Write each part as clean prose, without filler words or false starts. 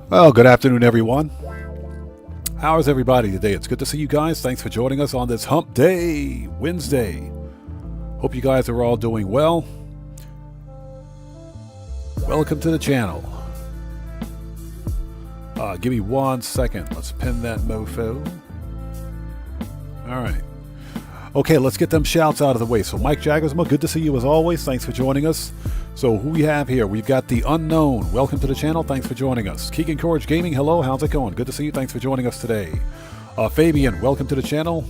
Well, good afternoon, everyone. How is everybody today? It's good to see you guys. Thanks for joining us on this Hump Day, Wednesday. Hope you guys are all doing well. Welcome to the channel. Give me 1 second. Let's pin that mofo. All right. Okay, let's get them shouts out of the way. So, Mike Jaggersma, good to see you as always. Thanks for joining us. So, who we have here? We've got the Unknown. Welcome to the channel. Thanks for joining us. Keegan Courage Gaming, hello. How's it going? Good to see you. Thanks for joining us today. Fabian, welcome to the channel.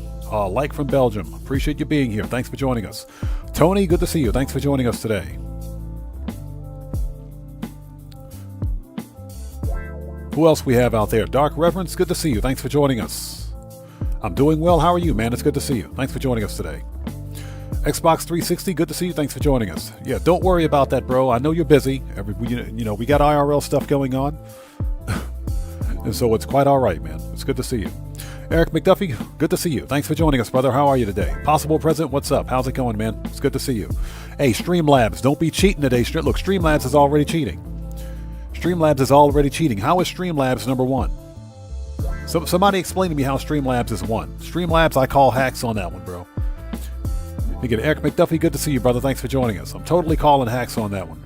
Like from Belgium. Appreciate you being here. Thanks for joining us. Tony, good to see you. Thanks for joining us today. Who else we have out there? Dark Reverence, good to see you. Thanks for joining us. I'm doing well. How are you, man? It's good to see you. Thanks for joining us today. Xbox 360, good to see you. Thanks for joining us. Yeah, don't worry about that, bro. I know you're busy. We got IRL stuff going on. And so it's quite all right, man. It's good to see you. Eric McDuffie, good to see you. Thanks for joining us, brother. How are you today? Possible President, what's up? How's it going, man? It's good to see you. Hey, Streamlabs, don't be cheating today. Look, Streamlabs is already cheating. Streamlabs is already cheating. How is Streamlabs number one? So somebody explain to me how Streamlabs is one. Streamlabs, I call hacks on that one, bro. Again, Eric McDuffie, good to see you, brother. Thanks for joining us. I'm totally calling hacks on that one.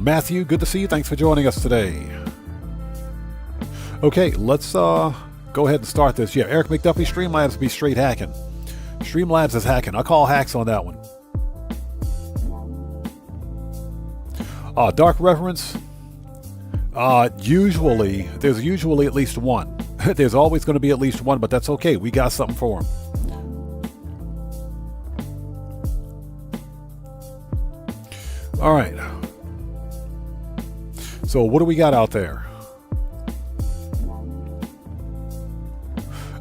Matthew, good to see you. Thanks for joining us today. Okay, let's go ahead and start this. Yeah, Eric McDuffie, Streamlabs be straight hacking. Streamlabs is hacking. I call hacks on that one. Dark Reference, there's usually at least one. There's always going to be at least one, but that's okay. We got something for him. All right. So what do we got out there?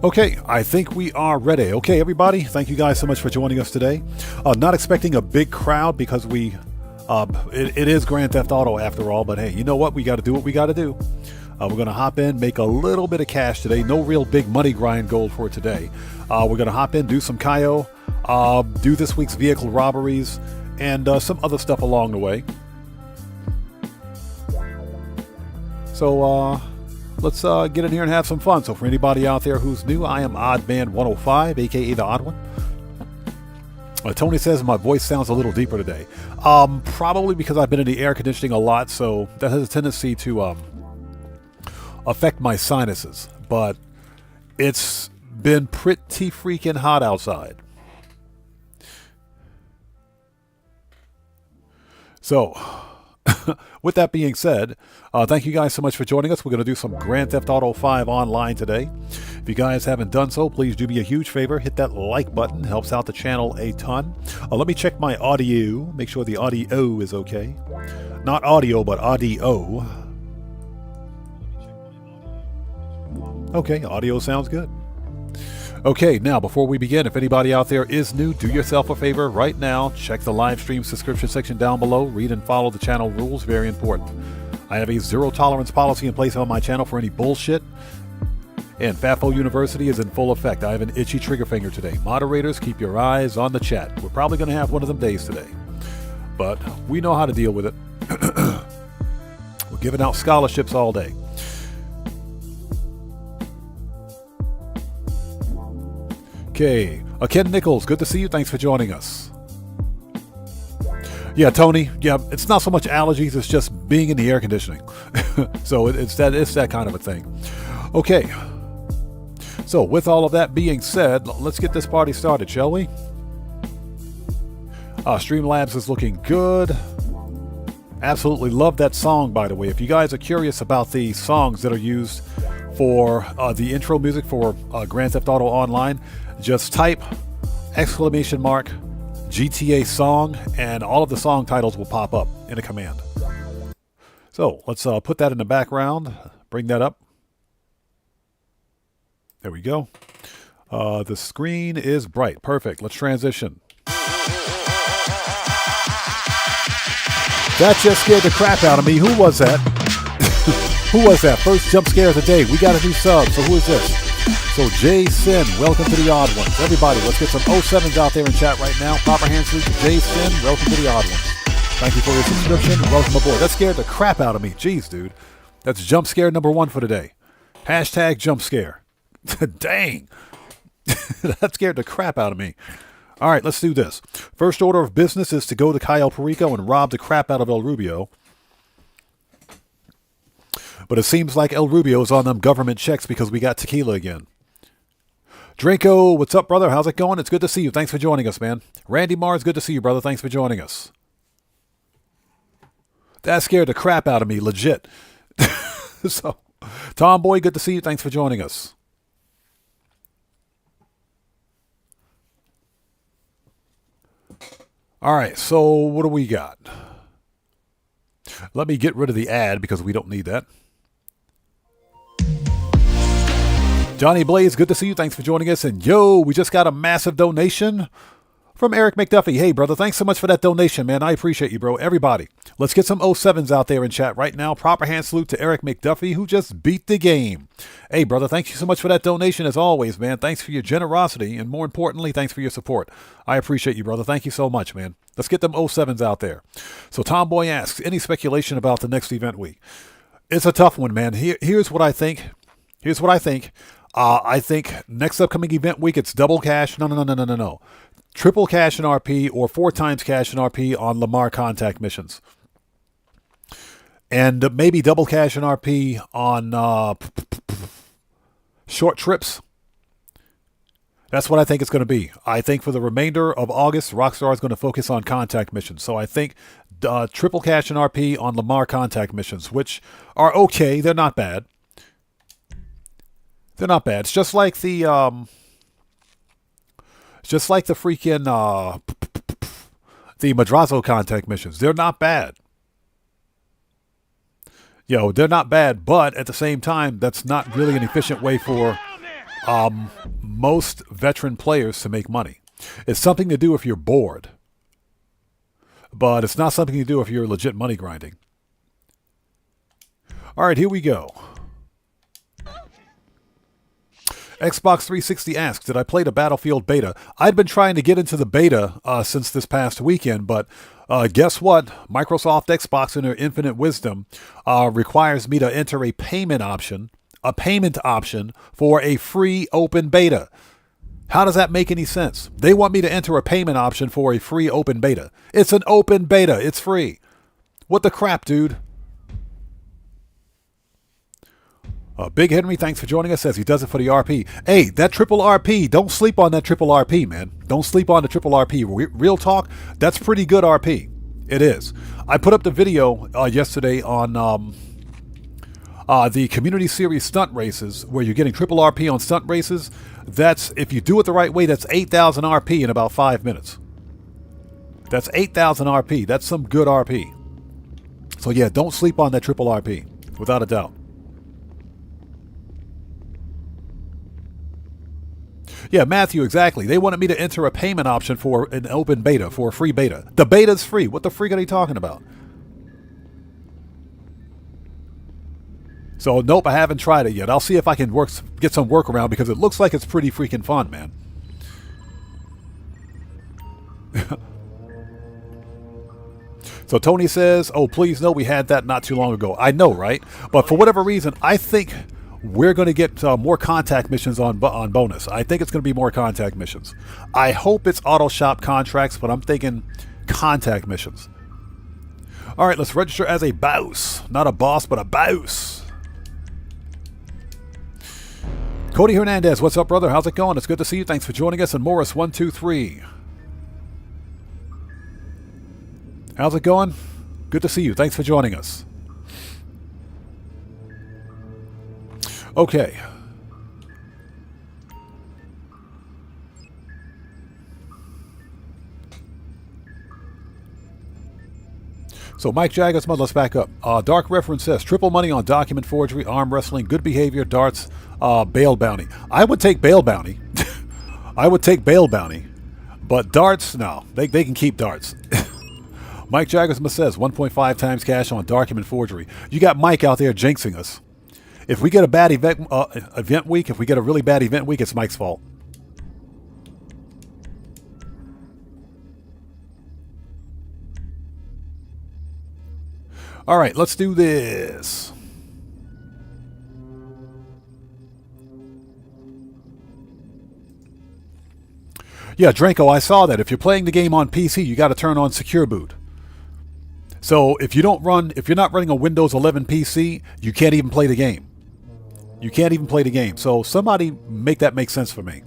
Okay, I think we are ready. Okay, everybody, thank you guys so much for joining us today. Not expecting a big crowd because it is Grand Theft Auto after all, but hey, you know what? We got to do what we got to do. We're going to hop in, make a little bit of cash today. No real big money grind goal for today. We're going to hop in, do some Kaio, do this week's vehicle robberies, and some other stuff along the way. So let's get in here and have some fun. So for anybody out there who's new, I am Oddman105, aka the Odd One. Tony says my voice sounds a little deeper today. Probably because I've been in the air conditioning a lot, so that has a tendency to affect my sinuses. But it's been pretty freaking hot outside. So, with that being said, thank you guys so much for joining us. We're going to do some Grand Theft Auto 5 online today. If you guys haven't done so, please do me a huge favor. Hit that like button. Helps out the channel a ton. Let me check my audio. Make sure the audio is okay. Not audio, but audio. Okay, audio sounds good. Okay, now before we begin, if anybody out there is new, do yourself a favor right now. Check the live stream subscription section down below. Read and follow the channel rules. Very important. I have a zero tolerance policy in place on my channel for any bullshit. And FAFO University is in full effect. I have an itchy trigger finger today. Moderators, keep your eyes on the chat. We're probably going to have one of them days today. But we know how to deal with it. We're giving out scholarships all day. Okay. Ken Nichols, good to see you. Thanks for joining us. Yeah, Tony. Yeah, it's not so much allergies. It's just being in the air conditioning. So it's that kind of a thing. Okay. So with all of that being said, let's get this party started, shall we? Streamlabs is looking good. Absolutely love that song, by the way. If you guys are curious about the songs that are used for the intro music for Grand Theft Auto Online, just type !GTA song and all of the song titles will pop up in a command. So let's put that in the background, bring that up. There we go. The screen is bright. Perfect. Let's transition. That just scared the crap out of me. Who was that? Who was that? First jump scare of the day. We got a new sub. So who is this? So J-Sin, welcome to the Odd Ones. Everybody, let's get some 07s out there in chat right now. Proper hand salute to J-Sin, welcome to the Odd Ones. Thank you for your subscription. Welcome aboard. That scared the crap out of me. Jeez, dude. That's jump scare number 1 for today. Hashtag jump scare. Dang. That scared the crap out of me. All right, let's do this. First order of business is to go to Cayo Perico and rob the crap out of El Rubio. But it seems like El Rubio is on them government checks because we got tequila again. Drinko, what's up, brother? How's it going? It's good to see you. Thanks for joining us, man. Randy Mars, good to see you, brother. Thanks for joining us. That scared the crap out of me, legit. So, Tomboy, good to see you. Thanks for joining us. All right, so what do we got? Let me get rid of the ad because we don't need that. Johnny Blaze, good to see you. Thanks for joining us. And yo, we just got a massive donation from Eric McDuffie. Hey, brother, thanks so much for that donation, man. I appreciate you, bro. Everybody, let's get some 07s out there in chat right now. Proper hand salute to Eric McDuffie, who just beat the game. Hey, brother, thank you so much for that donation as always, man. Thanks for your generosity. And more importantly, thanks for your support. I appreciate you, brother. Thank you so much, man. Let's get them 07s out there. So Tomboy asks, any speculation about the next event week? It's a tough one, man. Here's what I think. I think next upcoming event week, it's double cash. No. Triple cash in RP or 4 times cash in RP on Lamar contact missions. And maybe double cash in RP on short trips. That's what I think it's going to be. I think for the remainder of August, Rockstar is going to focus on contact missions. So I think triple cash in RP on Lamar contact missions, which are okay. They're not bad. They're not bad. It's just like the freaking the Madrazo contact missions. They're not bad. They're not bad, but at the same time, that's not really an efficient way for most veteran players to make money. It's something to do if you're bored, but it's not something to do if you're legit money grinding. All right, here we go. Xbox 360 asks, did I play the Battlefield beta? I'd been trying to get into the beta since this past weekend, but guess what? Microsoft Xbox in their infinite wisdom requires me to enter a payment option for a free open beta. How does that make any sense? They want me to enter a payment option for a free open beta. It's an open beta. It's free. What the crap, dude? Big Henry, thanks for joining us, says he does it for the RP. Hey, that triple RP, don't sleep on that triple RP, man. Don't sleep on the triple RP. Real talk, that's pretty good RP. It is. I put up the video yesterday on the community series stunt races where you're getting triple RP on stunt races. That's, if you do it the right way, that's 8,000 RP in about 5 minutes. That's 8,000 RP. That's some good RP. So yeah, don't sleep on that triple RP, without a doubt. Yeah, Matthew, exactly. They wanted me to enter a payment option for an open beta, for a free beta. The beta's free. What the freak are they talking about? So, nope, I haven't tried it yet. I'll see if I can get some workaround because it looks like it's pretty freaking fun, man. So Tony says, oh, please no, we had that not too long ago. I know, right? But for whatever reason, I think we're going to get more contact missions on bonus. I think it's going to be more contact missions. I hope it's auto shop contracts, but I'm thinking contact missions. All right, let's register as a boss. Not a boss, but a boss. Cody Hernandez, what's up, brother? How's it going? It's good to see you. Thanks for joining us. And Morris123. How's it going? Good to see you. Thanks for joining us. Okay. So Mike Jagger's mother, let's back up. Dark Reference says, triple money on document forgery, arm wrestling, good behavior, darts, bail bounty. I would take bail bounty. I would take bail bounty. But darts, no. They can keep darts. Mike Jaggersma says 1.5 times cash on document forgery. You got Mike out there jinxing us. If we get a bad event week, if we get a really bad event week, it's Mike's fault. All right, let's do this. Yeah, Dranko, I saw that. If you're playing the game on PC, you got to turn on Secure Boot. So if you're not running a Windows 11 PC, you can't even play the game. You can't even play the game. So somebody make that make sense for me.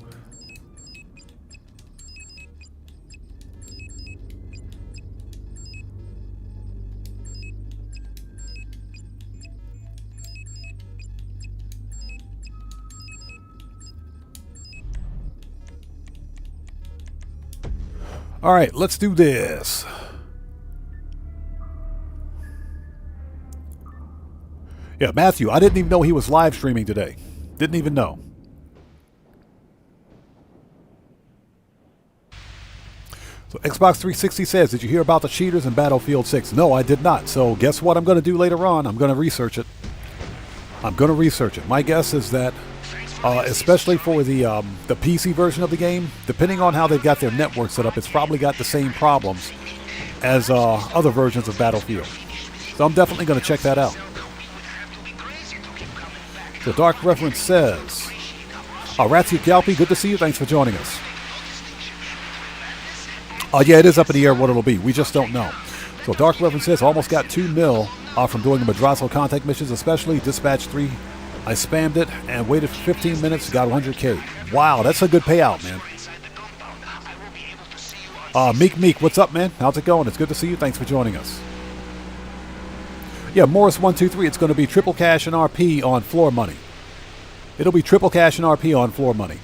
All right, let's do this. Yeah, Matthew, I didn't even know he was live streaming today. Didn't even know. So Xbox 360 says, did you hear about the cheaters in Battlefield 6? No, I did not. So guess what I'm going to do later on? I'm going to research it. My guess is that, especially for the PC version of the game, depending on how they've got their network set up, it's probably got the same problems as other versions of Battlefield. So I'm definitely going to check that out. So Dark Reference says, Ratsu Gyalpi, good to see you. Thanks for joining us. Yeah, it is up in the air what it'll be. We just don't know. So Dark Reference says, almost got 2 mil from doing the Madrazo contact missions, especially Dispatch 3. I spammed it and waited for 15 minutes, got 100K. Wow, that's a good payout, man. Meek, what's up, man? How's it going? It's good to see you. Thanks for joining us. Yeah, Morris123, it's going to be triple cash and RP on floor money. It'll be triple cash and RP on floor money.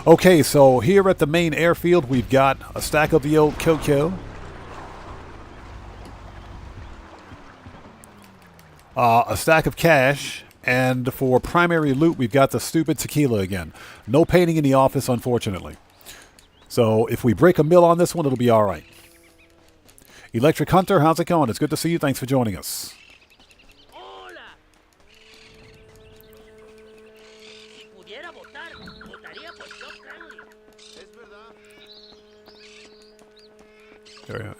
Okay, so here at the main airfield, we've got a stack of the old Kokyo. A stack of cash. And for primary loot, we've got the stupid tequila again. No painting in the office, unfortunately. So if we break a mill on this one, it'll be all right. Electric Hunter, how's it going? It's good to see you. Thanks for joining us.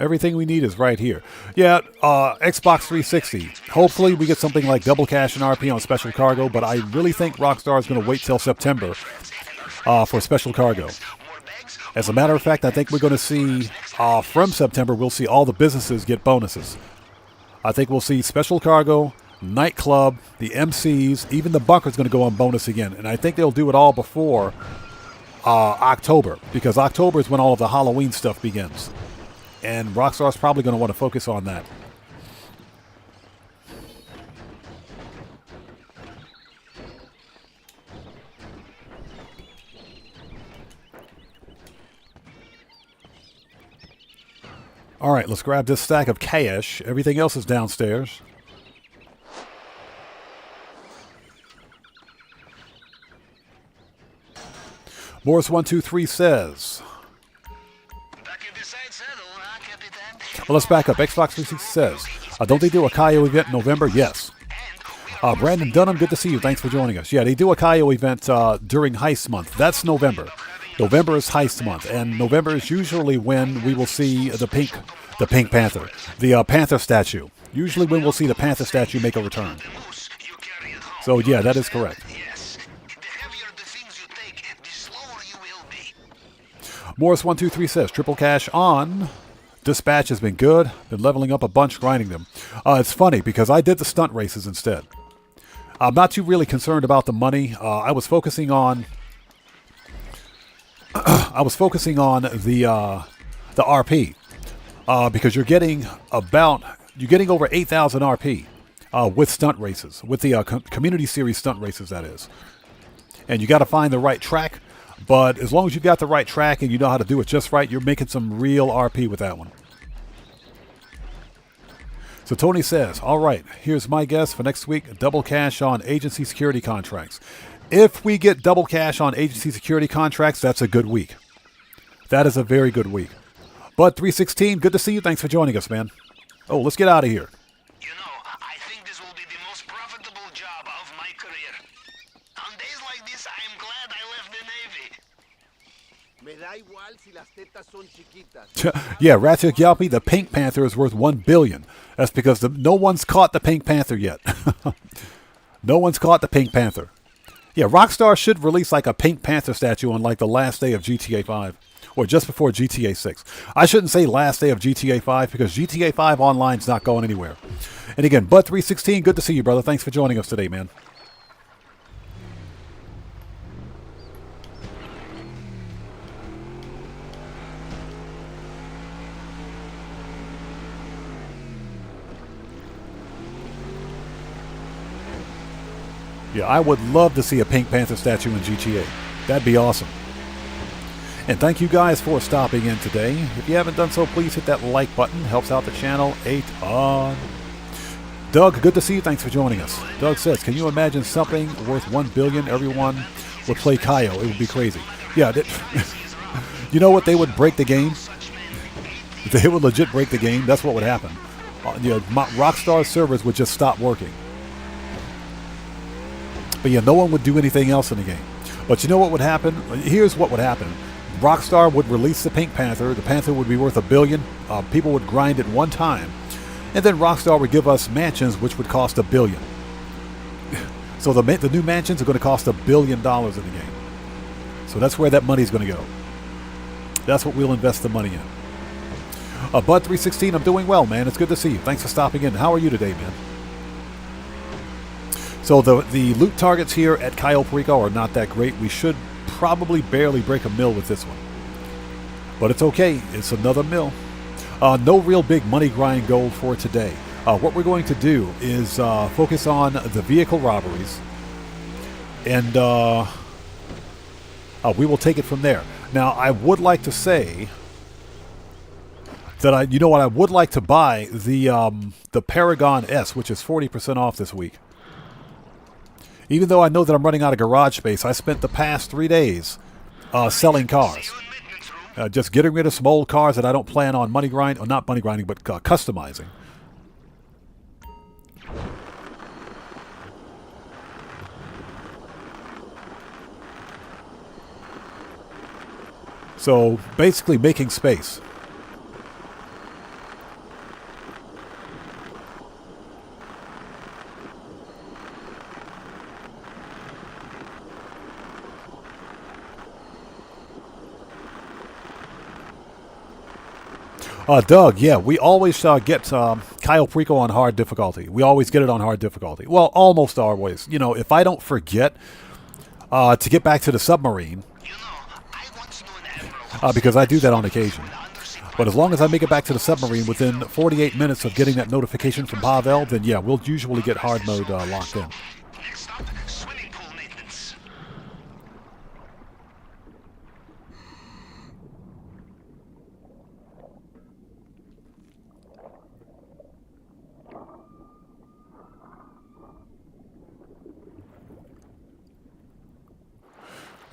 Everything we need is right here. Yeah, Xbox 360. Hopefully we get something like double cash and RP on special cargo, but I really think Rockstar is going to wait till September for special cargo. As a matter of fact, I think we're going to see, from September, we'll see all the businesses get bonuses. I think we'll see special cargo, Nightclub, the MCs, even the bunker's going to go on bonus again. And I think they'll do it all before October, because October is when all of the Halloween stuff begins. And Rockstar's probably going to want to focus on that. All right, let's grab this stack of cash. Everything else is downstairs. Morris123 says, well, let's back up. Xbox 360 says, don't they do a Kaio event in November? Yes. Brandon Dunham, good to see you. Thanks for joining us. Yeah, they do a Kaio event during Heist Month. That's November. November is Heist Month, and November is usually when we will see the Pink Panther, the Panther statue. Usually when we'll see the Panther statue make a return. So, yeah, that is correct. Morris123 says, triple cash on. Dispatch has been good. Been leveling up a bunch, grinding them. It's funny because I did the stunt races instead. I'm not too really concerned about the money. I was focusing on the RP because you're getting over 8,000 RP with stunt races, with the community series stunt races, that is. And you got to find the right track. But as long as you've got the right track and you know how to do it just right, you're making some real RP with that one. So Tony says, all right, here's my guess for next week, double cash on agency security contracts. If we get double cash on agency security contracts, that's a good week. That is a very good week. Bud 316, good to see you. Thanks for joining us, man. Oh, let's get out of here. You know, I think this will be the most profitable job of my career. On days like this, I am glad I left the Navy. Yeah, Ratchet Yalpy, the Pink Panther is worth $1 billion. That's because no one's caught the Pink Panther yet. No one's caught the Pink Panther. Yeah, Rockstar should release like a Pink Panther statue on like the last day of GTA 5. Or just before GTA 6. I shouldn't say last day of GTA 5 because GTA 5 Online's not going anywhere. And again, Bud316, good to see you, brother. Thanks for joining us today, man. Yeah, I would love to see a Pink Panther statue in GTA. That'd be awesome. And thank you guys for stopping in today. If you haven't done so, please hit that like button. Helps out the channel a ton. Doug, good to see you. Thanks for joining us. Doug says, can you imagine something worth $1 billion? Everyone would play Kaio. It would be crazy. Yeah. You know what? They would break the game. They would legit break the game. That's what would happen. Rockstar servers would just stop working. But yeah, no one would do anything else in the game. But you know what would happen? Here's what would happen. Rockstar would release the Pink Panther. The Panther would be worth $1 billion. People would grind it one time. And then Rockstar would give us mansions, which would cost $1 billion. So the new mansions are going to cost $1 billion in the game. So that's where that money's going to go. That's what we'll invest the money in. Bud316, I'm doing well, man. It's good to see you. Thanks for stopping in. How are you today, man? So the loot targets here at Cayo Perico are not that great. We should probably barely break a mill with this one. But it's okay. It's another mill. No real big money grind goal for today. What we're going to do is focus on the vehicle robberies. And we will take it from there. Now, I would like to say that I would like to buy the Paragon S, which is 40% off this week. Even though I know that I'm running out of garage space, I spent the past 3 days selling cars. Just getting rid of some old cars that I don't plan on not money grinding, but customizing. So basically making space. Doug, yeah, we always get Cayo Perico on hard difficulty. We always get it on hard difficulty. Well, almost always. You know, if I don't forget to get back to the submarine, because I do that on occasion. But as long as I make it back to the submarine within 48 minutes of getting that notification from Pavel, then yeah, we'll usually get hard mode locked in.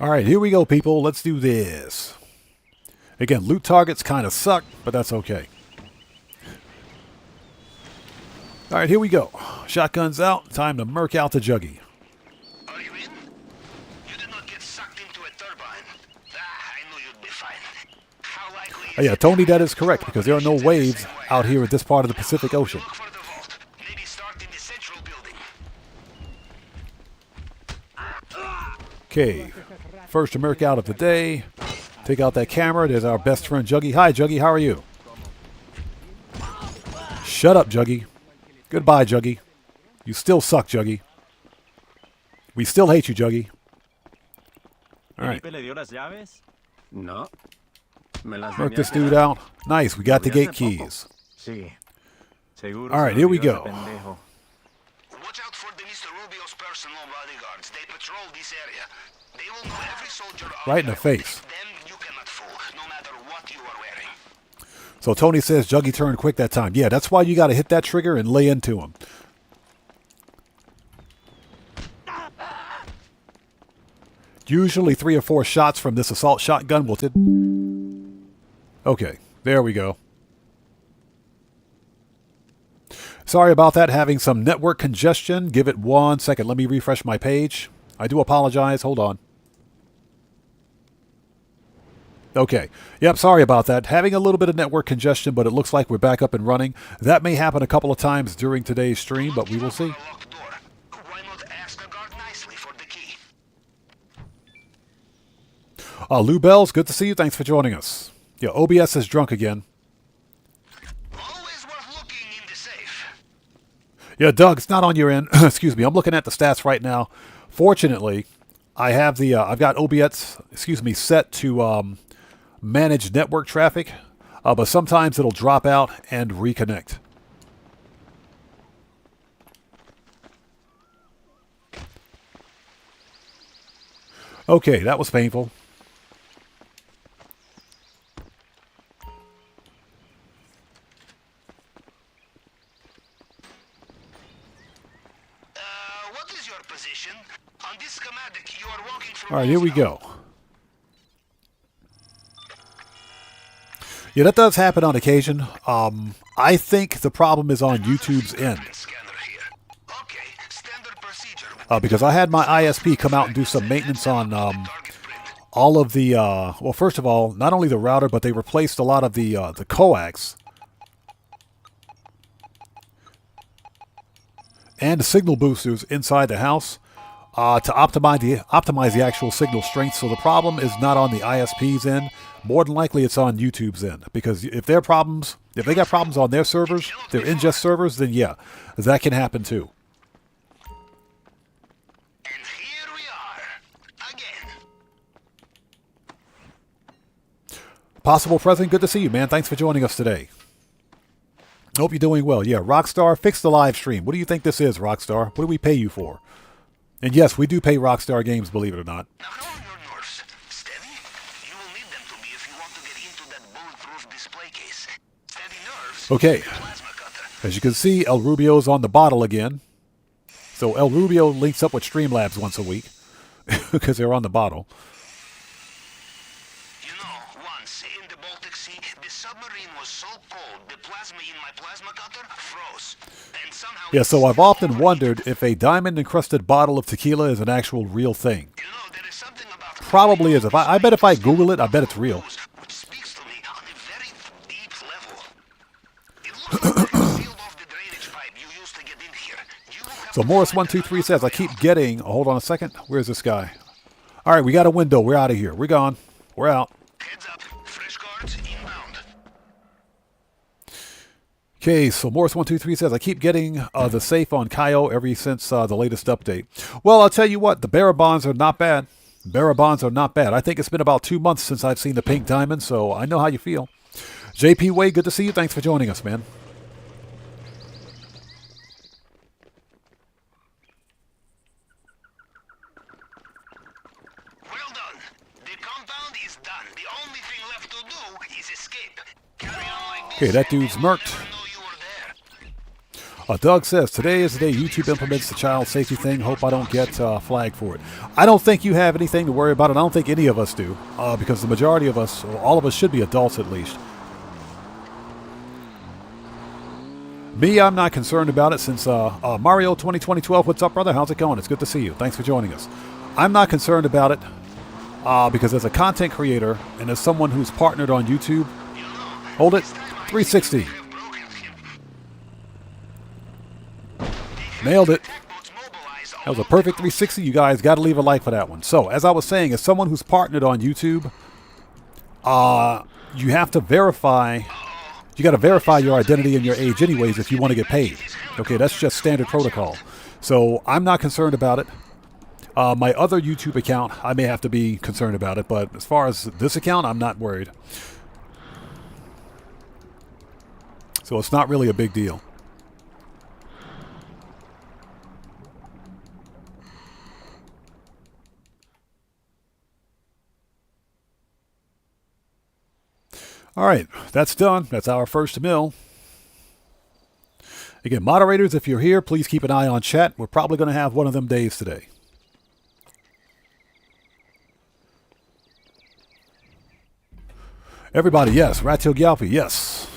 All right, here we go, people. Let's do this. Again, loot targets kind of suck, but that's okay. All right, here we go. Shotguns out. Time to murk out the juggy. Are you in? You did not get sucked into a turbine. I knew you'd be fine. How likely is Yeah, Tony, that is correct, because there are no waves out here at this part of the Pacific Ocean. Look for the vault. Maybe start in the central building. Okay, first to murk out of the day. Take out that camera. There's our best friend, Juggy. Hi, Juggy. How are you? Shut up, Juggy. Goodbye, Juggy. You still suck, Juggy. We still hate you, Juggy. All right. Murk this dude out. Nice. We got the gate keys. All right, here we go. Watch out for the Mr. Rubio's personal bodyguards. They patrol this area. They will know every soldier Right in the face. Them you cannot fool, no matter what you are wearing. So Tony says Juggy turned quick that time. Yeah, that's why you got to hit that trigger and lay into him. Usually 3 or 4 shots from this assault shotgun will hit. Okay, there we go. Sorry about that, having some network congestion. Give it 1 second. Let me refresh my page. I do apologize. Hold on. Okay. Yep, sorry about that. Having a little bit of network congestion, but it looks like we're back up and running. That may happen a couple of times during today's stream, but we will see. Why not ask the guard nicely for the key? Lou Bells, good to see you. Thanks for joining us. Yeah, OBS is drunk again. Always worth looking in the safe. Yeah, Doug, it's not on your end. Excuse me. I'm looking at the stats right now. Fortunately, I have the I've got OBS, set to manage network traffic, but sometimes it'll drop out and reconnect. Okay, that was painful. What is your position? On this schematic, you are walking from... All right, here we go. Yeah, that does happen on occasion. I think the problem is on YouTube's end. Because I had my ISP come out and do some maintenance on all of the... well, first of all, not only the router, but they replaced a lot of the coax and the signal boosters inside the house to optimize the actual signal strength. So the problem is not on the ISP's end. More than likely, it's on YouTube's end. Because if they got problems on their servers, their ingest servers, then yeah, that can happen too. And here we are, again. Possible President, good to see you, man. Thanks for joining us today. Hope you're doing well. Yeah, Rockstar, fix the live stream. What do you think this is, Rockstar? What do we pay you for? And yes, we do pay Rockstar Games, believe it or not. Now, how are your nerves? Steady? You will need them to be if you want to get into that bulletproof display case. Steady nerves. Okay. Plasma cutter. As you can see, El Rubio's on the bottle again. So El Rubio links up with Streamlabs once a week because they're on the bottle. You know, once in the Baltic Sea, the submarine was so cold, the plasma in my plasma cutter froze. And somehow... Yeah, so I've often wondered if a diamond-encrusted bottle of tequila is an actual real thing. You know, there is something about... Probably is. I bet if I Google it, I bet it's real. Which speaks to me on a very deep level. It looks like you sealed off the drainage pipe you used to get in here. You will have So to Morris123 says, I keep getting... Oh, hold on a second. Where's this guy? All right, we got a window. We're out of here. We're gone. We're out. Heads up. Fresh guards inbound. Okay, so Morris123 says, I keep getting the safe on Kaio ever since the latest update. Well, I'll tell you what, the bearer bonds are not bad. Bearer bonds are not bad. I think it's been about 2 months since I've seen the pink diamond, so I know how you feel. JP Wade, good to see you. Thanks for joining us, man. Well done. The compound is done. The only thing left to do is escape. Carry on like this. Okay, that dude's and we'll murked. never know you were there. Doug says, today is the day YouTube implements the child safety thing. Hope I don't get flagged for it. I don't think you have anything to worry about, and I don't think any of us do, because the majority of us, or all of us, should be adults at least. Me, I'm not concerned about it since Mario 2012, what's up, brother? How's it going? It's good to see you. Thanks for joining us. I'm not concerned about it because as a content creator and as someone who's partnered on YouTube, hold it, 360. Nailed it. That was a perfect 360. You guys got to leave a like for that one. So, as I was saying, as someone who's partnered on YouTube, you have to verify. You got to verify your identity and your age anyways if you want to get paid. Okay, that's just standard protocol. So, I'm not concerned about it. My other YouTube account, I may have to be concerned about it. But as far as this account, I'm not worried. So, it's not really a big deal. All right, that's done. That's our first mill. Again, moderators, if you're here, please keep an eye on chat. We're probably going to have one of them days today. Everybody, yes. Ratil Gyalpi, yes.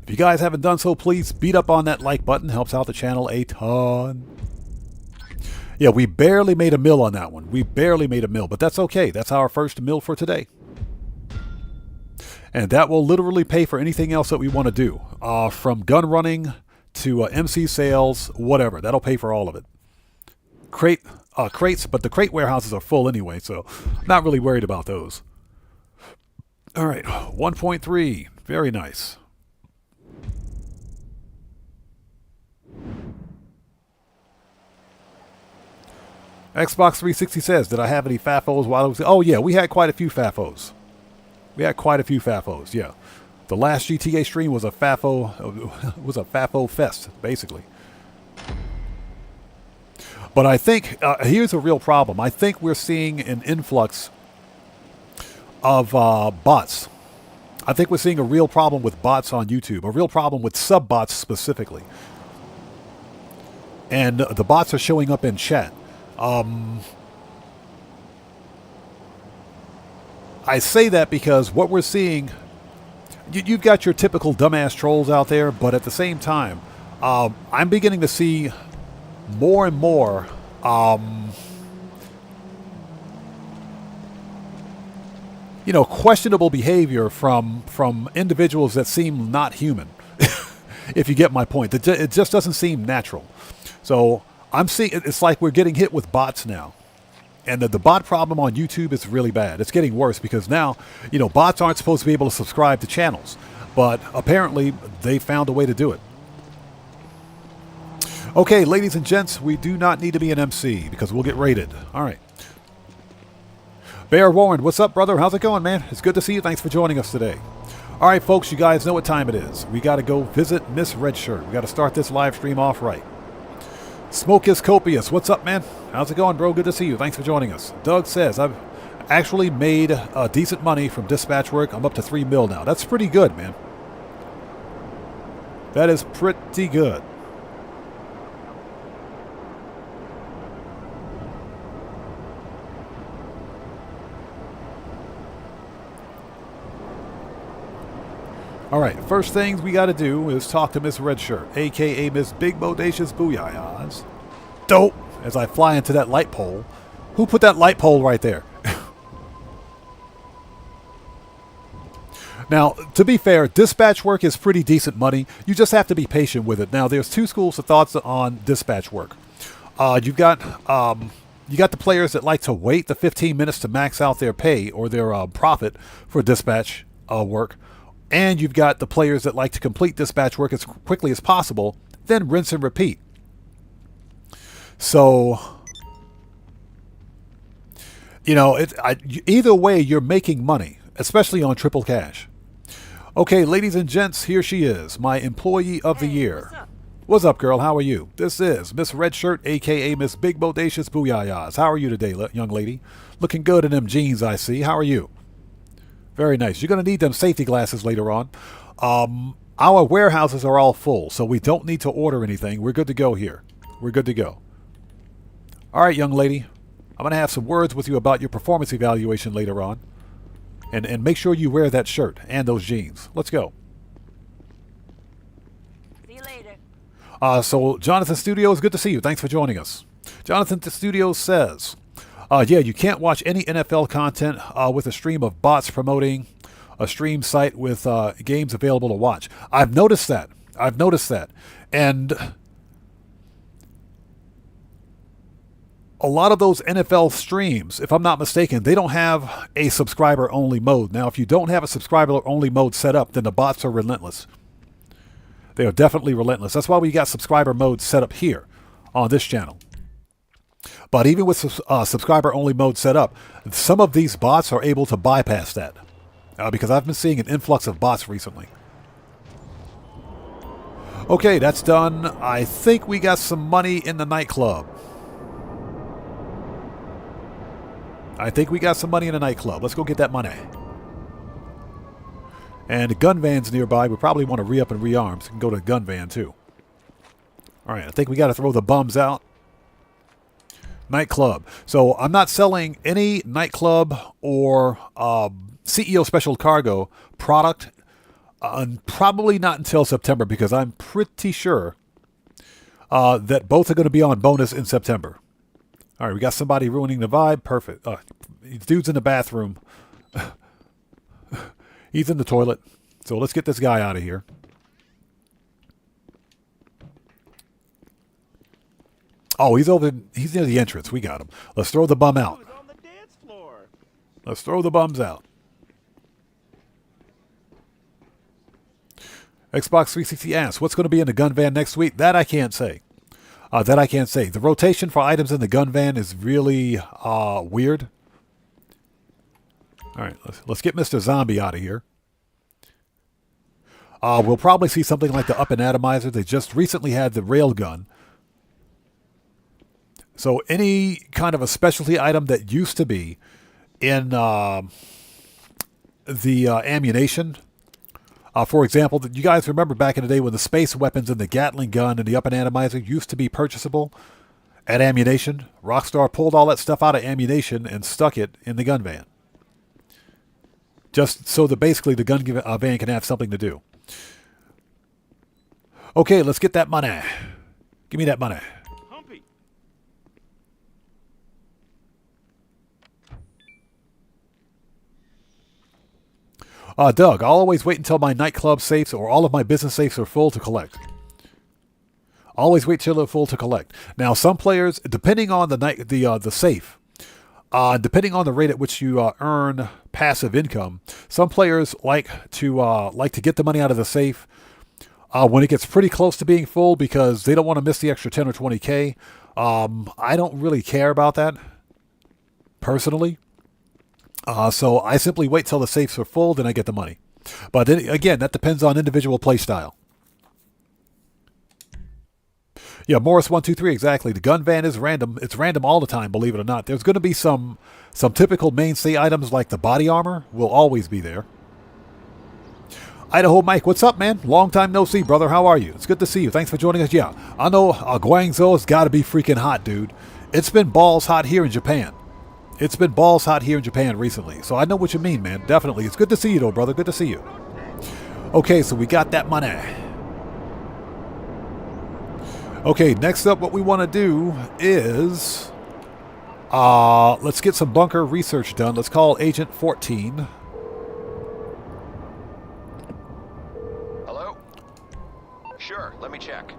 If you guys haven't done so, please beat up on that like button. Helps out the channel a ton. Yeah, we barely made a mill on that one. We barely made a mill, but that's okay. That's our first mill for today. And that will literally pay for anything else that we want to do, from gun running to MC sales, whatever. That'll pay for all of it. Crates, but the crate warehouses are full anyway, so not really worried about those. All right, 1.3, very nice. Xbox 360 says, did I have any FAFOs while I was... Oh yeah, we had quite a few FAFOs. Yeah. The last GTA stream was a FAFO fest, basically. But I think, here's a real problem. I think we're seeing an influx of bots. I think we're seeing a real problem with bots on YouTube, a real problem with sub-bots specifically. And the bots are showing up in chat. I say that because what we're seeing, you've got your typical dumbass trolls out there, but at the same time, I'm beginning to see more and more questionable behavior from individuals that seem not human. If you get my point, it just doesn't seem natural. So I'm seeing it's like we're getting hit with bots now. And the bot problem on YouTube is really bad. It's getting worse because now, bots aren't supposed to be able to subscribe to channels. But apparently, they found a way to do it. Okay, ladies and gents, we do not need to be an MC because we'll get raided. All right. Bear Warren, what's up, brother? How's it going, man? It's good to see you. Thanks for joining us today. All right, folks, you guys know what time it is. We got to go visit Miss Redshirt. We got to start this live stream off right. Smoke is copious. What's up, man? How's it going, bro? Good to see you. Thanks for joining us. Doug says, I've actually made decent money from dispatch work. I'm up to 3 mil now. That's pretty good, man. That is pretty good. All right, first things we got to do is talk to Miss Redshirt, a.k.a. Miss Big Bodacious Booyahs. Dope! As I fly into that light pole. Who put that light pole right there? Now, to be fair, dispatch work is pretty decent money. You just have to be patient with it. Now, there's two schools of thoughts on dispatch work. You got the players that like to wait the 15 minutes to max out their pay or their profit for dispatch work. And you've got the players that like to complete dispatch work as quickly as possible, then rinse and repeat. So, either way, you're making money, especially on triple cash. Okay, ladies and gents, here she is, my employee of the year. What's up, girl? How are you? This is Miss Redshirt, a.k.a. Miss Big Bodacious Booyahs. How are you today, young lady? Looking good in them jeans, I see. How are you? Very nice. You're going to need them safety glasses later on. Our warehouses are all full, so we don't need to order anything. We're good to go here. We're good to go. All right, young lady. I'm going to have some words with you about your performance evaluation later on. And make sure you wear that shirt and those jeans. Let's go. See you later. So, Jonathan Studios, good to see you. Thanks for joining us. Jonathan Studios says... yeah, you can't watch any NFL content with a stream of bots promoting a stream site with games available to watch. I've noticed that. And a lot of those NFL streams, if I'm not mistaken, they don't have a subscriber-only mode. Now, if you don't have a subscriber-only mode set up, then the bots are relentless. They are definitely relentless. That's why we got subscriber mode set up here on this channel. But even with subscriber-only mode set up, some of these bots are able to bypass that. Because I've been seeing an influx of bots recently. Okay, that's done. I think we got some money in the nightclub. Let's go get that money. And gun van's nearby. We probably want to re-up and rearm. So we can go to the gun van, too. All right, I think we got to throw the bums out. Nightclub. So I'm not selling any nightclub or CEO special cargo product, probably not until September, because I'm pretty sure that both are going to be on bonus in September. All right, we got somebody ruining the vibe. Perfect. Dude's in the bathroom. He's in the toilet. So let's get this guy out of here. Oh, he's near the entrance. We got him. Let's throw the bum out. Let's throw the bums out. Xbox 360 asks, what's going to be in the gun van next week? That I can't say. The rotation for items in the gun van is really weird. All right, let's get Mr. Zombie out of here. We'll probably see something like the Up and Atomizer. They just recently had the railgun. So any kind of a specialty item that used to be in the ammunition. For example, you guys remember back in the day when the space weapons and the Gatling gun and the Up and Atomizer used to be purchasable at ammunition? Rockstar pulled all that stuff out of ammunition and stuck it in the gun van. Just so that basically the gun van can have something to do. Okay, let's get that money. Give me that money. Doug, I'll always wait until my nightclub safes or all of my business safes are full to collect. Always wait till they're full to collect. Now, some players, depending on the safe, depending on the rate at which you earn passive income, some players like to get the money out of the safe when it gets pretty close to being full because they don't want to miss the extra 10 or 20K. I don't really care about that personally. So I simply wait till the safes are full, then I get the money. But then, again, that depends on individual play style. Yeah, Morris123, exactly. The gun van is random. It's random all the time, believe it or not. There's going to be some typical mainstay items like the body armor will always be there. Idaho Mike, what's up, man? Long time no see, brother. How are you? It's good to see you. Thanks for joining us. Yeah, I know Guangzhou has got to be freaking hot, dude. It's been balls hot here in Japan. It's been balls hot here in Japan recently. So I know what you mean, man. Definitely. It's good to see you, though, brother. Good to see you. Okay, so we got that money. Okay, next up, what we want to do is let's get some bunker research done. Let's call Agent 14. Hello? Sure, let me check.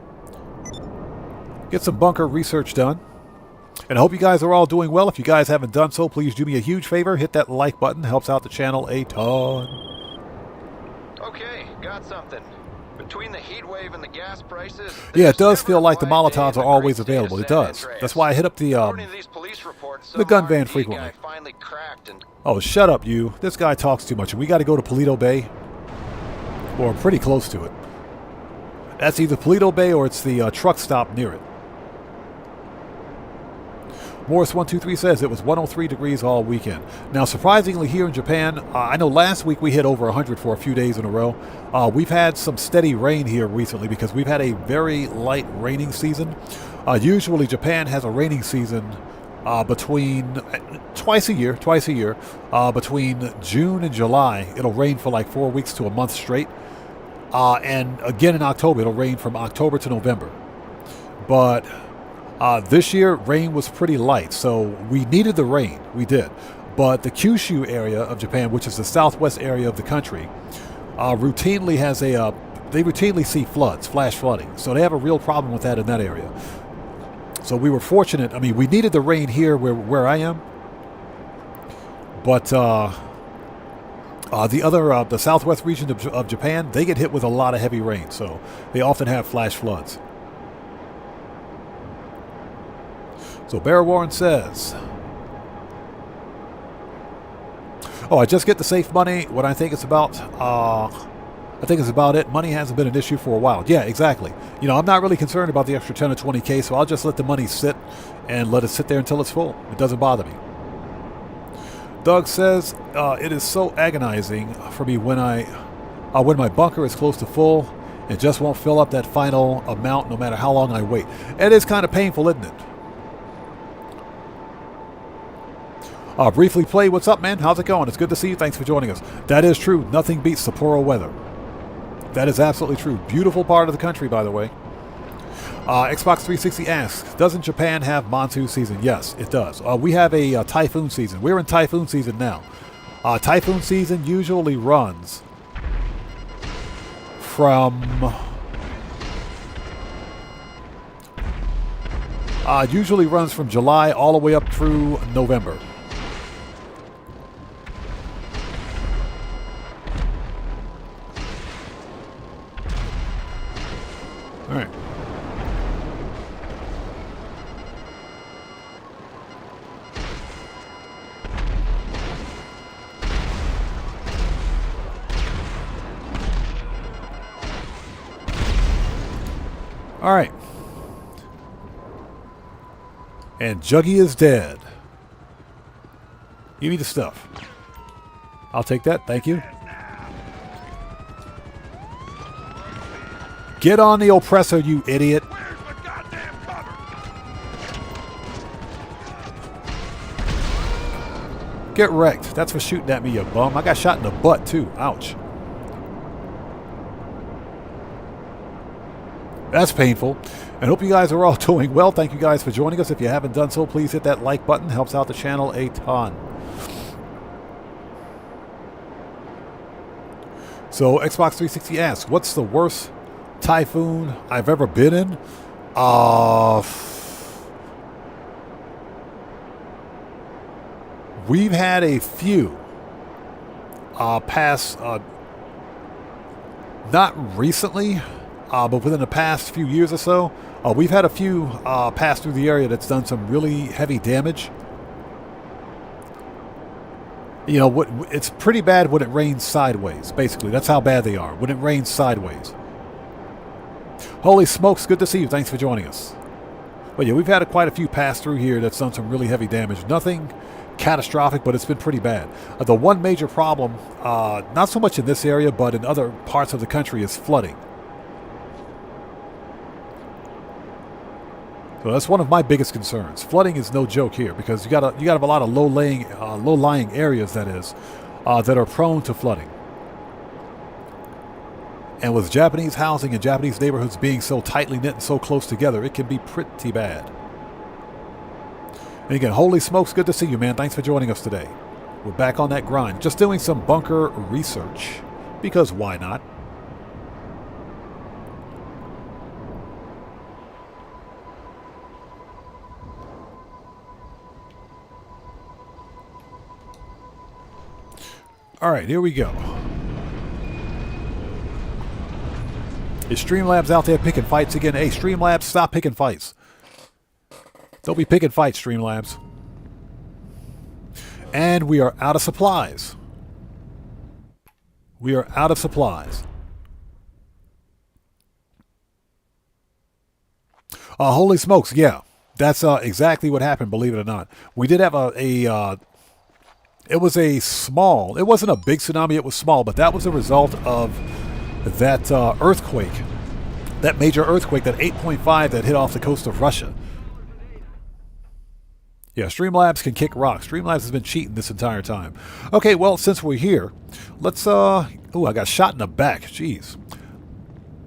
Get some bunker research done. And I hope you guys are all doing well. If you guys haven't done so, please do me a huge favor. Hit that like button. Helps out the channel a ton. Okay, got something. Between the heat wave and the gas prices... Yeah, it does feel like the Molotovs are always available. It does. That's why I hit up the gun van frequently. Oh, shut up, you. This guy talks too much. And we got to go to Paleto Bay. Or pretty close to it. That's either Paleto Bay or it's the truck stop near it. Morris123 says it was 103 degrees all weekend. Now, surprisingly, here in Japan, I know last week we hit over 100 for a few days in a row. We've had some steady rain here recently because we've had a very light raining season. Usually, Japan has a raining season between twice a year. Between June and July, it'll rain for like 4 weeks to a month straight. And again in October, it'll rain from October to November. But... this year, rain was pretty light, so we needed the rain. We did. But the Kyushu area of Japan, which is the southwest area of the country, routinely has they routinely see floods, flash flooding. So they have a real problem with that in that area. So we were fortunate. I mean, we needed the rain here where I am. But the southwest region of Japan, they get hit with a lot of heavy rain. So they often have flash floods. So Bear Warren says, oh, I just get the safe money. What I think it's about, it. Money hasn't been an issue for a while. Yeah, exactly. You know, I'm not really concerned about the extra 10 or 20K, so I'll just let the money sit and let it sit there until it's full. It doesn't bother me. Doug says, it is so agonizing for me when my bunker is close to full and just won't fill up that final amount no matter how long I wait. It is kind of painful, isn't it? Briefly Play, what's up, man? How's it going? It's good to see you. Thanks for joining us. That is true. Nothing beats Sapporo weather. That is absolutely true. Beautiful part of the country, by the way. Xbox 360 asks, doesn't Japan have monsoon season? Yes, it does. We have a typhoon season. We're in typhoon season now. Typhoon season usually runs from usually runs from July all the way up through November. All right. All right. And Juggy is dead. Give me the stuff. I'll take that. Thank you. Get on the oppressor, you idiot. Get wrecked. That's for shooting at me, you bum. I got shot in the butt, too. Ouch. That's painful. And hope you guys are all doing well. Thank you guys for joining us. If you haven't done so, please hit that like button. Helps out the channel a ton. So Xbox 360 asks, what's the worst typhoon I've ever been in? We've had a few pass, not recently, but within the past few years or so. We've had a few pass through the area that's done some really heavy damage. You know, it's pretty bad when it rains sideways, basically. That's how bad they are, when it rains sideways. Holy smokes, good to see you. Thanks for joining us. But yeah, we've had quite a few pass through here that's done some really heavy damage. Nothing catastrophic, but it's been pretty bad. The one major problem, not so much in this area, but in other parts of the country, is flooding. So that's one of my biggest concerns. Flooding is no joke here because you got have a lot of low-lying areas that are prone to flooding. And with Japanese housing and Japanese neighborhoods being so tightly knit and so close together, it can be pretty bad. And again, holy smokes, good to see you, man. Thanks for joining us today. We're back on that grind. Just doing some bunker research because why not? All right, here we go. Is Streamlabs out there picking fights again? Hey, Streamlabs, stop picking fights. Don't be picking fights, Streamlabs. And we are out of supplies. We are out of supplies. Holy smokes, yeah. That's exactly what happened, believe it or not. We did have it was a small, it wasn't a big tsunami, it was small, but that was a result of that earthquake, that major earthquake, that 8.5 that hit off the coast of Russia. Yeah, Streamlabs can kick rocks. Streamlabs has been cheating this entire time. Okay, well, since we're here, let's, I got shot in the back. Jeez.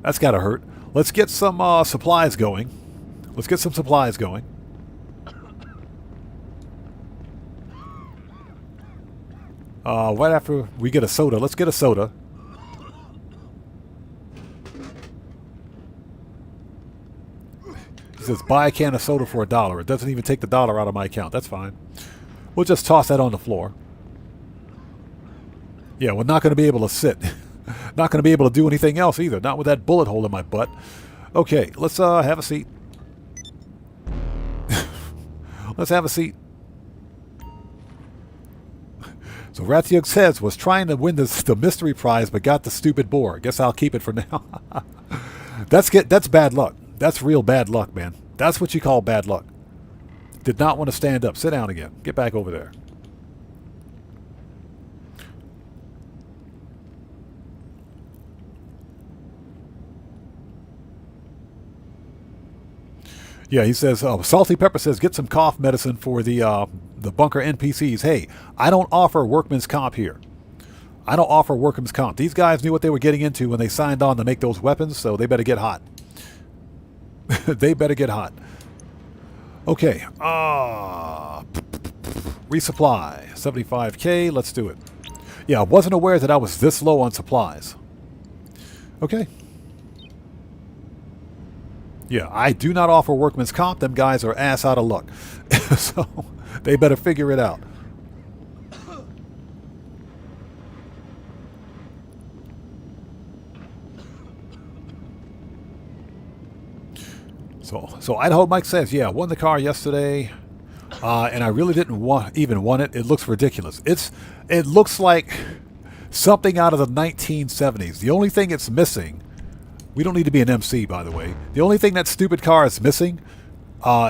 That's gotta hurt. Let's get some supplies going. Let's get some supplies going. Right after we get a soda, let's get a soda. He says, buy a can of soda for $1. It doesn't even take the dollar out of my account. That's fine. We'll just toss that on the floor. Yeah, we're not going to be able to sit. Not going to be able to do anything else either. Not with that bullet hole in my butt. Okay, let's have a seat. Let's have a seat. So Ratyuk says, was trying to win the mystery prize, but got the stupid boar. Guess I'll keep it for now. That's bad luck. That's real bad luck, man. That's what you call bad luck. Did not want to stand up. Sit down again. Get back over there. Yeah, he says, Salty Pepper says, get some cough medicine for the bunker NPCs. Hey, I don't offer workman's comp here. I don't offer workman's comp. These guys knew what they were getting into when they signed on to make those weapons, so they better get hot. They better get hot. Okay. Resupply. 75K. Let's do it. Yeah, I wasn't aware that I was this low on supplies. Okay. Yeah, I do not offer workman's comp. Them guys are ass out of luck. So they better figure it out. So Idaho Mike says, yeah, won the car yesterday, and I really didn't even want it. It looks ridiculous. It looks like something out of the 1970s. The only thing it's missing, we don't need to be an MC, by the way. The only thing that stupid car is missing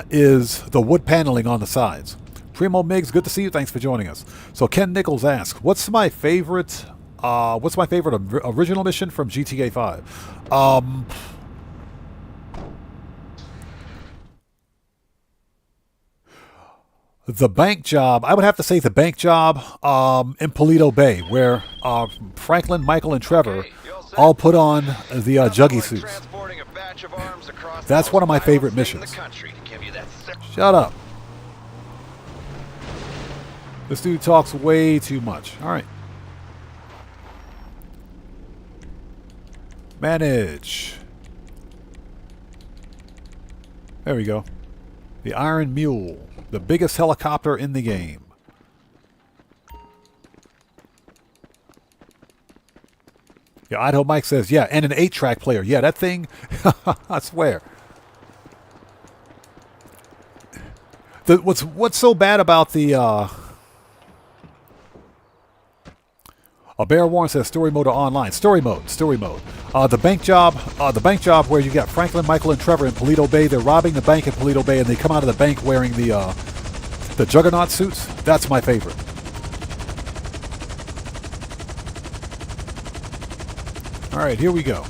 is the wood paneling on the sides. Primo Miggs, good to see you. Thanks for joining us. So Ken Nichols asks, what's my favorite original mission from GTA 5? The bank job, I would have to say the bank job in Paleto Bay, where Franklin, Michael, and Trevor all put on the juggy suits. That's one of my favorite missions. Shut up. This dude talks way too much. All right. Manage. There we go. The Iron Mule. The biggest helicopter in the game. Yeah, Idaho Mike says, yeah, and an 8-track player. Yeah, that thing, I swear. What's so bad about the... Bear Warren says story mode or online. Story mode. The bank job where you got Franklin, Michael, and Trevor in Paleto Bay. They're robbing the bank in Paleto Bay, and they come out of the bank wearing the Juggernaut suits. That's my favorite. All right, here we go.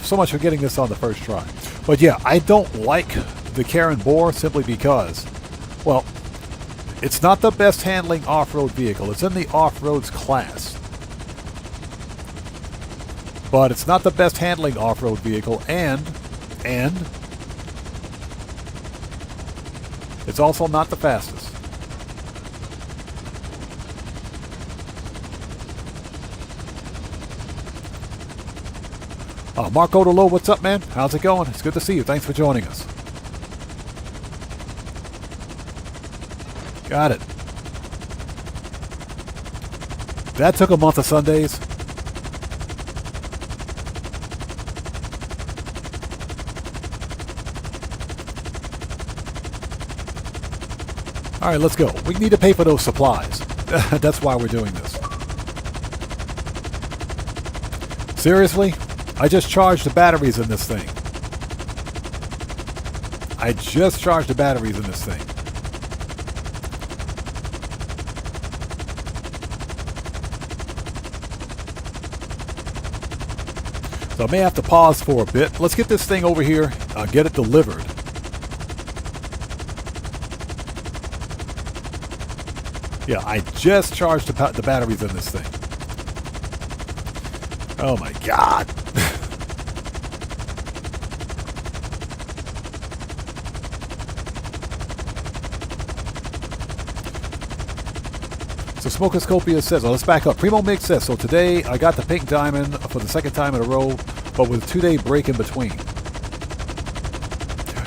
So much for getting this on the first try. But yeah, I don't like the Karen Boar simply because, well, it's not the best handling off-road vehicle. It's in the off-roads class. But it's not the best handling off-road vehicle, and it's also not the fastest. Mark Odolo, what's up, man? How's it going? It's good to see you. Thanks for joining us. Got it. That took a month of Sundays. All right, let's go. We need to pay for those supplies. That's why we're doing this. Seriously? I just charged the batteries in this thing. So I may have to pause for a bit. Let's get this thing over here, get it delivered. Yeah, I just charged the batteries in this thing. Oh my God. So Smokoscopia says, let's back up. Primo Mix says, so today I got the pink diamond for the second time in a row, but with a 2-day break in between.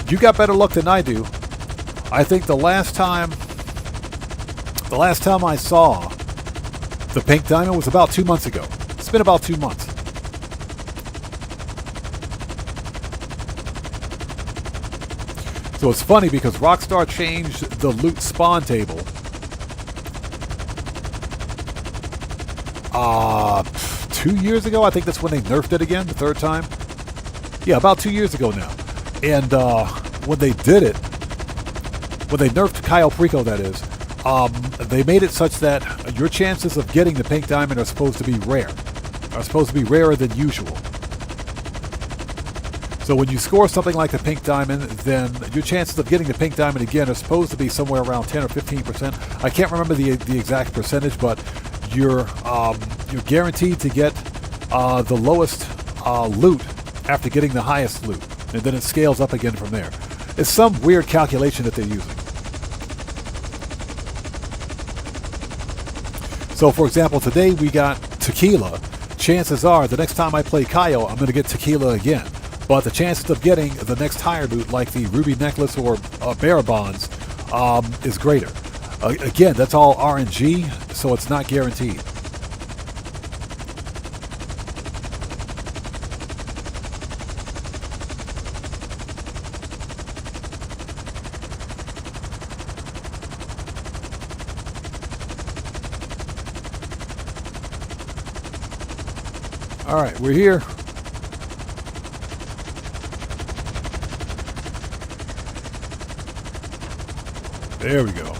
You got better luck than I do. I think the last time I saw the pink diamond was about 2 months ago. It's been about 2 months. So it's funny because Rockstar changed the loot spawn table 2 years ago. I think that's when they nerfed it again, the third time. Yeah, about 2 years ago now. And when they did it, when they nerfed Kyle Preco, that is, they made it such that your chances of getting the pink diamond are supposed to be rare. Are supposed to be rarer than usual. So when you score something like the pink diamond, then your chances of getting the pink diamond again are supposed to be somewhere around 10 or 15%. I can't remember the exact percentage, but you're guaranteed to get the lowest loot after getting the highest loot, and then it scales up again from there. It's some weird calculation that they're using. So, for example, today we got tequila. Chances are the next time I play Kaio, I'm going to get tequila again. But the chances of getting the next higher loot, like the ruby necklace or bearer bonds, is greater. Again, that's all RNG, so it's not guaranteed. All right, we're here. There we go.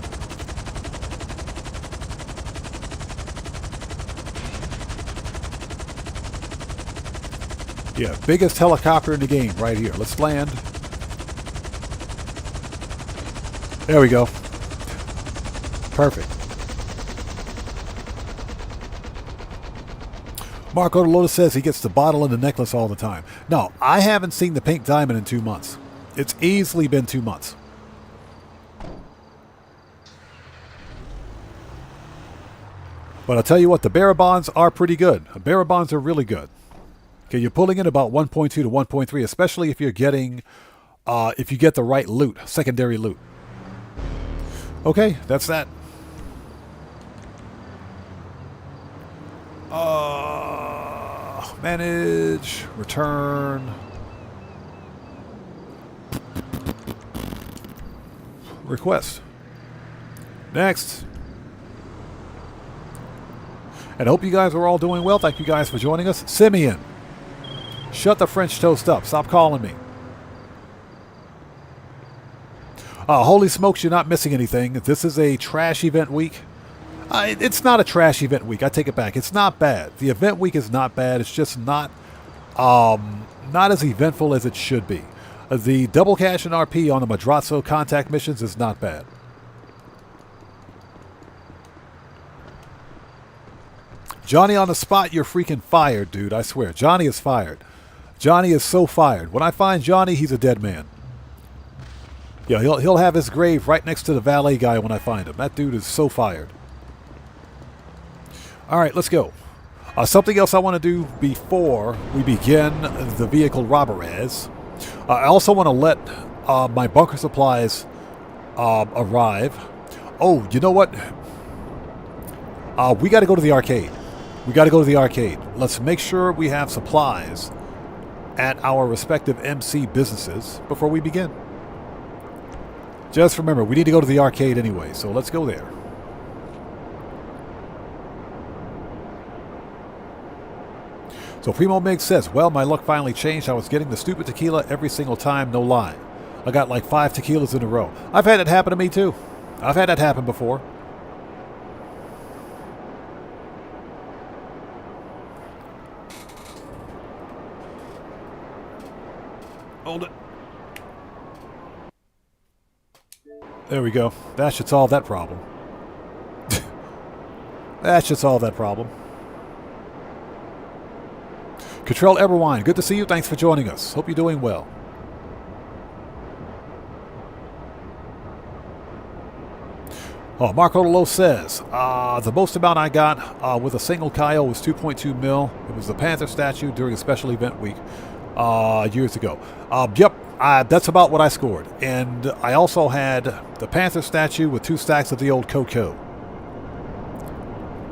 Yeah, biggest helicopter in the game right here. Let's land. There we go. Perfect. Marco Lotus says he gets the bottle and the necklace all the time. No, I haven't seen the pink diamond in 2 months. It's easily been 2 months. But I'll tell you what, the bearer bonds are pretty good. The bearer bonds are really good. Okay, you're pulling in about 1.2 to 1.3, especially if you're getting, if you get the right loot, secondary loot. Okay, that's that. Manage, return. Request. Next. And I hope you guys are all doing well. Thank you guys for joining us. Simeon, shut the French toast up. Stop calling me. Holy smokes, you're not missing anything. This is a trash event week. It's not a trash event week. I take it back. It's not bad. The event week is not bad. It's just not as eventful as it should be. The double cash and RP on the Madrazo contact missions is not bad. Johnny on the spot, you're freaking fired, dude. I swear. Johnny is fired. Johnny is so fired. When I find Johnny, he's a dead man. Yeah, he'll have his grave right next to the valet guy when I find him. That dude is so fired. All right, let's go. Something else I want to do before we begin the vehicle robberies. I also want to let my bunker supplies arrive. Oh, you know what? We got to go to the arcade. We got to go to the arcade. Let's make sure we have supplies at our respective MC businesses before we begin. Just remember, we need to go to the arcade anyway, so let's go there. So Primo Mig says, well, my luck finally changed. I was getting the stupid tequila every single time, no lie. I got like 5 tequilas in a row. I've had it happen to me too. I've had that happen before. Hold it. There we go. That should solve that problem. That should solve that problem. Control Everwine, good to see you. Thanks for joining us. Hope you're doing well. Oh, Marco Lowe says, the most amount I got with a single Kaio was 2.2 mil. It was the Panther statue during a special event week years ago. Yep, that's about what I scored. And I also had the Panther statue with 2 stacks of the old Coco.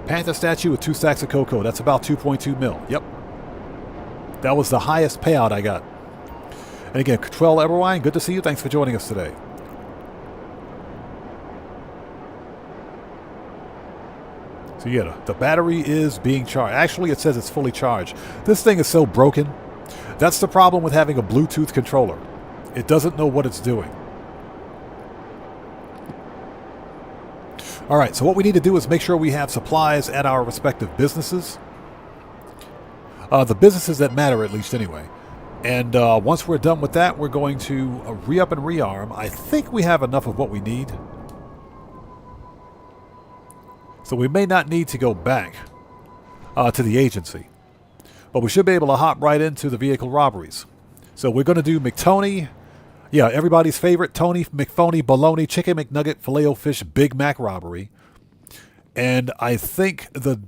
Panther statue with 2 stacks of Coco. That's about 2.2 mil. Yep. That was the highest payout I got. And again, Control Everwine, good to see you. Thanks for joining us today. So yeah, the battery is being charged. Actually, it says it's fully charged. This thing is so broken. That's the problem with having a Bluetooth controller. It doesn't know what it's doing. All right, so what we need to do is make sure we have supplies at our respective businesses. The businesses that matter, at least, anyway. And once we're done with that, we're going to re-up and rearm. I think we have enough of what we need. So we may not need to go back to the agency. But we should be able to hop right into the vehicle robberies. So we're going to do McTony. Yeah, everybody's favorite Tony McPhony Bologna Chicken McNugget Filet-O-Fish Big Mac robbery. And I think the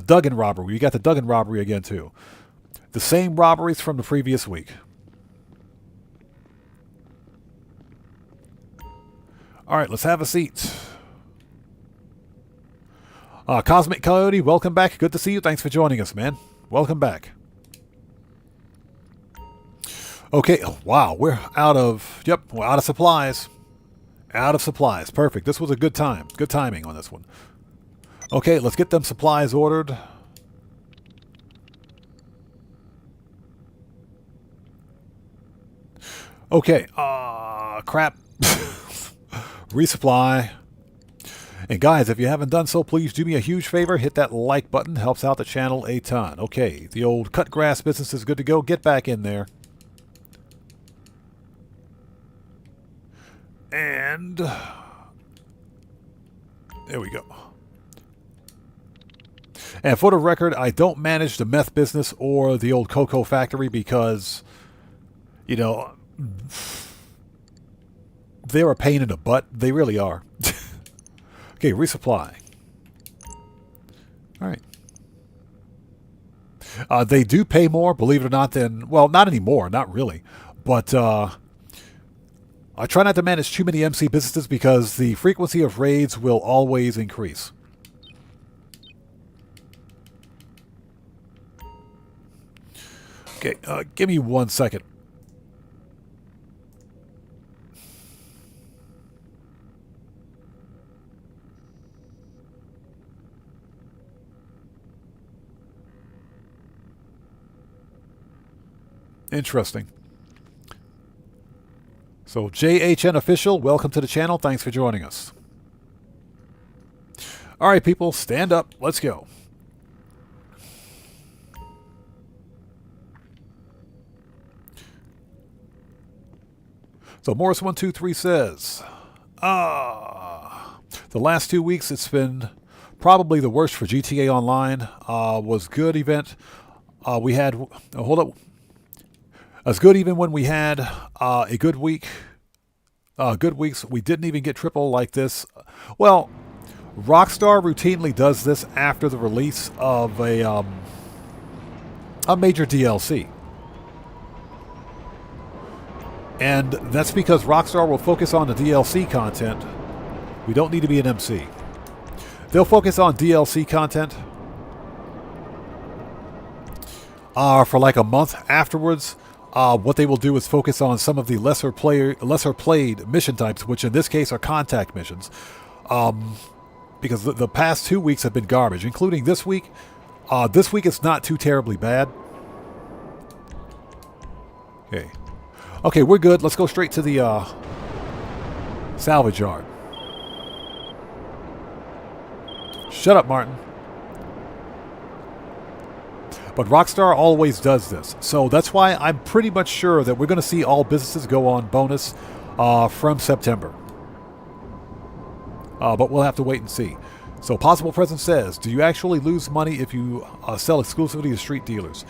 Duggan robbery. You got the Duggan robbery again, too. The same robberies from the previous week. All right, let's have a seat. Cosmic Coyote, welcome back. Good to see you. Thanks for joining us, man. Welcome back. Okay, oh, wow, we're out of, we're out of supplies. Out of supplies. Perfect. This was a good time. Good timing on this one. Okay, let's get them supplies ordered. Okay, crap. Resupply. And guys, if you haven't done so, please do me a huge favor. Hit that like button. Helps out the channel a ton. Okay, the old cut grass business is good to go. Get back in there. And there we go. And for the record, I don't manage the meth business or the old cocoa factory because, you know, they're a pain in the butt. They really are. Okay, resupply. All right. They do pay more, believe it or not, than, well, not anymore, not really. But I try not to manage too many MC businesses because the frequency of raids will always increase. Okay, give me 1 second. Interesting. So, JHN Official, welcome to the channel. Thanks for joining us. All right, people, stand up. Let's go. So, Morris123 says, the last 2 weeks, it's been probably the worst for GTA Online. Was good event. We had, hold up. It was good even when we had a good week. Good weeks. We didn't even get triple like this. Well, Rockstar routinely does this after the release of a major DLC. And that's because Rockstar will focus on the DLC content. We don't need to be an MC. They'll focus on DLC content for like a month afterwards. What they will do is focus on some of the lesser played mission types, which in this case are contact missions. Because the past 2 weeks have been garbage, including this week. This week it's not too terribly bad. Okay. Okay, we're good. Let's go straight to the salvage yard. Shut up, Martin. But Rockstar always does this. So that's why I'm pretty much sure that we're going to see all businesses go on bonus from September. But we'll have to wait and see. So Possible Present says, do you actually lose money if you sell exclusively to street dealers?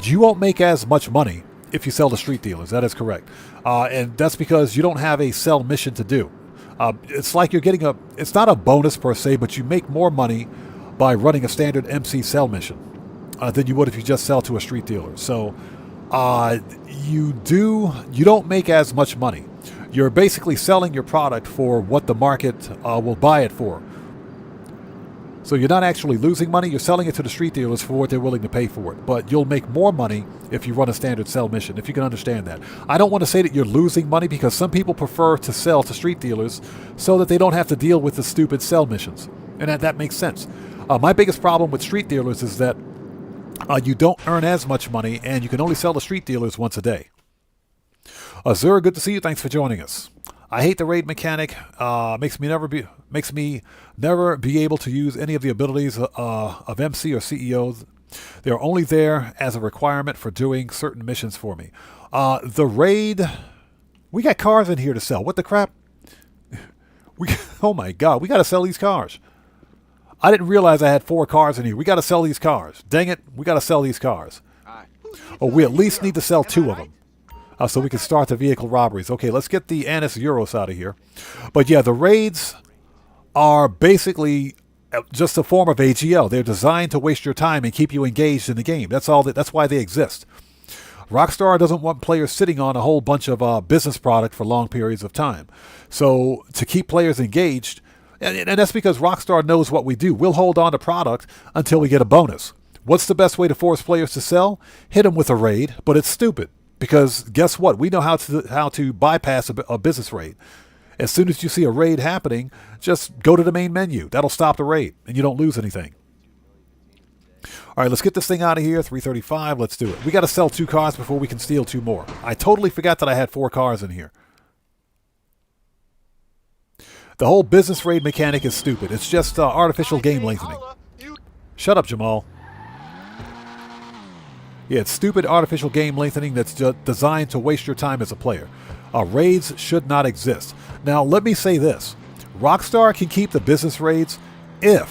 You won't make as much money if you sell to street dealers. That is correct. And that's because you don't have a sell mission to do. It's like you're getting it's not a bonus per se, but you make more money by running a standard MC sell mission than you would if you just sell to a street dealer. So you don't make as much money. You're basically selling your product for what the market will buy it for. So you're not actually losing money. You're selling it to the street dealers for what they're willing to pay for it. But you'll make more money if you run a standard sell mission, if you can understand that. I don't want to say that you're losing money because some people prefer to sell to street dealers so that they don't have to deal with the stupid sell missions. And that makes sense. My biggest problem with street dealers is that you don't earn as much money and you can only sell to street dealers once a day. Azura, good to see you. Thanks for joining us. I hate the raid mechanic. Makes me never be able to use any of the abilities of MC or CEO. They're only there as a requirement for doing certain missions for me. The raid, we got cars in here to sell. What the crap? Oh my God, we got to sell these cars. I didn't realize I had 4 cars in here. We got to sell these cars. Dang it, we got to sell these cars. Oh, we at least need to sell 2 of them. So we can start the vehicle robberies. Okay, let's get the Anis Euros out of here. But yeah, the raids are basically just a form of AGL. They're designed to waste your time and keep you engaged in the game. That's why they exist. Rockstar doesn't want players sitting on a whole bunch of business product for long periods of time. So to keep players engaged, and that's because Rockstar knows what we do. We'll hold on to product until we get a bonus. What's the best way to force players to sell? Hit them with a raid, but it's stupid. Because guess what? We know how to bypass a business raid. As soon as you see a raid happening, just go to the main menu. That'll stop the raid, and you don't lose anything. All right, let's get this thing out of here. 335, let's do it. We got to sell 2 cars before we can steal 2 more. I totally forgot that I had 4 cars in here. The whole business raid mechanic is stupid. It's just artificial game lengthening. Shut up, Jamal. Yeah, it's stupid artificial game lengthening that's designed to waste your time as a player. Raids should not exist. Now, let me say this. Rockstar can keep the business raids if,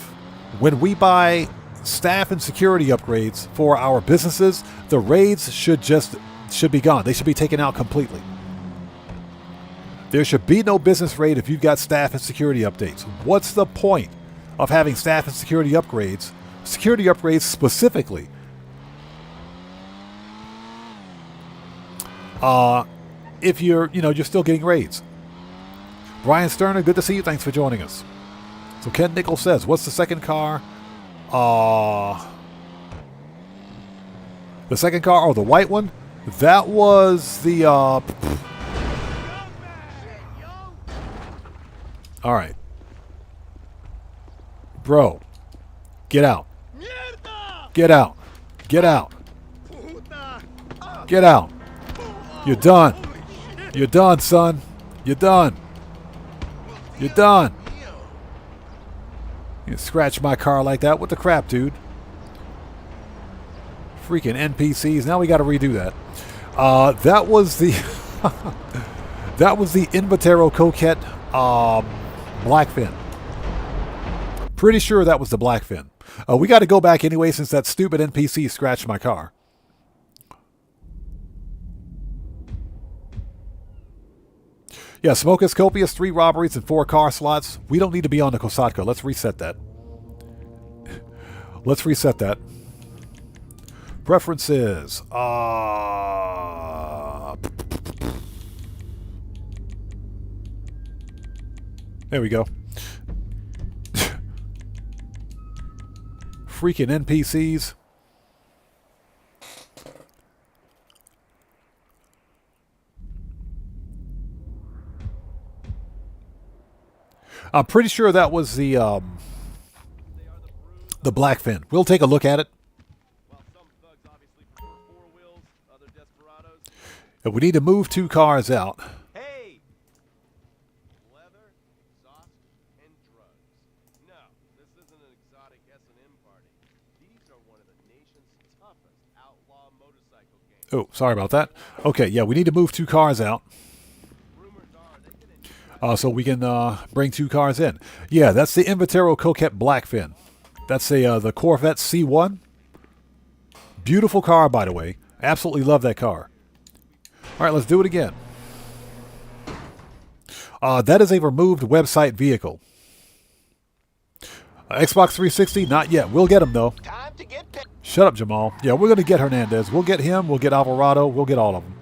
when we buy staff and security upgrades for our businesses, the raids should be gone. They should be taken out completely. There should be no business raid if you've got staff and security updates. What's the point of having staff and security upgrades? Security upgrades specifically. If you're still getting raids. Brian Sterner, good to see you. Thanks for joining us. So Ken Nichols says, what's the second car? The second car, the white one? That was the, all right. Bro, get out. Get out. Get out. Get out. You're done. You're done, son. You're done. You're done. You scratch my car like that. What the crap, dude? Freaking NPCs. Now we got to redo that. That was the that was the Invatero Coquette Blackfin. Pretty sure that was the Blackfin. We got to go back anyway since that stupid NPC scratched my car. Yeah, Smoke is copious, 3 robberies and 4 car slots. We don't need to be on the Kosatka. Let's reset that. Let's reset that. Preferences. There we go. Freaking NPCs. I'm pretty sure that was the Blackfin. We'll take a look at it. And we need to move 2 cars out. Hey! Leather, sauce, and drugs. No, this isn't an exotic S&M party. These are one of the nation's toughest outlaw motorcycle gangs. Oh, sorry about that. Okay, yeah, we need to move 2 cars out. So we can bring 2 cars in. Yeah, that's the Invatero Coquette Blackfin. That's the Corvette C1. Beautiful car, by the way. Absolutely love that car. All right, let's do it again. That is a removed website vehicle. Xbox 360, not yet. We'll get him, though. Time to get Shut up, Jamal. Yeah, we're going to get Hernandez. We'll get him. We'll get Alvarado. We'll get all of them.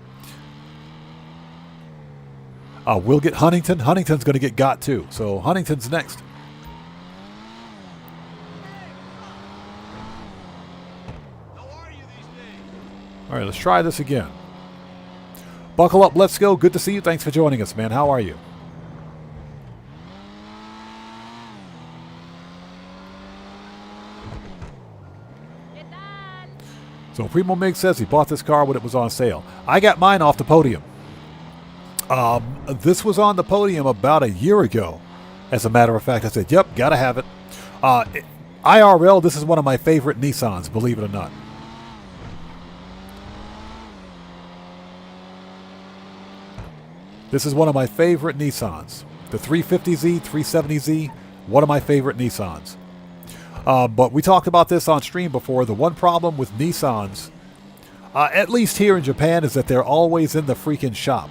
We'll get Huntington. Huntington's going to get too. So Huntington's next. All right, let's try this again. Buckle up. Let's go. Good to see you. Thanks for joining us, man. How are you? So Primo Mig says he bought this car when it was on sale. I got mine off the podium. This was on the podium about a year ago. As a matter of fact, I said, yep, gotta have it. IRL, this is one of my favorite Nissans, believe it or not. This is one of my favorite Nissans. The 350Z, 370Z, one of my favorite Nissans. But we talked about this on stream before. The one problem with Nissans, at least here in Japan, is that they're always in the freaking shop.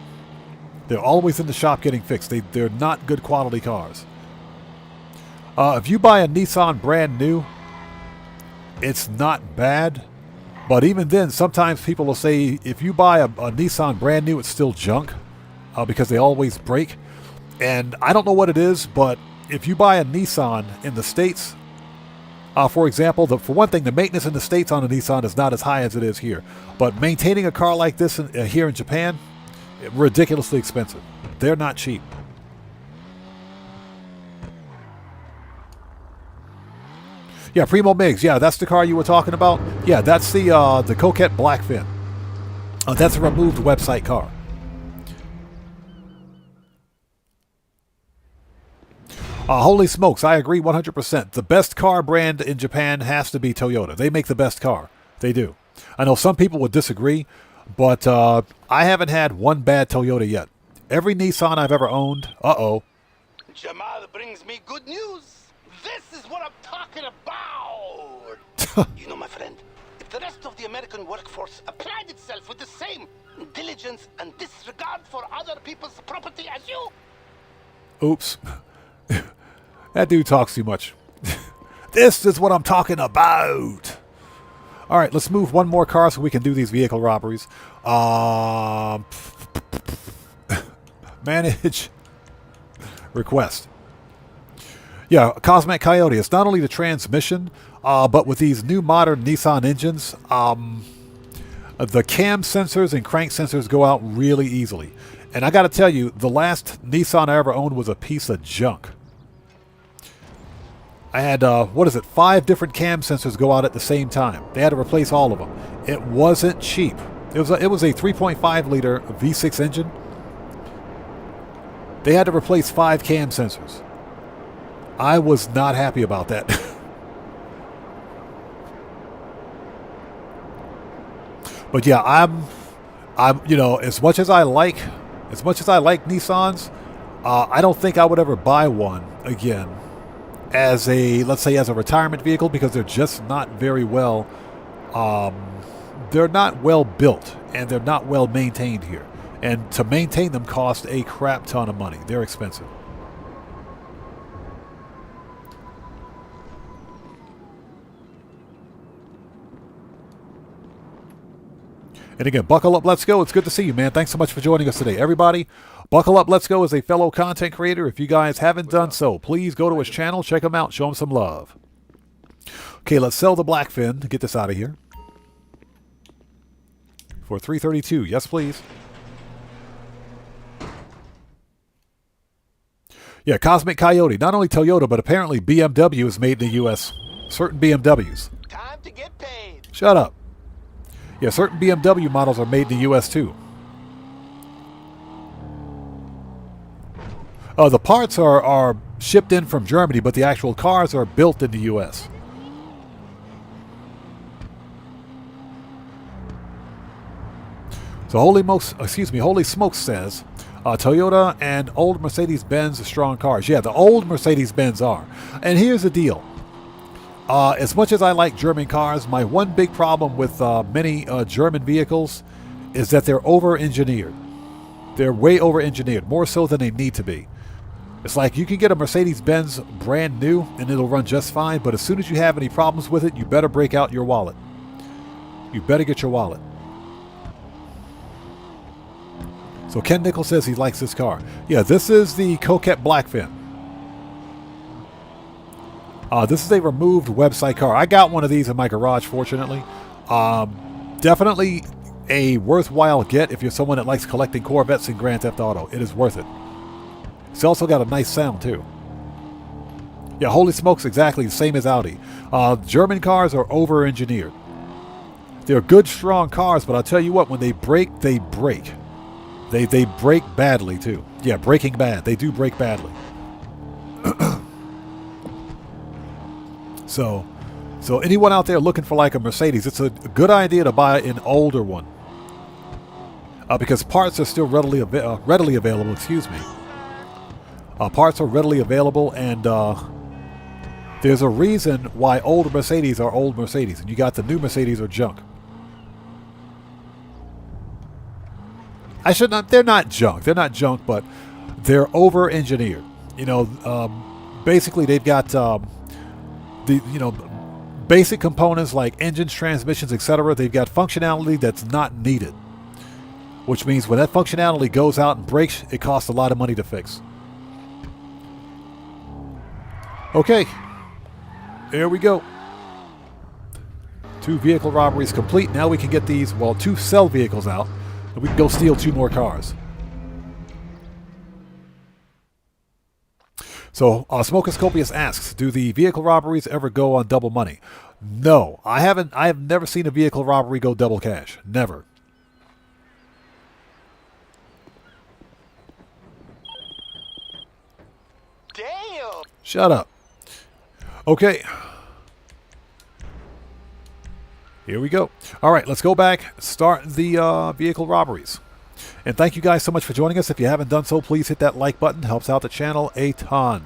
They're always in the shop getting fixed. They're not good quality cars. If you buy a Nissan brand new, it's not bad. But even then, sometimes people will say if you buy a Nissan brand new, it's still junk because they always break. And I don't know what it is, but if you buy a Nissan in the States, for example, for one thing, the maintenance in the States on a Nissan is not as high as it is here. But maintaining a car like this here in Japan, ridiculously expensive. They're not cheap. Yeah, Primo Migs. Yeah, that's the car you were talking about. Yeah, that's the Coquette Blackfin. That's a removed website car. Holy smokes, I agree 100%. The best car brand in Japan has to be Toyota. They make the best car. They do. I know some people would disagree, but I haven't had one bad Toyota yet. Every Nissan I've ever owned, Jamal brings me good news. This is what I'm talking about. You know, my friend, if the rest of the American workforce applied itself with the same diligence and disregard for other people's property as you... Oops. That dude talks too much. This is what I'm talking about. All right, let's move one more car so we can do these vehicle robberies. Manage. Request. Yeah, Cosmic Coyote. It's not only the transmission, but with these new modern Nissan engines, the cam sensors and crank sensors go out really easily. And I got to tell you, the last Nissan I ever owned was a piece of junk. I had, 5 different cam sensors go out at the same time. They had to replace all of them. It wasn't cheap. It was a 3.5 liter V6 engine. They had to replace 5 cam sensors. I was not happy about that. But yeah, I'm as much as I like Nissans, I don't think I would ever buy one again as let's say as a retirement vehicle, because they're just not very well they're not well built and they're not well maintained here. And to maintain them costs a crap ton of money. They're expensive. And again, buckle up, let's go. It's good to see you, man. Thanks so much for joining us today. Everybody, buckle up, let's go is a fellow content creator. If you guys haven't done so, please go to his channel, check him out, show him some love. Okay, let's sell the Blackfin to get this out of here. For $332, yes please. Yeah, Cosmic Coyote. Not only Toyota, but apparently BMW is made in the U.S. Certain BMWs. Time to get paid. Shut up. Yeah, certain BMW models are made in the U.S. too. The parts are shipped in from Germany, but the actual cars are built in the U.S. So Holy Smokes says, Toyota and old Mercedes-Benz are strong cars. Yeah, the old Mercedes-Benz are. And here's the deal. As much as I like German cars, my one big problem with many German vehicles is that they're over-engineered. They're way over-engineered, more so than they need to be. It's like you can get a Mercedes-Benz brand new and it'll run just fine, but as soon as you have any problems with it, you better break out your wallet. You better get your wallet. So Ken Nichols says he likes this car. Yeah, this is the Coquette Blackfin. This is a removed website car. I got one of these in my garage, fortunately. Definitely a worthwhile get if you're someone that likes collecting Corvettes in Grand Theft Auto. It is worth it. It's also got a nice sound, too. Yeah, Holy Smokes, exactly the same as Audi. German cars are over-engineered. They're good, strong cars, but I'll tell you what, when they break, they break. They break badly, too. Yeah, breaking bad. They do break badly. So anyone out there looking for like a Mercedes, it's a good idea to buy an older one. Because parts are still readily available. Excuse me. Parts are readily available, and there's a reason why old Mercedes are old Mercedes, and you got the new Mercedes are junk. They're not junk. They're not junk, but they're over-engineered. You know, basically they've got basic components like engines, transmissions, etc. They've got functionality that's not needed, which means when that functionality goes out and breaks, it costs a lot of money to fix. Okay, there we go. 2 vehicle robberies complete. Now we can get these, 2 sell vehicles out, and we can go steal 2 more cars. So, Smokoscopius asks, do the vehicle robberies ever go on double money? No, I haven't. I have never seen a vehicle robbery go double cash. Never. Damn! Shut up. Okay. Here we go. All right, let's go back, start the vehicle robberies. And thank you guys so much for joining us. If you haven't done so, please hit that like button. Helps out the channel a ton.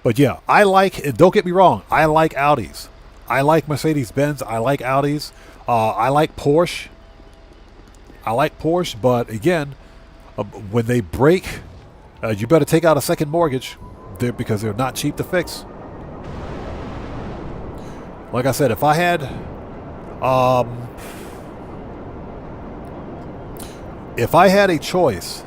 But yeah, I like, and don't get me wrong, I like Audis. I like Mercedes-Benz. I like Audis. I like Porsche. But again, when they break, you better take out a second mortgage because they're not cheap to fix. Like I said, if I had a choice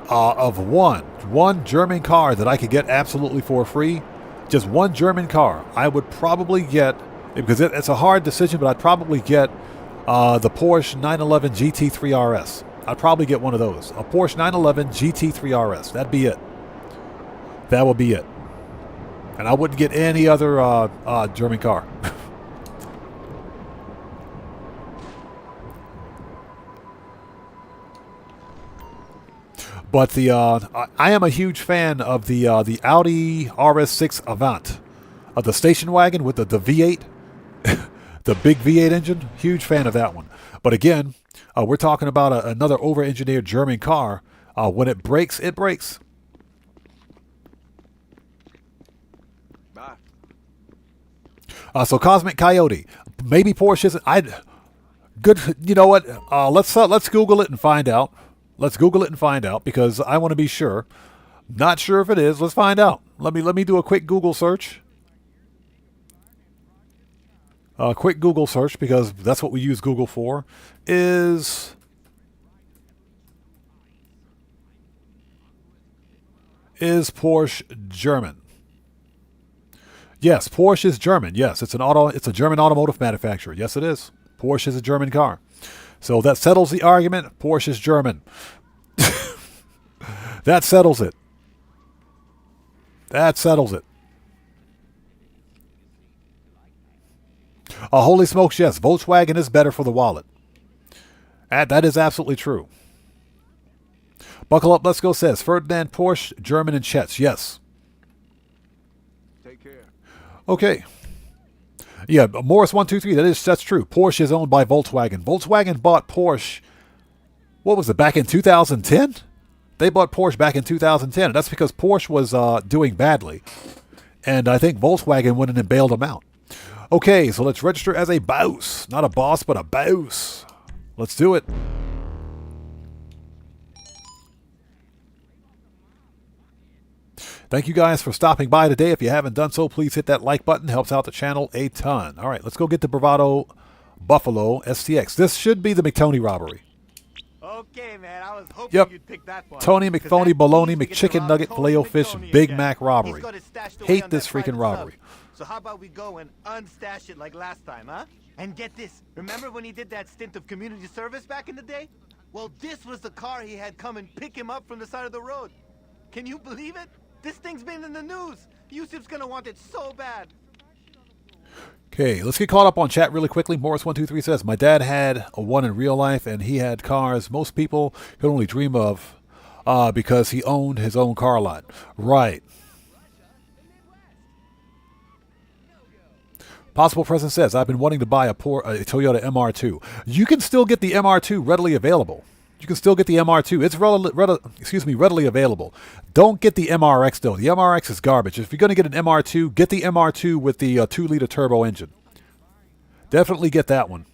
of one German car that I could get absolutely for free, just one German car, I would probably get, because it's a hard decision, but I'd probably get the Porsche 911 GT3 RS. I'd probably get one of those. A Porsche 911 GT3 RS. That'd be it. That would be it. And I wouldn't get any other German car. But I am a huge fan of the Audi RS6 Avant, the station wagon with the V8, the big V8 engine. Huge fan of that one. But again, we're talking about another over-engineered German car. When it breaks, it breaks. So Cosmic Coyote, maybe Porsche isn't. Good. You know what? Let's Google it and find out. Let's Google it and find out because I want to be sure. Not sure if it is. Let's find out. Let me do a quick Google search. Quick Google search because that's what we use Google for. Is Porsche German? Yes, Porsche is German. Yes, it's a German automotive manufacturer. Yes, it is. Porsche is a German car. So that settles the argument. Porsche is German. That settles it. That settles it. Holy smokes, yes. Volkswagen is better for the wallet. That is absolutely true. Buckle up, let's go says Ferdinand Porsche, German and Chetz. Yes. Take care. Okay. Yeah, Morris 123. That's true. Porsche is owned by Volkswagen. Volkswagen bought Porsche. What was it? Back in 2010? They bought Porsche back in 2010. That's because Porsche was doing badly, and I think Volkswagen went in and bailed them out. Okay, so let's register as a boss, not a boss, but a boss. Let's do it. Thank you guys for stopping by today. If you haven't done so, please hit that like button. Helps out the channel a ton. All right, let's go get the Bravado Buffalo STX. This should be the McTony robbery. Okay, man. I was hoping you'd pick that one. Tony McPhony Baloney McChicken Nugget Filet-O-Fish Big Mac robbery. Hate this freaking robbery. So how about we go and unstash it like last time, huh? And get this. Remember when he did that stint of community service back in the day? Well, this was the car he had come and pick him up from the side of the road. Can you believe it? This thing's been in the news. Yusuf's gonna want it so bad. Okay, let's get caught up on chat really quickly. Morris123 says, my dad had one in real life, and he had cars most people could only dream of because he owned his own car lot. Right. Possible President says, I've been wanting to buy a Toyota MR2. You can still get the MR2 readily available. You can still get the MR2. It's readily available. Don't get the MRX, though. The MRX is garbage. If you're going to get an MR2, get the MR2 with the 2-liter turbo engine. Definitely get that one.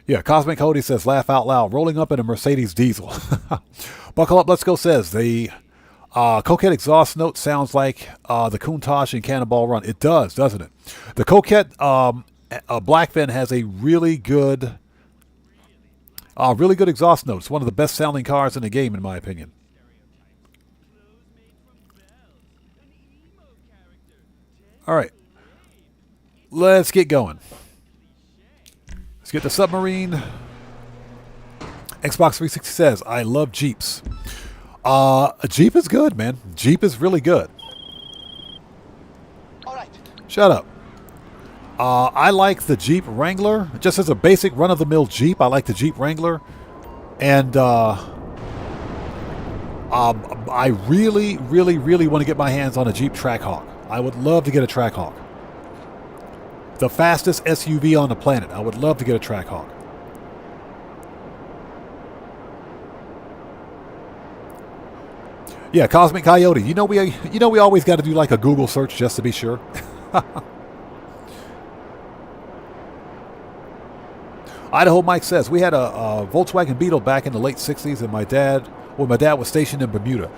Yeah, Cosmic Cody says, laugh out loud. Rolling up in a Mercedes diesel. Buckle Up, Let's Go says, the Coquette exhaust note sounds like the Countach in Cannonball Run. It does, doesn't it? The Coquette Blackfin has a really good exhaust note. It's one of the best sounding cars in the game, in my opinion. All right, let's get going. Let's get the submarine. Xbox 360 says, I love Jeeps. A Jeep is good, man. Jeep is really good. All right. Shut up. I like the Jeep Wrangler. Just as a basic run-of-the-mill Jeep, I like the Jeep Wrangler. And I really, really, really want to get my hands on a Jeep Trackhawk. I would love to get a Trackhawk. The fastest SUV on the planet. I would love to get a Trackhawk. Yeah, Cosmic Coyote. You know we always got to do like a Google search just to be sure. Idaho Mike says, we had a Volkswagen Beetle back in the late 60s, and my dad was stationed in Bermuda.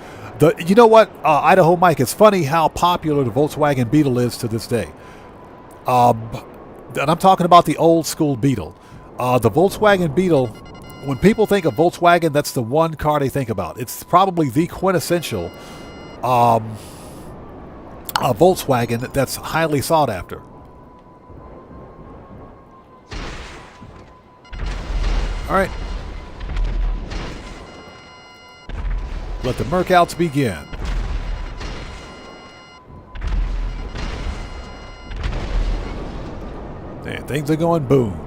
You know what, Idaho Mike, it's funny how popular the Volkswagen Beetle is to this day. And I'm talking about the old school Beetle. The Volkswagen Beetle, when people think of Volkswagen, that's the one car they think about. It's probably the quintessential Volkswagen that's highly sought after. All right. Let the Mercouts begin. And things are going boom.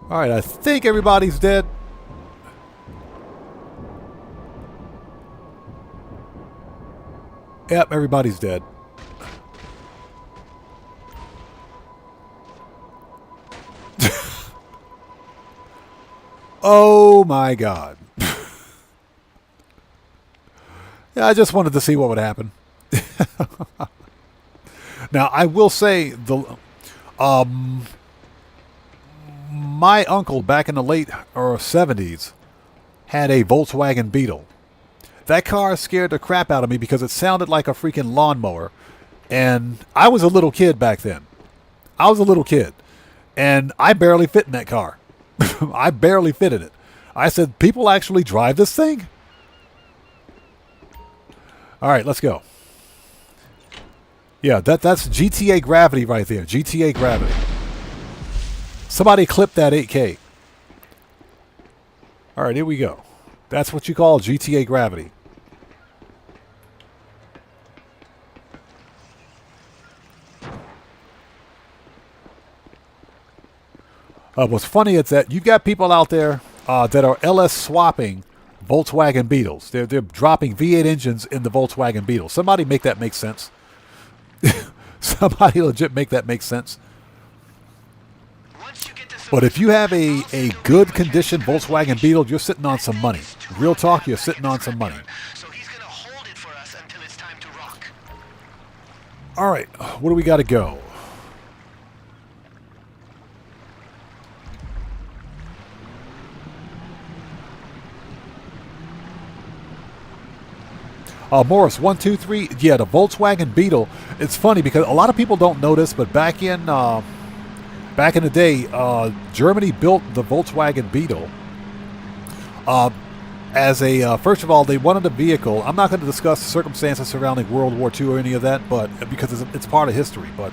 All right, I think everybody's dead. Yep, everybody's dead. Oh my God. Yeah, I just wanted to see what would happen. Now, I will say my uncle back in the late 70s had a Volkswagen Beetle. That car scared the crap out of me because it sounded like a freaking lawnmower. And I was a little kid back then. I was a little kid. And I barely fit in that car. I barely fit in it. I said, people actually drive this thing? All right, let's go. Yeah, that's GTA Gravity right there. GTA Gravity. Somebody clip that 8K. All right, here we go. That's what you call GTA Gravity. What's funny is that you've got people out there that are LS swapping Volkswagen Beetles. They're dropping V8 engines in the Volkswagen Beetle. Somebody make that make sense. Somebody legit make that make sense. But if you have a good condition Volkswagen Beetle, you're sitting on some money. Real talk, you're sitting on some money. So he's gonna hold it for us until it's time to rock. All right, what do we got to go? Morris, 123. Yeah, the Volkswagen Beetle. It's funny because a lot of people don't know this, but back in the day, Germany built the Volkswagen Beetle as a, first of all, they wanted a vehicle. I'm not going to discuss the circumstances surrounding World War II or any of that, but because it's part of history. But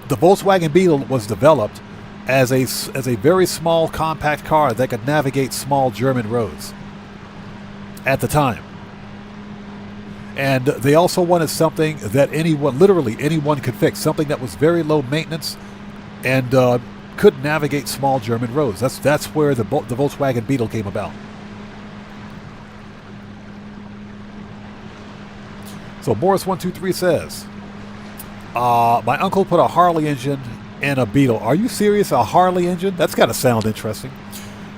the Volkswagen Beetle was developed as a very small, compact car that could navigate small German roads at the time. And they also wanted something that anyone, literally anyone, could fix. Something that was very low maintenance and could navigate small German roads. That's where the Volkswagen Beetle came about. So Morris123 says, my uncle put a Harley engine in a Beetle. Are you serious? A Harley engine? That's got to sound interesting.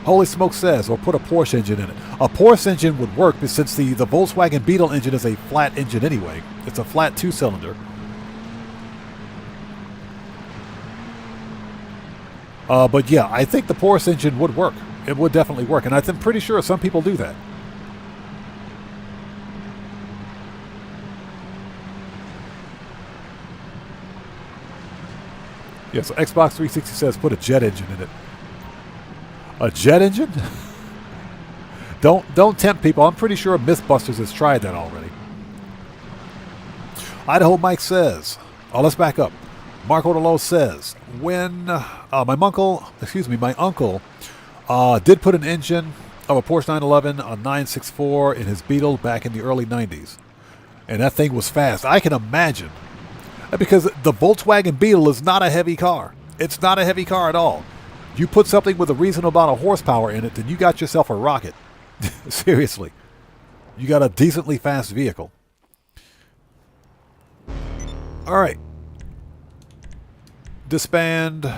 Holy Smoke says, or put a Porsche engine in it. A Porsche engine would work, but since the Volkswagen Beetle engine is a flat engine anyway. It's a flat 2-cylinder. But yeah, I think the Porsche engine would work. It would definitely work, and I'm pretty sure some people do that. Yeah, so Xbox 360 says put a jet engine in it. A jet engine? Don't tempt people. I'm pretty sure Mythbusters has tried that already. Idaho Mike says, let's back up. Marco DeLo says, when my uncle did put an engine of a Porsche 911 on 964 in his Beetle back in the early 90s. And that thing was fast. I can imagine. Because the Volkswagen Beetle is not a heavy car. It's not a heavy car at all. You put something with a reasonable amount of horsepower in it, then you got yourself a rocket. Seriously. You got a decently fast vehicle. All right. Disband.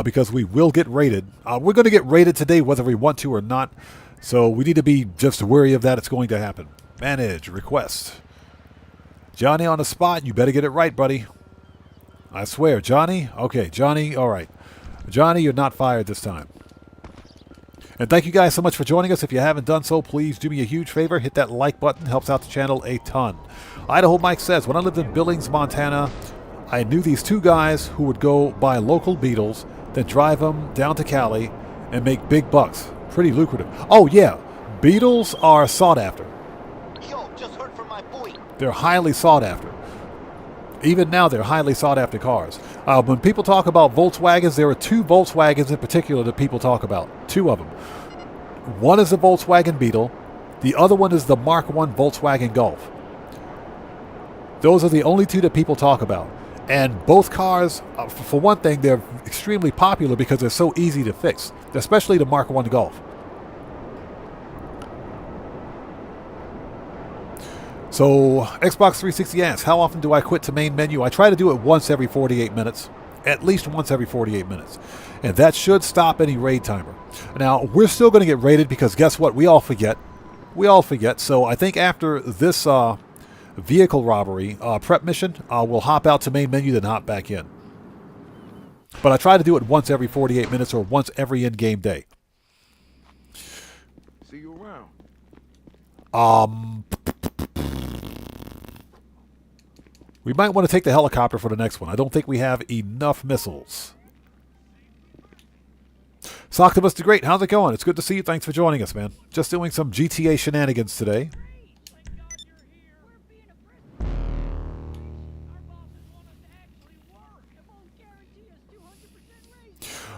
Because we will get raided. We're going to get raided today whether we want to or not. So we need to be just wary of that. It's going to happen. Manage. Request. Johnny on the spot. You better get it right, buddy. I swear. Johnny? Okay, Johnny. All right. Johnny, you're not fired this time. And thank you guys so much for joining us. If you haven't done so, please do me a huge favor. Hit that like button. Helps out the channel a ton. Idaho Mike says, when I lived in Billings, Montana, I knew these two guys who would go buy local Beetles, then drive them down to Cali and make big bucks. Pretty lucrative. Oh, yeah. Beetles are sought after. Yo, just heard from my boy. They're highly sought after. Even now, they're highly sought after cars. When people talk about Volkswagens, there are two Volkswagens in particular that people talk about. Two of them. One is the Volkswagen Beetle. The other one is the Mark I Volkswagen Golf. Those are the only two that people talk about. And both cars, for one thing, they're extremely popular because they're so easy to fix, especially the Mark I Golf. So, Xbox 360 asks, how often do I quit to main menu? I try to do it once every 48 minutes. At least once every 48 minutes. And that should stop any raid timer. Now, we're still going to get raided because guess what? We all forget. We all forget. So, I think after this vehicle robbery prep mission, we'll hop out to main menu, then hop back in. But I try to do it once every 48 minutes or once every in-game day. See you around. We might want to take the helicopter for the next one. I don't think we have enough missiles. Socktivus the Great, how's it going? It's good to see you. Thanks for joining us, man. Just doing some GTA shenanigans today.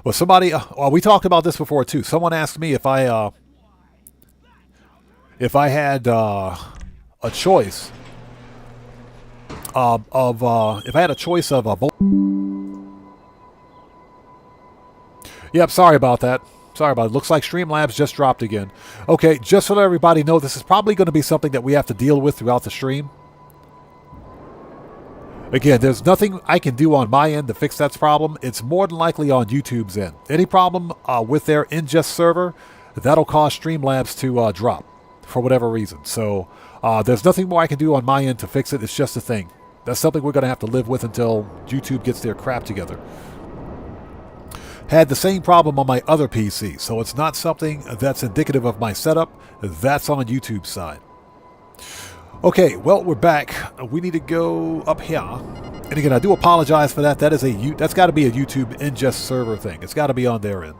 Well, somebody, we talked about this before too. Someone asked me if I had a choice if I had a choice of a. Yep, sorry about that. Sorry about it. Looks like Streamlabs just dropped again. Okay, just so that everybody knows, this is probably going to be something that we have to deal with throughout the stream. Again, there's nothing I can do on my end to fix that problem. It's more than likely on YouTube's end. Any problem with their ingest server, that'll cause Streamlabs to drop for whatever reason. So there's nothing more I can do on my end to fix it. It's just a thing. That's something we're going to have to live with until YouTube gets their crap together. Had the same problem on my other PC, so it's not something that's indicative of my setup. That's on YouTube's side. Okay, well, we're back. We need to go up here. And again, I do apologize for that. That's got to be a YouTube ingest server thing. It's got to be on their end.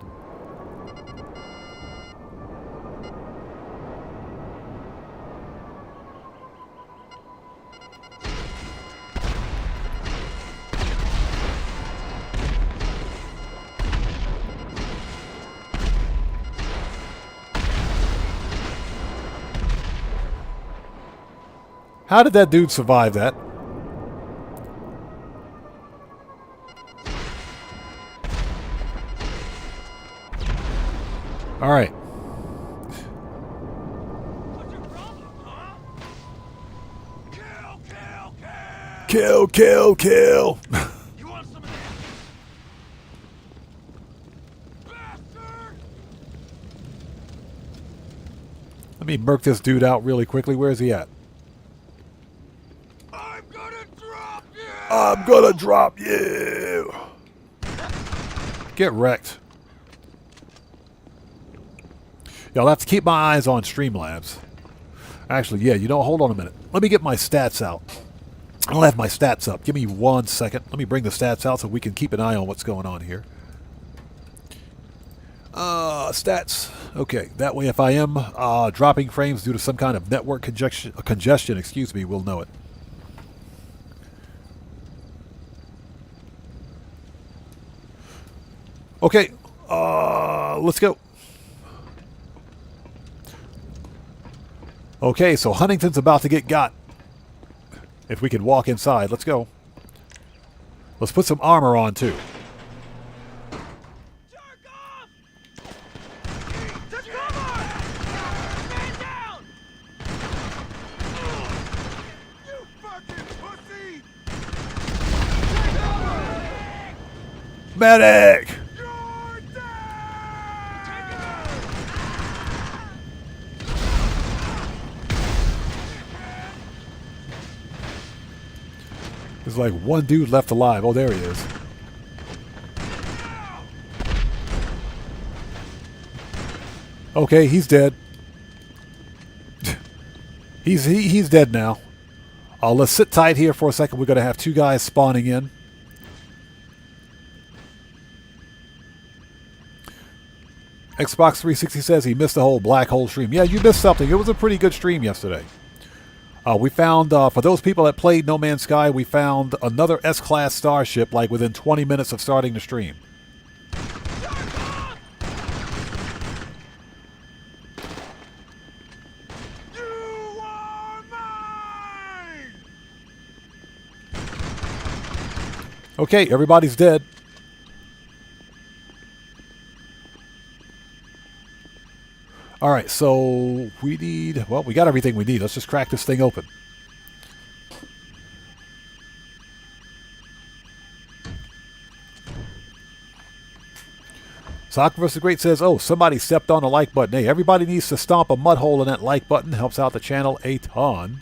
How did that dude survive that? All right. What's your problem, huh? Kill, kill, kill! Kill, kill, kill. You want some of that? Bastard! Let me murk this dude out really quickly. Where is he at? I'm gonna drop you! I'm gonna drop you. Get wrecked. Y'all have to keep my eyes on Streamlabs. Actually, yeah, you know, hold on a minute. Let me get my stats out. I don't have my stats up. Give me 1 second. Let me bring the stats out so we can keep an eye on what's going on here. Stats. Okay, that way if I am dropping frames due to some kind of network congestion, excuse me, we'll know it. Okay, let's go. Okay, so Huntington's about to get got. If we can walk inside, let's go. Let's put some armor on, too. Jerk off! To cover! Man down! You fucking pussy! Medic! You're dead! There's like one dude left alive. Oh, there he is. Okay, he's dead. He's dead now. Let's sit tight here for a second. We're going to have two guys spawning in. Xbox 360 says he missed the whole black hole stream. Yeah, you missed something. It was a pretty good stream yesterday. We found, for those people that played No Man's Sky, we found another S-Class starship like within 20 minutes of starting the stream. You are mine! Okay, everybody's dead. All right, so we need... Well, we got everything we need. Let's just crack this thing open. Soccer vs. Great says, oh, somebody stepped on the like button. Hey, everybody needs to stomp a mud hole in that like button. Helps out the channel a ton.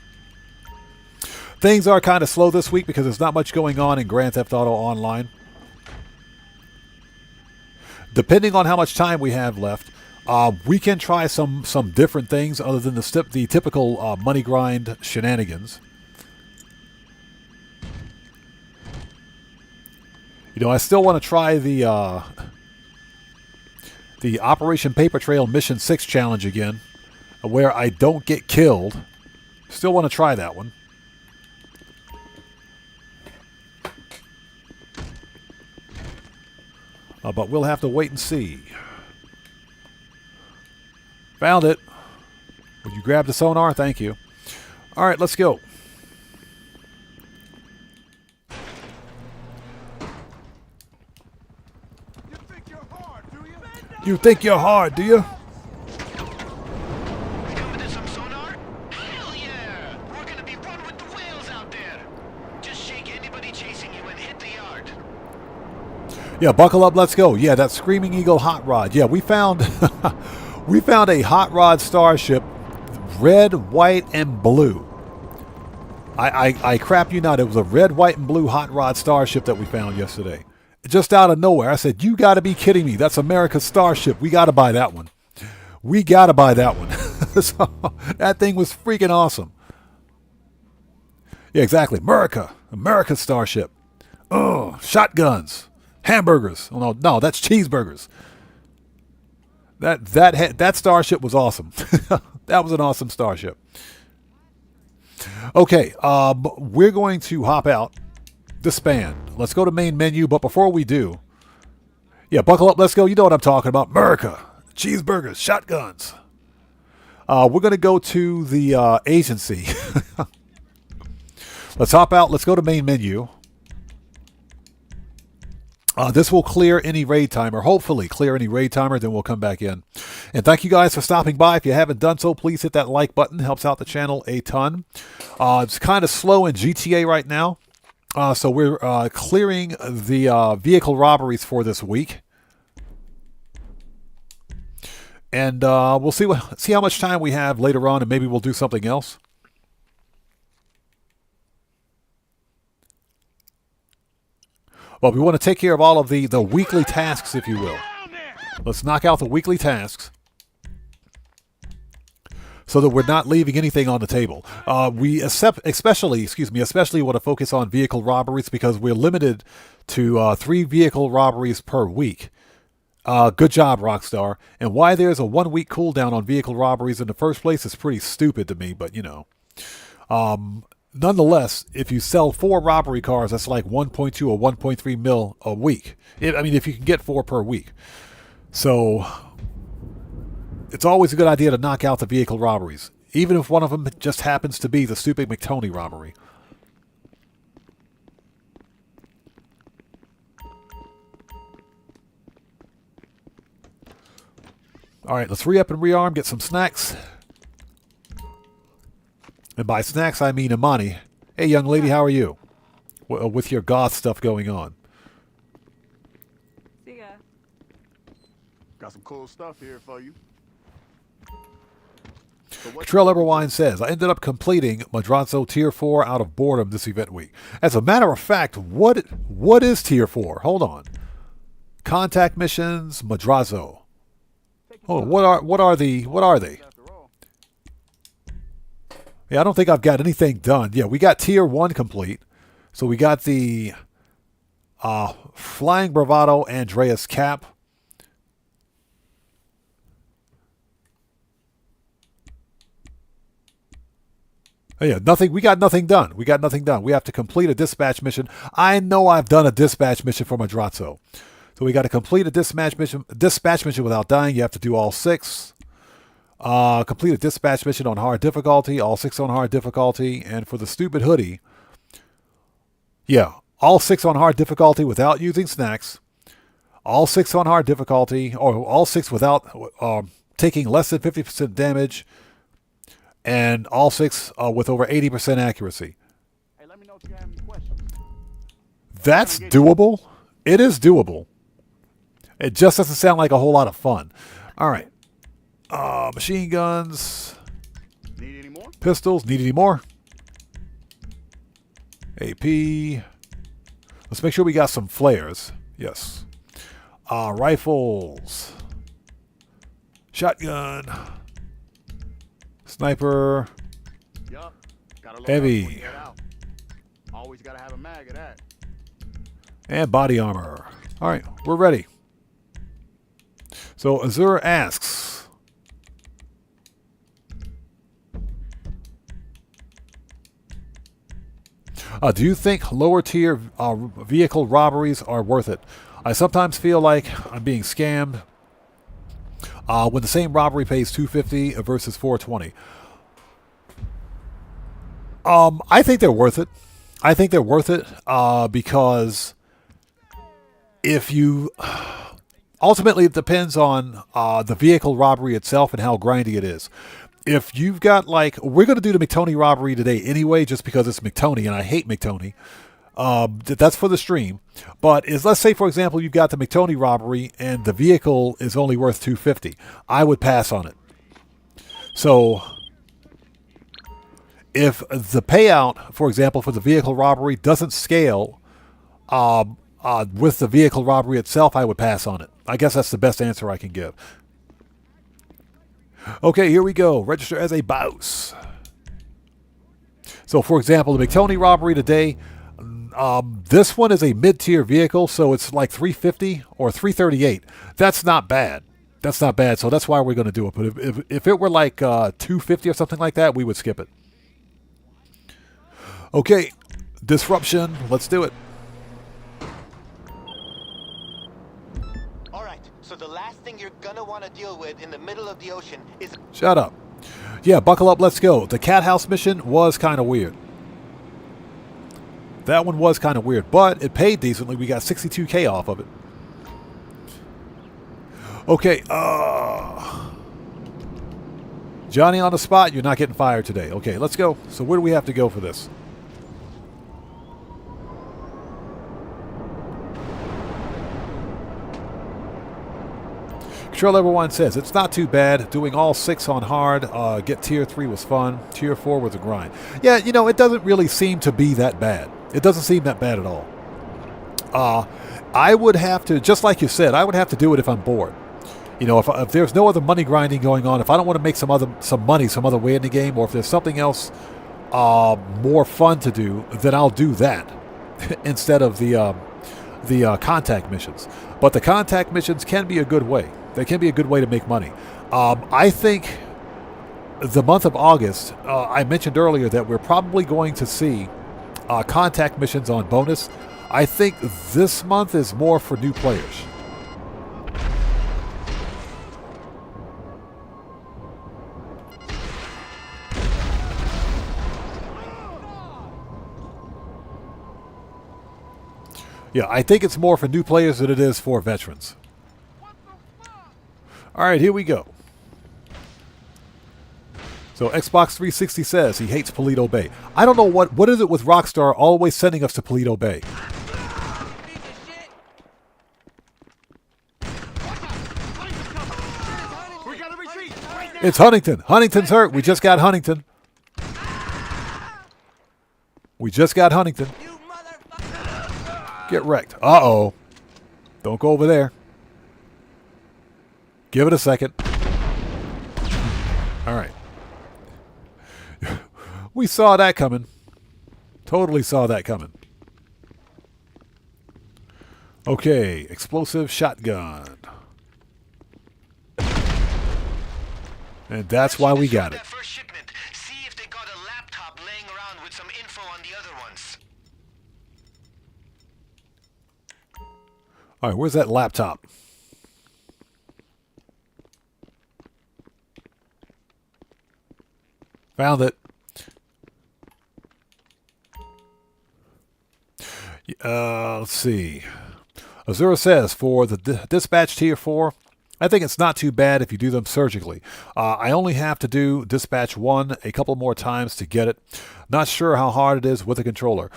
Things are kind of slow this week because there's not much going on in Grand Theft Auto Online. Depending on how much time we have left, we can try some different things other than the typical money grind shenanigans. You know, I still want to try the Operation Paper Trail Mission 6 challenge again, where I don't get killed. Still want to try that one. But we'll have to wait and see. Found it. Would you grab the sonar? Thank you. All right, let's go. You think you're hard, do you? You think you're hard, do you? Coming to some sonar? Hell yeah! We're gonna be run with the whales out there. Just shake anybody chasing you and hit the yard. Yeah, buckle up, let's go. Yeah, that Screaming Eagle hot rod. Yeah, we found we found a hot rod starship, red, white, and blue. I crap you not. It was a red, white, and blue hot rod starship that we found yesterday. Just out of nowhere. I said, you got to be kidding me. That's America's starship. We got to buy that one. We got to buy that one. So, that thing was freaking awesome. Yeah, exactly. America's starship. Oh, shotguns. Hamburgers. Oh, no, that's cheeseburgers. That starship was awesome. That was an awesome starship. Okay, we're going to hop out, disband. Let's go to main menu, but before we do, yeah, buckle up, let's go. You know what I'm talking about. America, cheeseburgers, shotguns. We're going to go to the agency. Let's hop out. Let's go to main menu. This will clear any raid timer, hopefully clear any raid timer, then we'll come back in. And thank you guys for stopping by. If you haven't done so, please hit that like button. Helps out the channel a ton. It's kind of slow in GTA right now. So we're clearing the vehicle robberies for this week. And we'll see how much time we have later on, and maybe we'll do something else. Well, we want to take care of all of the weekly tasks, if you will. Let's knock out the weekly tasks so that we're not leaving anything on the table. We especially want to focus on vehicle robberies because we're limited to 3 vehicle robberies per week. Good job, Rockstar. And why there's a 1-week cooldown on vehicle robberies in the first place is pretty stupid to me, but you know. Nonetheless, if you sell 4 robbery cars, that's like 1.2 or 1.3 mil a week. I mean, if you can get 4 per week. So, it's always a good idea to knock out the vehicle robberies, even if one of them just happens to be the stupid McTony robbery. Alright, let's re-up and rearm, get some snacks. And by snacks, I mean Imani. Hey, young lady, how are you? With your goth stuff going on. See ya. Got some cool stuff here for you. Trail Everwine says, I ended up completing Madrazo Tier 4 out of boredom this event week. As a matter of fact, what is Tier 4? Hold on. Contact missions, Madrazo. Oh, what are they? Yeah, I don't think I've got anything done. Yeah, we got Tier 1 complete. So we got the Flying Bravado Andreas Cap. Oh, yeah, nothing. We got nothing done. We have to complete a dispatch mission. I know I've done a dispatch mission for Madrazo. So we got to complete a dispatch mission without dying. You have to do all 6. Complete a dispatch mission on hard difficulty, all 6 on hard difficulty, and for the stupid hoodie, yeah, all 6 on hard difficulty without using snacks, all 6 on hard difficulty, or all 6 without taking less than 50% damage, and all 6 with over 80% accuracy. Hey, let me know if you have any questions. That's doable. It is doable. It just doesn't sound like a whole lot of fun. All right. Machine guns. Need any more? Pistols. Need any more? AP. Let's make sure we got some flares. Yes. Rifles. Shotgun. Sniper. Yup. Gotta load Heavy. up when you get out. Always gotta have a mag of that. And body armor. All right, we're ready. So Azure asks, do you think lower tier vehicle robberies are worth it? I sometimes feel like I'm being scammed when the same robbery pays $250 versus $420. I think they're worth it. I think they're worth it because if you... Ultimately, it depends on the vehicle robbery itself and how grindy it is. If you've got, like... We're going to do the McTony robbery today anyway, just because it's McTony, and I hate McTony. That's for the stream. But let's say, for example, you've got the McTony robbery, and the vehicle is only worth $250. I would pass on it. So... if the payout, for example, for the vehicle robbery doesn't scale with the vehicle robbery itself, I would pass on it. I guess that's the best answer I can give. Okay, here we go. Register as a bouse. So, for example, the McTony robbery today, this one is a mid-tier vehicle, so it's like $350 or $338. That's not bad. That's not bad, so that's why we're going to do it. But if it were like $250 or something like that, we would skip it. Okay, disruption. Let's do it. All right, so the last thing you're gonna want to deal with in the middle of the ocean is... Shut up. Yeah, buckle up. Let's go. The cat house mission was kind of weird. That one was kind of weird, but it paid decently. We got 62K off of it. Okay, Johnny on the spot, you're not getting fired today. Okay, let's go. So where do we have to go for this? Control Level 1 says, it's not too bad. Doing all 6 on hard, get Tier 3 was fun. Tier 4 was a grind. Yeah, you know, it doesn't really seem to be that bad. It doesn't seem that bad at all. I would have to, just like you said, I would have to do it if I'm bored. You know, if there's no other money grinding going on, if I don't want to make some money some other way in the game, or if there's something else more fun to do, then I'll do that instead of the contact missions. But the contact missions can be a good way. They can be a good way to make money. I think the month of August, I mentioned earlier that we're probably going to see contact missions on bonus. I think this month is more for new players. Yeah, I think it's more for new players than it is for veterans. All right, here we go. So Xbox 360 says he hates Paleto Bay. I don't know what is it with Rockstar always sending us to Paleto Bay. It's Huntington. Huntington's hurt. We just got Huntington. We just got Huntington. Get wrecked. Uh-oh. Don't go over there. Give it a second. All right. We saw that coming. Totally saw that coming. Okay. Explosive shotgun. And that's why we got it. See if they got a laptop laying around with some info on the other ones. All right, where's that laptop? Found it. Let's see. Azura says, for the dispatch tier 4, I think it's not too bad if you do them surgically. I only have to do dispatch 1 a couple more times to get it. Not sure how hard it is with a controller.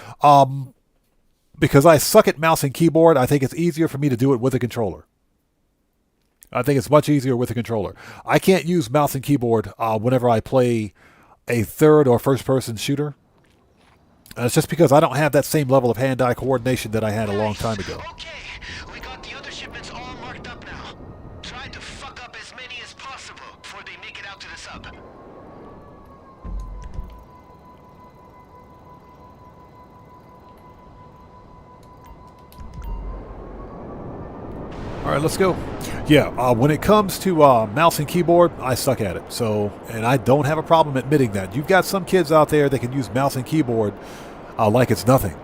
Because I suck at mouse and keyboard, I think it's easier for me to do it with a controller. I think it's much easier with a controller. I can't use mouse and keyboard whenever I play a third or first-person shooter. It's just because I don't have that same level of hand-eye coordination that I had a long time ago. Okay, we got the other shipments all marked up now. Try to fuck up as many as possible before they make it out to the sub. All right, let's go. Yeah, when it comes to mouse and keyboard, I suck at it. So, and I don't have a problem admitting that. You've got some kids out there that can use mouse and keyboard like it's nothing.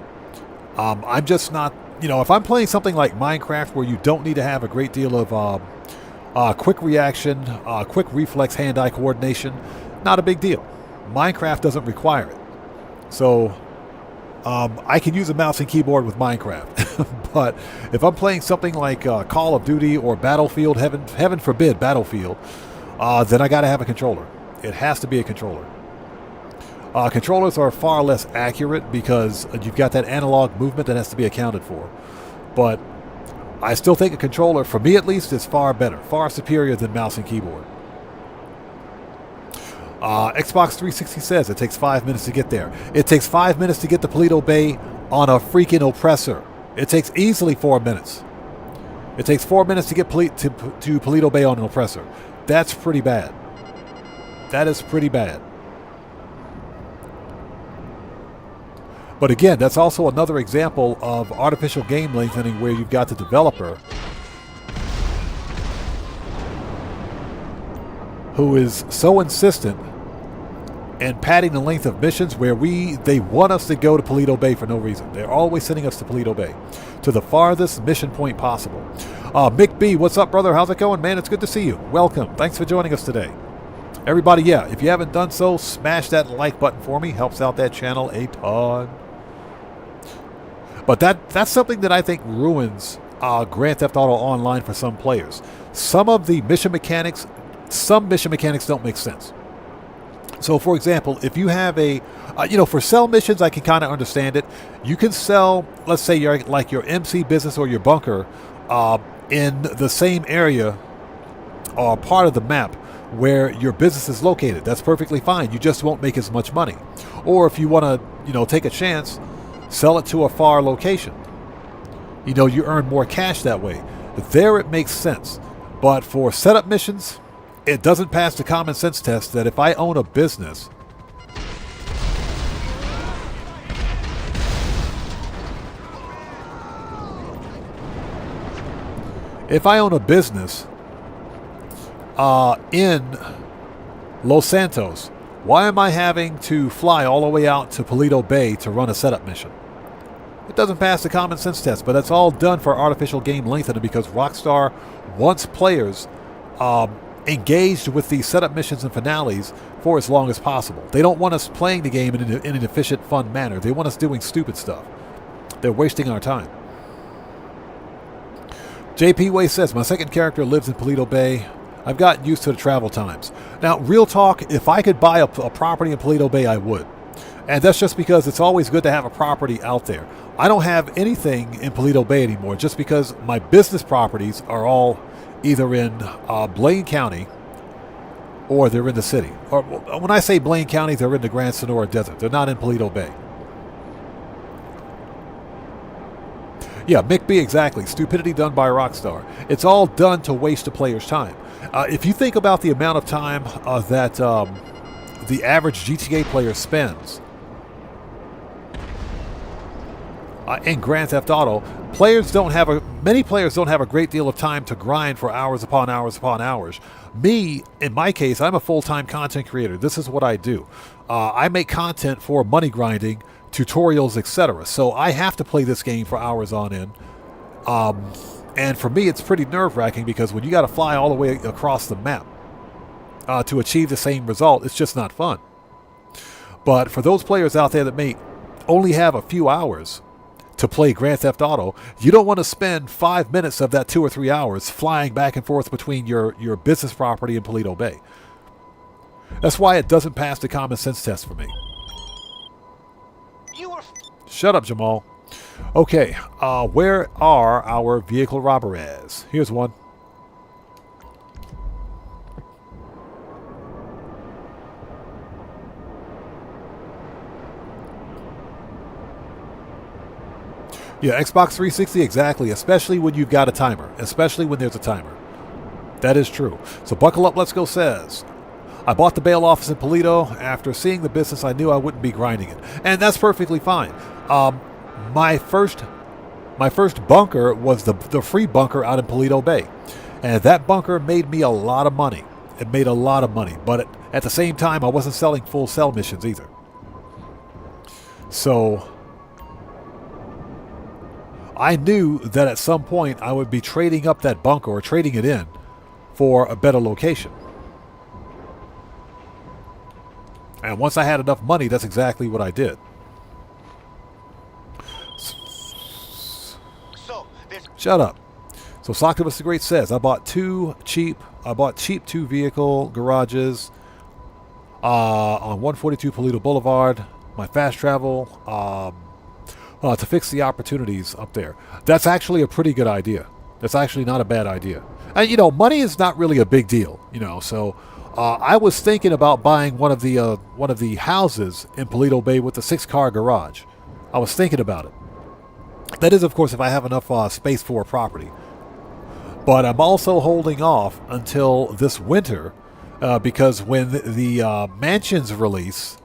I'm just not, you know, if I'm playing something like Minecraft where you don't need to have a great deal of quick reaction, quick reflex hand-eye coordination, not a big deal. Minecraft doesn't require it. So I can use a mouse and keyboard with Minecraft. But if I'm playing something like Call of Duty or Battlefield, heaven forbid Battlefield, then I got to have a controller. It has to be a controller. Controllers are far less accurate because you've got that analog movement that has to be accounted for. But I still think a controller, for me at least, is far better, far superior than mouse and keyboard. Xbox 360 says it takes 5 minutes to get there. It takes 5 minutes to get to Paleto Bay on a freaking oppressor. It takes easily 4 minutes. It takes 4 minutes to get to Paleto Bay on an oppressor. That's pretty bad. That is pretty bad. But again, that's also another example of artificial game lengthening where you've got the developer who is so insistent and padding the length of missions where they want us to go to Paleto Bay for no reason. They're always sending us to Paleto Bay, to the farthest mission point possible. Mick B, what's up, brother? How's it going? Man, it's good to see you. Welcome. Thanks for joining us today. Everybody, yeah, if you haven't done so, smash that like button for me. Helps out that channel a ton. But that's something that I think ruins Grand Theft Auto Online for some players. Some mission mechanics don't make sense. So, for example, if you have for sell missions, I can kind of understand it. You can sell, let's say, your MC business or your bunker in the same area or part of the map where your business is located. That's perfectly fine. You just won't make as much money. Or if you want to, take a chance, sell it to a far location. You earn more cash that way. There it makes sense. But for setup missions, it doesn't pass the common sense test that if I own a business, in Los Santos, why am I having to fly all the way out to Paleto Bay to run a setup mission? It doesn't pass the common sense test, but that's all done for artificial game lengthening because Rockstar wants players engaged with the setup missions and finales for as long as possible. They don't want us playing the game in an efficient, fun manner. They want us doing stupid stuff. They're wasting our time. JP Way says, my second character lives in Paleto Bay. I've gotten used to the travel times. Now, real talk, if I could buy a property in Paleto Bay, I would. And that's just because it's always good to have a property out there. I don't have anything in Paleto Bay anymore just because my business properties are all either in Blaine County or they're in the city. Or when I say Blaine County, they're in the Grand Sonora Desert. They're not in Paleto Bay. Yeah, Mick B, exactly. Stupidity done by Rockstar. It's all done to waste the player's time. If you think about the amount of time that the average GTA player spends in Grand Theft Auto, many players don't have a great deal of time to grind for hours upon hours upon hours. Me, in my case, I'm a full-time content creator. This is what I do. I make content for money grinding, tutorials, etc. So I have to play this game for hours on end. And for me, it's pretty nerve-wracking because when you got to fly all the way across the map to achieve the same result, it's just not fun. But for those players out there that may only have a few hours to play Grand Theft Auto, you don't want to spend 5 minutes of that 2 or 3 hours flying back and forth between your business property and Paleto Bay. That's why it doesn't pass the common sense test for me. Shut up, Jamal. Okay, where are our vehicle robberies? Here's one. Yeah, Xbox 360, exactly. Especially when you've got a timer. Especially when there's a timer. That is true. So buckle up, let's go says, I bought the bail office in Paleto. After seeing the business, I knew I wouldn't be grinding it. And that's perfectly fine. My first bunker was the free bunker out in Paleto Bay. And that bunker made me a lot of money. It made a lot of money. But at the same time, I wasn't selling full sell missions either. So I knew that at some point I would be trading up that bunker or trading it in for a better location. And once I had enough money, that's exactly what I did. Shut up. So Soctopus the Great says, I bought cheap 2 vehicle garages on 142 Paleto Boulevard. My fast travel to fix the opportunities up there. That's actually a pretty good idea. That's actually not a bad idea. And money is not really a big deal. So I was thinking about buying one of the houses in Paleto Bay with the 6-car garage. I was thinking about it. That is, of course, if I have enough space for a property. But I'm also holding off until this winter because when the mansions release,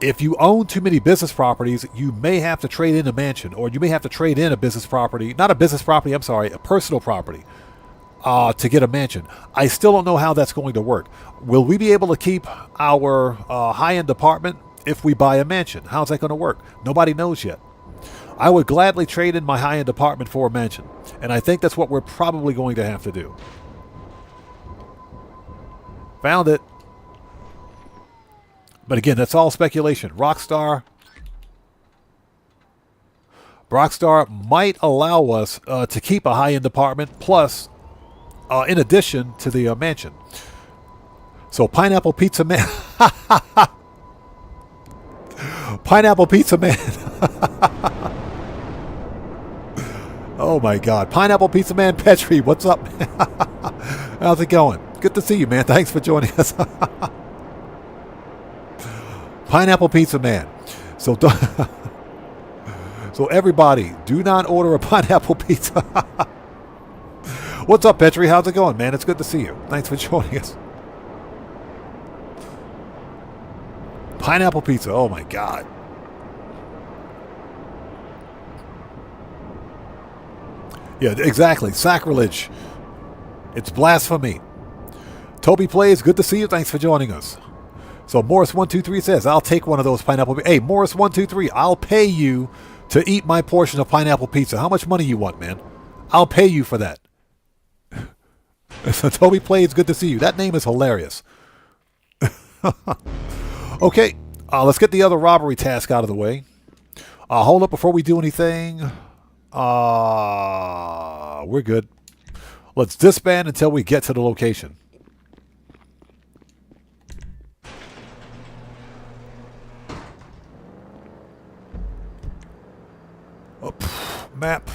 if you own too many business properties, you may have to trade in a mansion, or you may have to trade in a business property, not a business property, I'm sorry, a personal property to get a mansion. I still don't know how that's going to work. Will we be able to keep our high-end apartment if we buy a mansion? How's that going to work? Nobody knows yet. I would gladly trade in my high-end apartment for a mansion, and I think that's what we're probably going to have to do. Found it. But again, that's all speculation. Rockstar Rockstar might allow us to keep a high-end apartment, plus, in addition to the mansion. So Pineapple Pizza Man, Pineapple Pizza Man. Oh my God, Pineapple Pizza Man Petri, what's up? How's it going? Good to see you, man. Thanks for joining us. Pineapple Pizza Man. So, so everybody, do not order a pineapple pizza. What's up, Petri? How's it going, man? It's good to see you. Thanks for joining us. Pineapple pizza. Oh my God. Yeah, exactly. Sacrilege. It's blasphemy. Toby Plays, good to see you. Thanks for joining us. So Morris123 says, I'll take one of those pineapple. Hey, Morris123, I'll pay you to eat my portion of pineapple pizza. How much money you want, man? I'll pay you for that. So Toby Plays, good to see you. That name is hilarious. Okay, let's get the other robbery task out of the way. Hold up before we do anything. We're good. Let's disband until we get to the location. Oh, map.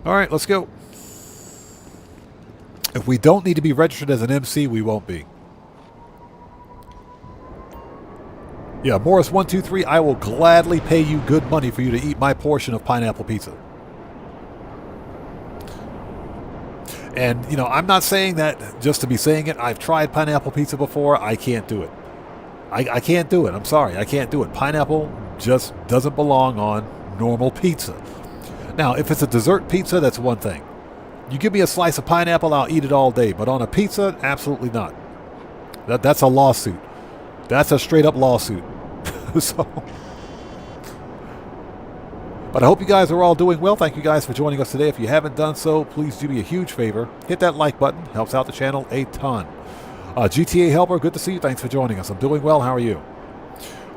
All right, let's go. If we don't need to be registered as an MC, we won't be. Yeah, Morris123, I will gladly pay you good money for you to eat my portion of pineapple pizza. And, you know, I'm not saying that just to be saying it. I've tried pineapple pizza before. I can't do it. I can't do it. I'm sorry. I can't do it. Pineapple just doesn't belong on normal pizza. Now, if it's a dessert pizza, that's one thing. You give me a slice of pineapple, I'll eat it all day. But on a pizza, absolutely not. That's a lawsuit. That's a straight-up lawsuit. So, but I hope you guys are all doing well. Thank you guys for joining us today. If you haven't done so, please do me a huge favor. Hit that like button. Helps out the channel a ton. GTA Helper, good to see you. Thanks for joining us. I'm doing well. How are you?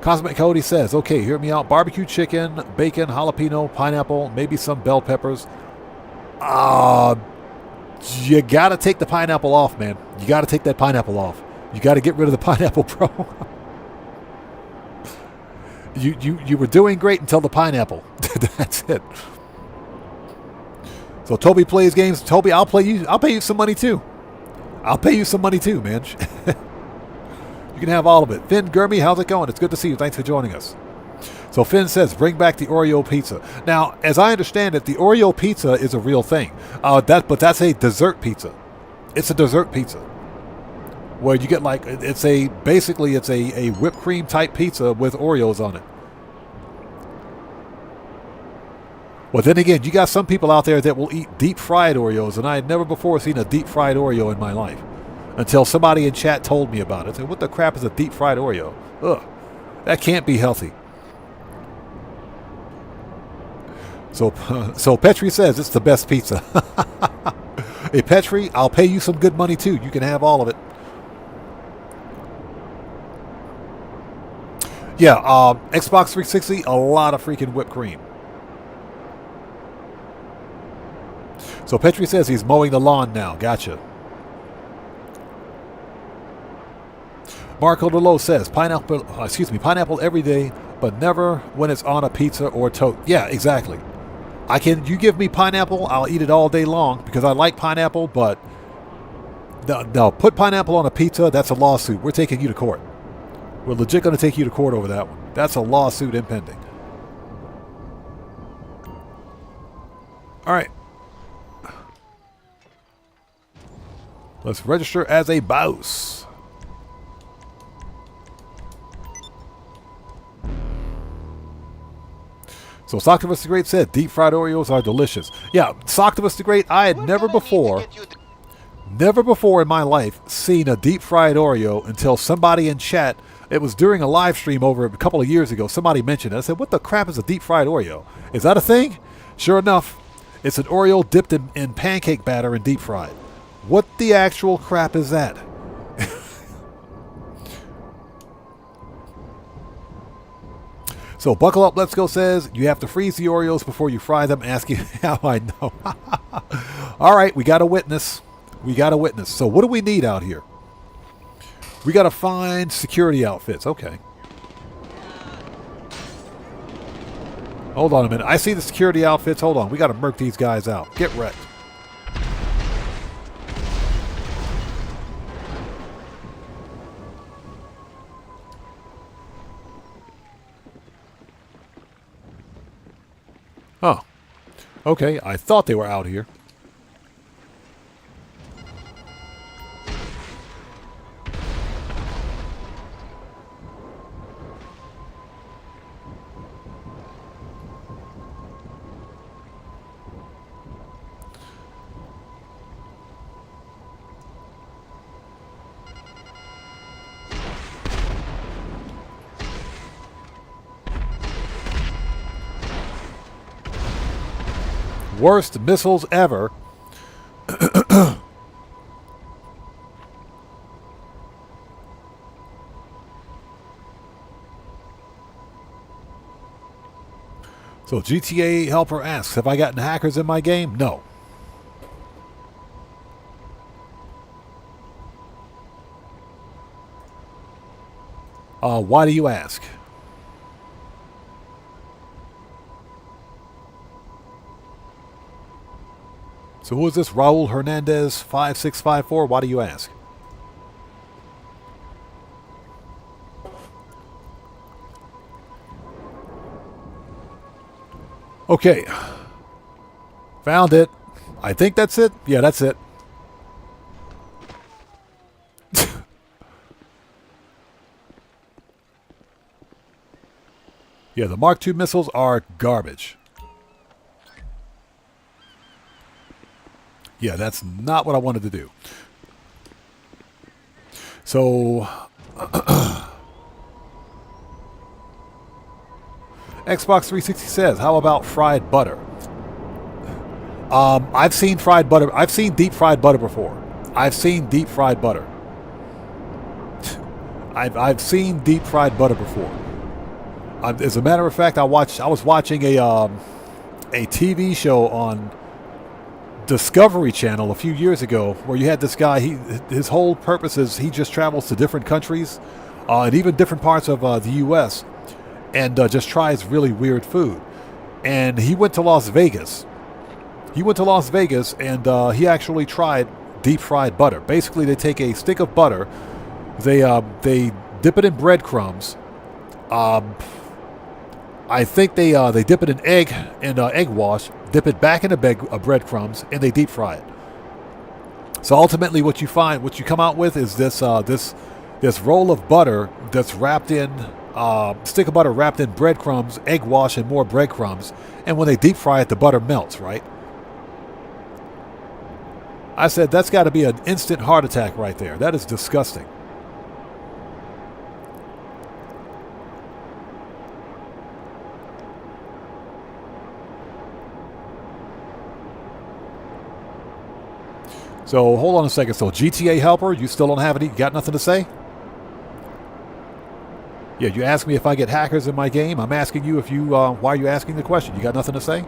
Cosmic Cody says, okay, hear me out. Barbecue chicken, bacon, jalapeno, pineapple, maybe some bell peppers. You got to take the pineapple off, man. You got to take that pineapple off. You got to get rid of the pineapple, bro. You were doing great until the pineapple. That's it. So Toby Plays Games. Toby, I'll pay you some money too. I'll pay you some money too, man. You can have all of it. Finn Gurmy, how's it going? It's good to see you. Thanks for joining us. So Finn says, bring back the Oreo pizza. Now, as I understand it, the Oreo pizza is a real thing. But that's a dessert pizza. It's a dessert pizza. Where you get like, basically it's a whipped cream type pizza with Oreos on it. Well, then again, you got some people out there that will eat deep fried Oreos, and I had never before seen a deep fried Oreo in my life. Until somebody in chat told me about it. I said, what the crap is a deep fried Oreo? Ugh, that can't be healthy. So Petri says it's the best pizza. Hey, Petri, I'll pay you some good money too. You can have all of it. Yeah, Xbox 360, a lot of freaking whipped cream. So Petri says he's mowing the lawn now. Gotcha. Marco DeLo says pineapple every day, but never when it's on a pizza or toast. Yeah, exactly. You give me pineapple, I'll eat it all day long because I like pineapple, but no, put pineapple on a pizza, that's a lawsuit. We're taking you to court. We're legit going to take you to court over that one. That's a lawsuit impending. All right. Let's register as a bouse. So Soctavus the Great said, deep fried Oreos are delicious. Yeah, Soctavus the Great, I had never before in my life seen a deep fried Oreo until somebody in chat It was during a live stream over a couple of years ago. Somebody mentioned it. I said, what the crap is a deep fried Oreo? Is that a thing? Sure enough, it's an Oreo dipped in pancake batter and deep fried. What the actual crap is that? So Buckle Up Let's Go says, you have to freeze the Oreos before you fry them, asking how I know. All right, we got a witness. We got a witness. So what do we need out here? We got to find security outfits. Okay. Hold on a minute. I see the security outfits. Hold on. We got to murk these guys out. Get wrecked. Oh. Okay. I thought they were out here. Worst missiles ever. So GTA Helper asks, have I gotten hackers in my game? No. Why do you ask? So who is this? Raul Hernandez 5654? Why do you ask? Okay. Found it. I think that's it. Yeah, that's it. Yeah, the Mark II missiles are garbage. Yeah, that's not what I wanted to do. So, Xbox 360 says, how about fried butter? I've seen fried butter. I've seen deep fried butter before. I've seen deep fried butter. I've seen deep fried butter before. As a matter of fact, I was watching a TV show on Discovery Channel a few years ago where you had this guy. His whole purpose is he just travels to different countries and even different parts of the U.S. and just tries really weird food. And he went to Las Vegas. He went to Las Vegas and he actually tried deep fried butter. Basically, they take a stick of butter, they dip it in breadcrumbs. I think they dip it in egg wash, dip it back in breadcrumbs, and they deep fry it. So ultimately, what you come out with is this roll of butter that's wrapped in stick of butter wrapped in breadcrumbs, egg wash, and more breadcrumbs. And when they deep fry it, the butter melts, right? I said that's got to be an instant heart attack right there. That is disgusting. So hold on a second. So GTA Helper, you still don't have any? Got nothing to say? Yeah, you asked me if I get hackers in my game. I'm asking you if you. Why are you asking the question? You got nothing to say?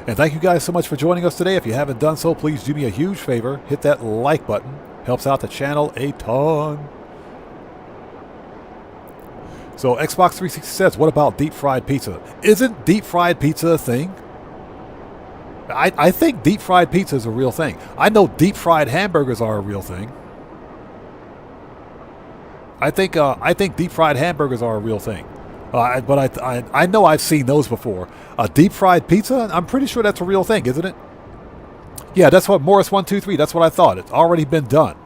And thank you guys so much for joining us today. If you haven't done so, please do me a huge favor. Hit that like button. Helps out the channel a ton. So Xbox 360 says, what about deep fried pizza? Isn't deep fried pizza a thing? I think deep fried pizza is a real thing. I know deep fried hamburgers are a real thing. I think deep fried hamburgers are a real thing. But I know I've seen those before. Deep fried pizza? I'm pretty sure that's a real thing, isn't it? Yeah, that's what Morris123. That's what I thought. It's already been done.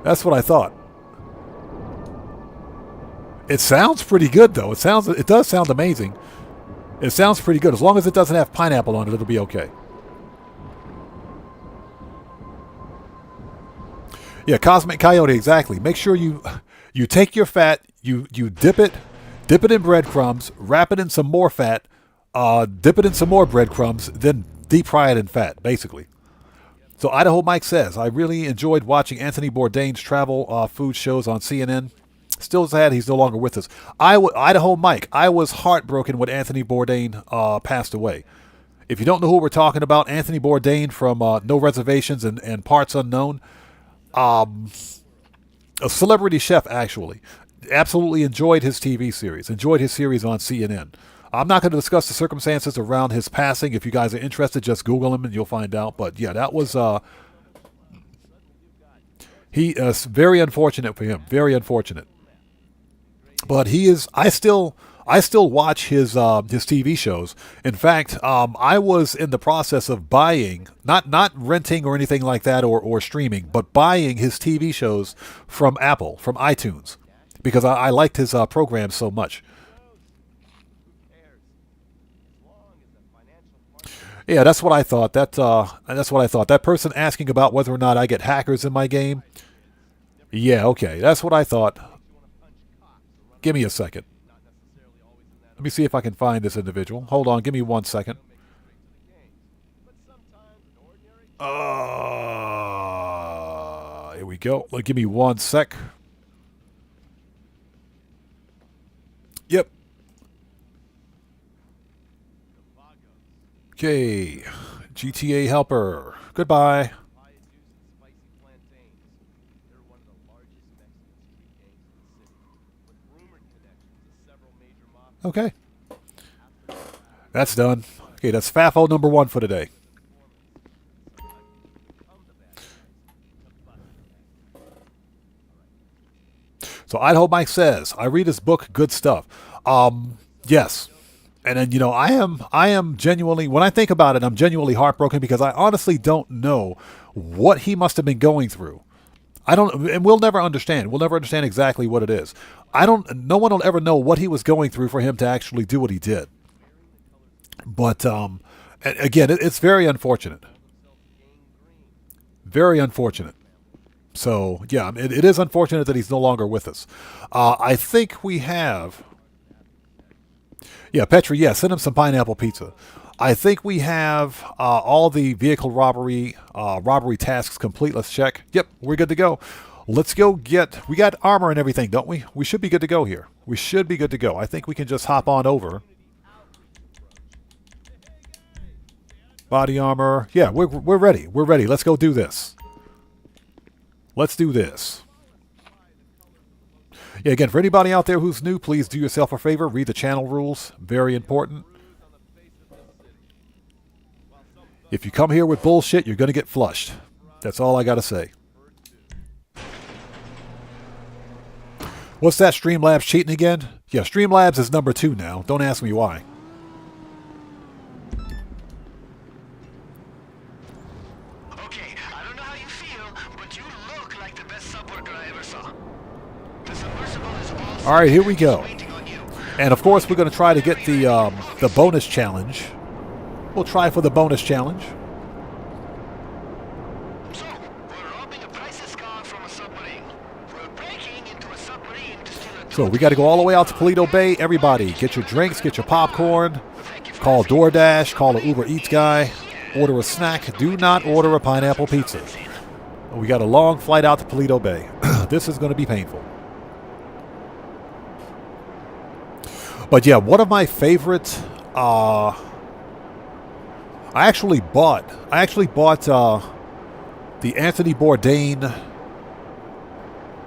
That's what I thought. It sounds pretty good, though. It does sound amazing. It sounds pretty good. As long as it doesn't have pineapple on it, it'll be okay. Yeah, Cosmic Coyote, exactly. Make sure you take your fat, you dip it in breadcrumbs, wrap it in some more fat, dip it in some more breadcrumbs, then deep fry it in fat, basically. So Idaho Mike says, I really enjoyed watching Anthony Bourdain's travel food shows on CNN. Still sad he's no longer with us. Idaho Mike, I was heartbroken when Anthony Bourdain passed away. If you don't know who we're talking about, Anthony Bourdain from No Reservations and Parts Unknown. A celebrity chef, actually. Absolutely enjoyed his TV series. Enjoyed his series on CNN. I'm not going to discuss the circumstances around his passing. If you guys are interested, just Google him and you'll find out. But yeah, that was very unfortunate for him. Very unfortunate. But he is. I still watch his TV shows. In fact, I was in the process of buying, not renting or anything like that, or streaming, but buying his TV shows from Apple, from iTunes, because I liked his program so much. Yeah, that's what I thought. That's what I thought. That person asking about whether or not I get hackers in my game. Yeah, okay, that's what I thought. Give me a second. Let me see if I can find this individual. Hold on, give me 1 second. Here we go. Give me 1 sec. Yep. Okay. GTA helper. Goodbye. Okay. That's done. Okay, that's FAFO number 1 for today. So Idaho Mike says, I read his book, good stuff. Yes. And then, I am genuinely, when I think about it, I'm genuinely heartbroken because I honestly don't know what he must have been going through. And we'll never understand. We'll never understand exactly what it is. No one will ever know what he was going through for him to actually do what he did. But, again, it's very unfortunate. Very unfortunate. So, yeah, it is unfortunate that he's no longer with us. I think we have... Yeah, Petri, yeah, send him some pineapple pizza. I think we have all the vehicle robbery tasks complete. Let's check. Yep, we're good to go. Let's go we got armor and everything, don't we? We should be good to go here. We should be good to go. I think we can just hop on over. Body armor. Yeah, we're ready. We're ready. Let's go do this. Let's do this. Yeah, again, for anybody out there who's new, please do yourself a favor. Read the channel rules. Very important. If you come here with bullshit, you're going to get flushed. That's all I got to say. What's that? Streamlabs cheating again? Yeah, Streamlabs is number 2 now. Don't ask me why. Okay, I don't know how you feel, but you look like the best sub worker I ever saw. The submersible is all right, here we go. waiting on you. And of course, we're going to try to get the bonus challenge. We'll try for the bonus challenge. So, we're robbing a priceless car from a submarine. We're breaking into a submarine to steal a So we got to go all the way out to Paleto Bay. Everybody, get your drinks, get your popcorn. Call DoorDash, call the Uber Eats guy. Order a snack. Do not order a pineapple pizza. We got a long flight out to Paleto Bay. This is going to be painful. But yeah, one of my favorite... I actually bought the Anthony Bourdain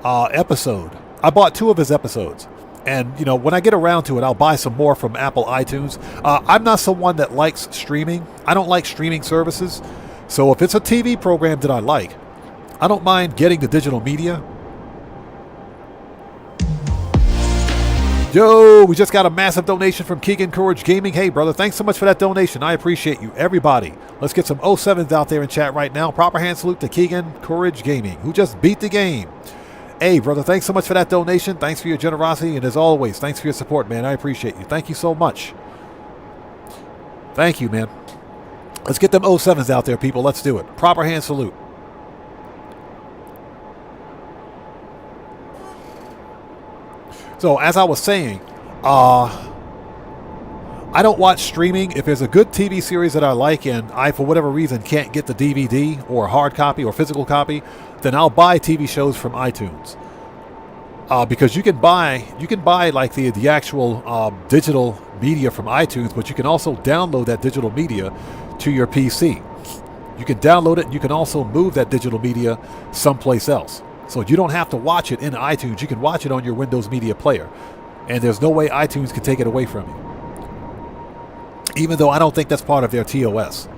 episode. I bought 2 of his episodes. And, when I get around to it, I'll buy some more from Apple iTunes. I'm not someone that likes streaming. I don't like streaming services. So if it's a TV program that I like, I don't mind getting the digital media. Yo, we just got a massive donation from Keegan Courage Gaming. Hey, brother, thanks so much for that donation. I appreciate you. Everybody, let's get some 07s out there in chat right now. Proper hand salute to Keegan Courage Gaming, who just beat the game. Hey, brother, thanks so much for that donation. Thanks for your generosity. And as always, thanks for your support, man. I appreciate you. Thank you so much. Thank you, man. Let's get them 07s out there, people. Let's do it. Proper hand salute. So, as I was saying, I don't watch streaming. If there's a good TV series that I like and I, for whatever reason, can't get the DVD or hard copy or physical copy, then I'll buy TV shows from iTunes. Because you can buy like the actual digital media from iTunes, but you can also download that digital media to your PC. You can download it and you can also move that digital media someplace else. So you don't have to watch it in iTunes. You can watch it on your Windows Media Player. And there's no way iTunes can take it away from you. Even though I don't think that's part of their TOS.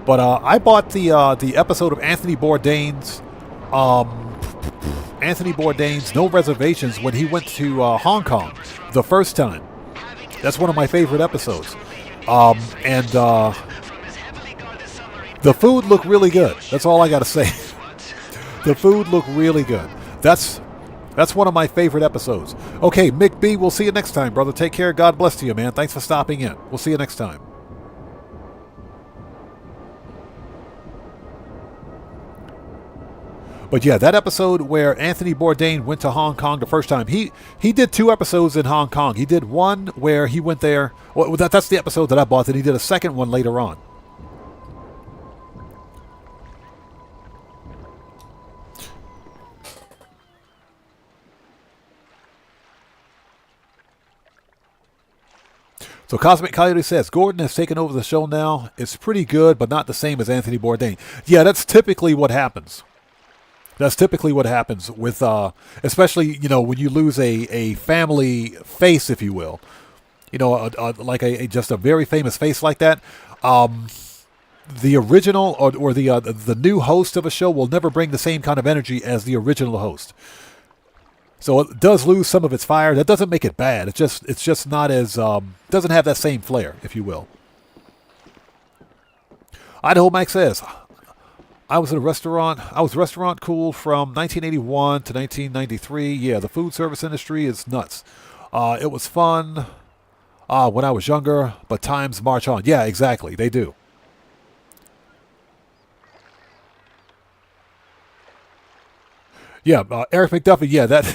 But I bought the episode of Anthony Bourdain's No Reservations when he went to Hong Kong the first time. That's one of my favorite episodes. The food looked really good. That's all I got to say. The food looked really good. That's one of my favorite episodes. Okay, Mick B, we'll see you next time, brother. Take care. God bless to you, man. Thanks for stopping in. We'll see you next time. But yeah, that episode where Anthony Bourdain went to Hong Kong the first time, he did 2 episodes in Hong Kong. He did one where he went there. Well, that's the episode that I bought. Then he did a second one later on. So Cosmic Coyote says, Gordon has taken over the show now. It's pretty good, but not the same as Anthony Bourdain. Yeah, that's typically what happens. That's typically what happens with, especially, when you lose a family face, if you will. Like just a very famous face like that. The original or the new host of a show will never bring the same kind of energy as the original host. So it does lose some of its fire. That doesn't make it bad. It's just not as doesn't have that same flair, if you will. Idaho Mike says, I was restaurant cool from 1981 to 1993. Yeah, the food service industry is nuts. It was fun when I was younger, but times march on. Yeah, exactly. They do. Yeah, Eric McDuffie, yeah, that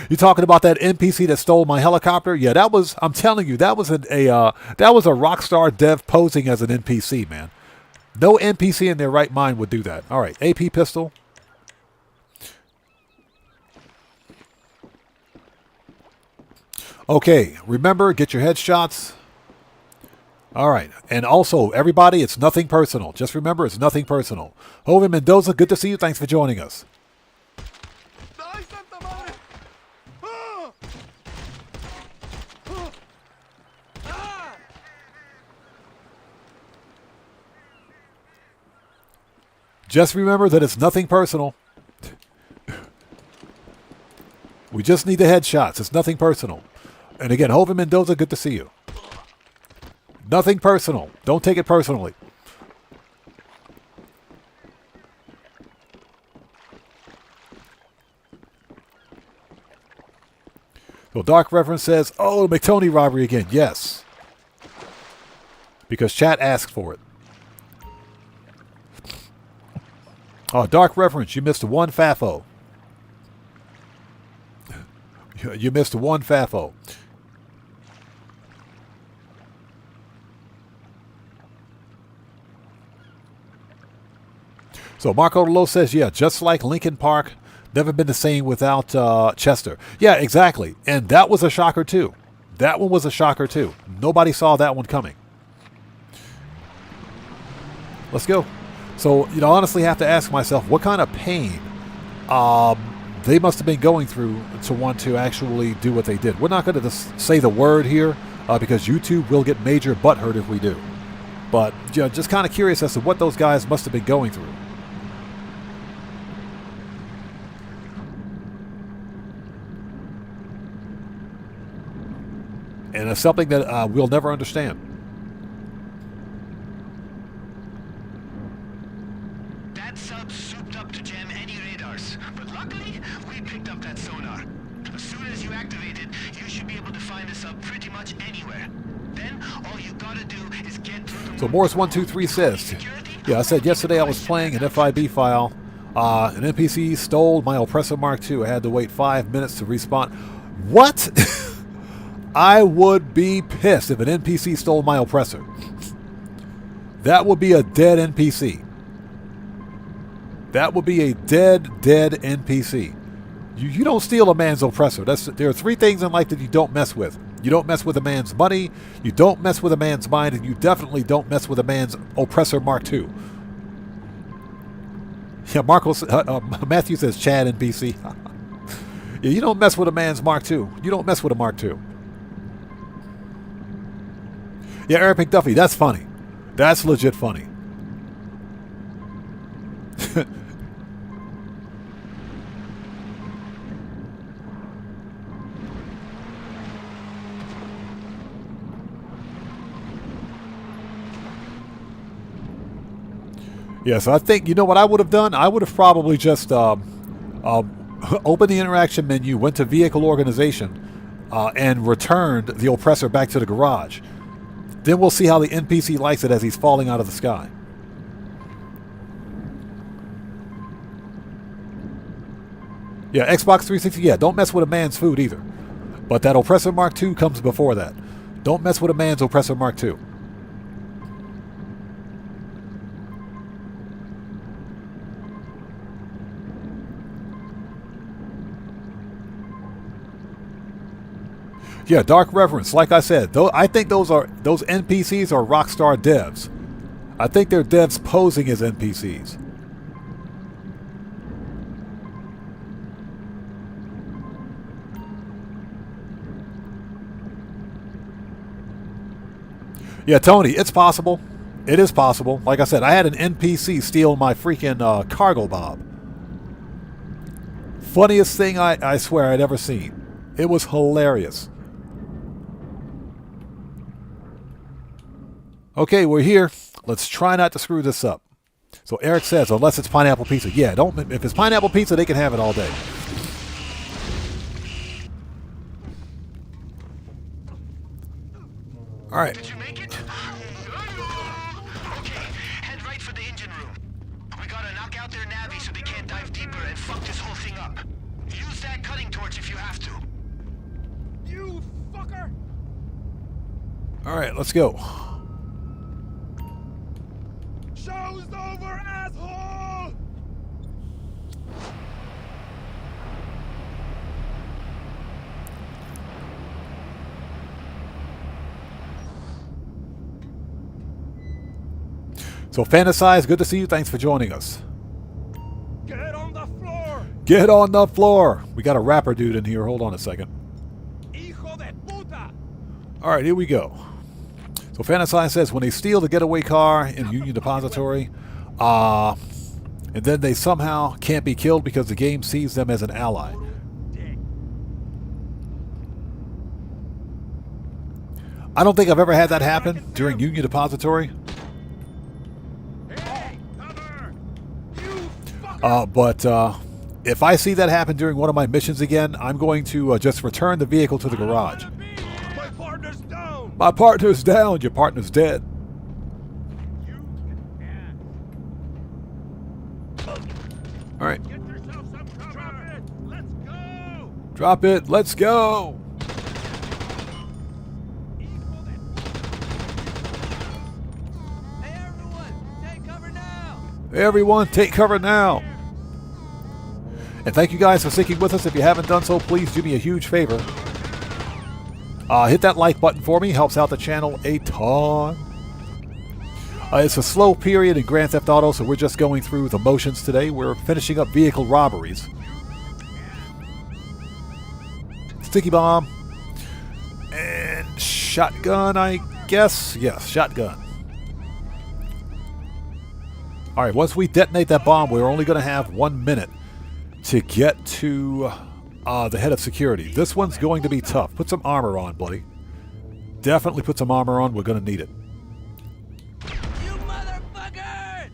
you're talking about that NPC that stole my helicopter? Yeah, I'm telling you, that was a Rockstar dev posing as an NPC, man. No NPC in their right mind would do that. All right, AP pistol. Okay, remember, get your headshots. All right, and also, everybody, it's nothing personal. Just remember, it's nothing personal. Joven Mendoza, good to see you. Thanks for joining us. Just remember that it's nothing personal. We just need the headshots. It's nothing personal. And again, Joven Mendoza, good to see you. Nothing personal. Don't take it personally. Well, Dark Reference says, oh, the McTony robbery again. Yes. Because chat asked for it. Oh, Dark Reference, you missed one FAFO. You missed one FAFO. So Marco Lowe says, yeah, just like Lincoln Park, never been the same without Chester. Yeah, exactly. And that was a shocker, too. That one was a shocker, too. Nobody saw that one coming. Let's go. So, I honestly have to ask myself, what kind of pain they must have been going through to want to actually do what they did. We're not going to just say the word here because YouTube will get major butthurt if we do. But just kind of curious as to what those guys must have been going through. And it's something that we'll never understand. That sub souped up to jam any radars, but soon as you activate it, you should be able to find this up pretty much anywhere. Then all you gotta do is get through the... So Morris123 says, yeah, I said yesterday I was playing an FIB file. An NPC stole my Oppressor Mark II. I had to wait 5 minutes to respawn. What? I would be pissed if an NPC stole my Oppressor. That would be a dead NPC. That would be a dead NPC. You don't steal a man's Oppressor. There are 3 things in life that you don't mess with. You don't mess with a man's money, you don't mess with a man's mind, and you definitely don't mess with a man's Oppressor Mark II. Yeah, Matthew says Chad NPC. Yeah, you don't mess with a man's Mark II. You don't mess with a Mark II. Yeah, Eric McDuffie, that's funny. That's legit funny. Yeah, so I think, you know what I would have done? I would have probably just opened the interaction menu, went to Vehicle Organization, and returned the Oppressor back to the garage. Then we'll see how the NPC likes it as he's falling out of the sky. Yeah, Xbox 360, yeah, don't mess with a man's food either. But that Oppressor Mark II comes before that. Don't mess with a man's Oppressor Mark II. Yeah, Dark Reverence. Like I said, I think those NPCs are Rockstar devs. I think they're devs posing as NPCs. Yeah, Tony, it's possible. It is possible. Like I said, I had an NPC steal my freaking cargo bob. Funniest thing I swear I'd ever seen. It was hilarious. Okay, we're here. Let's try not to screw this up. So Eric says, unless it's pineapple pizza. Yeah, if it's pineapple pizza, they can have it all day. All right. Did you make it? Okay, head right for the engine room. We gotta knock out their navi so they can't dive deeper and fuck this whole thing up. Use that cutting torch if you have to. You fucker! All right, let's go. Show's over, asshole! So Fantasize, good to see you. Thanks for joining us. Get on the floor! Get on the floor. We got a rapper dude in here. Hold on a second. Hijo de puta! All right, here we go. So Fantasize says when they steal the getaway car in Union Depository, and then they somehow can't be killed because the game sees them as an ally. I don't think I've ever had that happen during Union Depository. But if I see that happen during one of my missions again, I'm going to just return the vehicle to the garage. My partner's down! My partner's down. Your partner's dead. All right. Get yourself some cover! Let's go! Drop it. Let's go. Hey everyone, take cover now! Everyone, take cover now. And thank you guys for sticking with us. If you haven't done so, please do me a huge favor. Hit that like button for me. Helps out the channel a ton. It's a slow period in Grand Theft Auto, so we're just going through the motions today. We're finishing up vehicle robberies. Sticky bomb. And shotgun, I guess. Yes, shotgun. All right, once we detonate that bomb, we're only going to have 1 minute to get to the head of security. This one's going to be tough. Put some armor on, buddy. Definitely put some armor on. We're going to need it. You motherfuckers!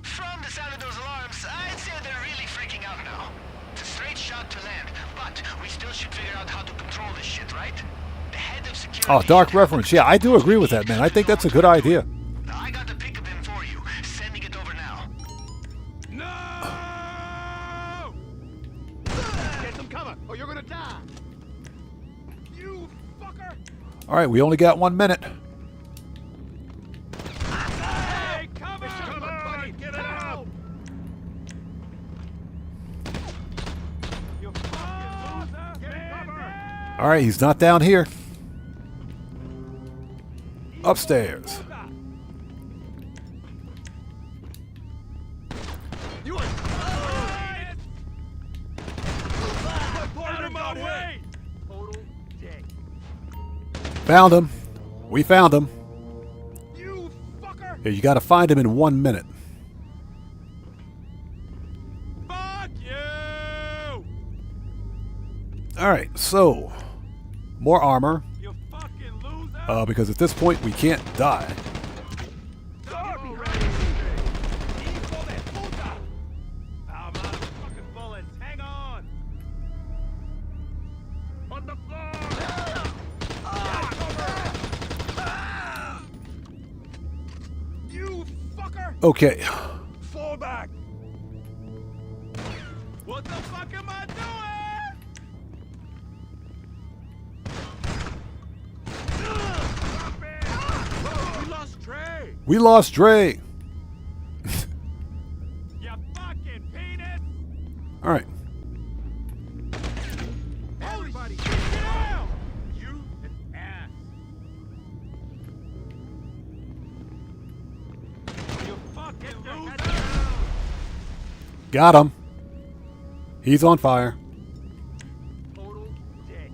From the sound of those alarms, I'd say they're really freaking out now. It's a straight shot to land, but But we still should figure out how to control this shit, right? The head of security. Oh, dark reference. Yeah, I do agree with that, man. I think that's a good idea. I got the pick of him for you. Sending it over now. No! Get some cover, or you're gonna die. You fucker! All right, we only got 1 minute. Hey, cover! Come on, get it out! You fucking loser! Get cover! All right, he's not down here. Upstairs. You are out of my way! Total dick. Found him. We found him. You fucker! Yeah, you got to find him in 1 minute. Fuck you! All right, so more armor, You fucking loser! because at this point we can't die. Door behind you! Hijo de puta! I'm out of fucking bullets. Hang on! On the floor! You fucker! Okay, Fall back! What the fuck am I doing? Stop it! We lost Trey! we lost Dre. You fucking penis! All right, Everybody, get down! You an ass! You fucking loser! got him. He's on fire. Total dick.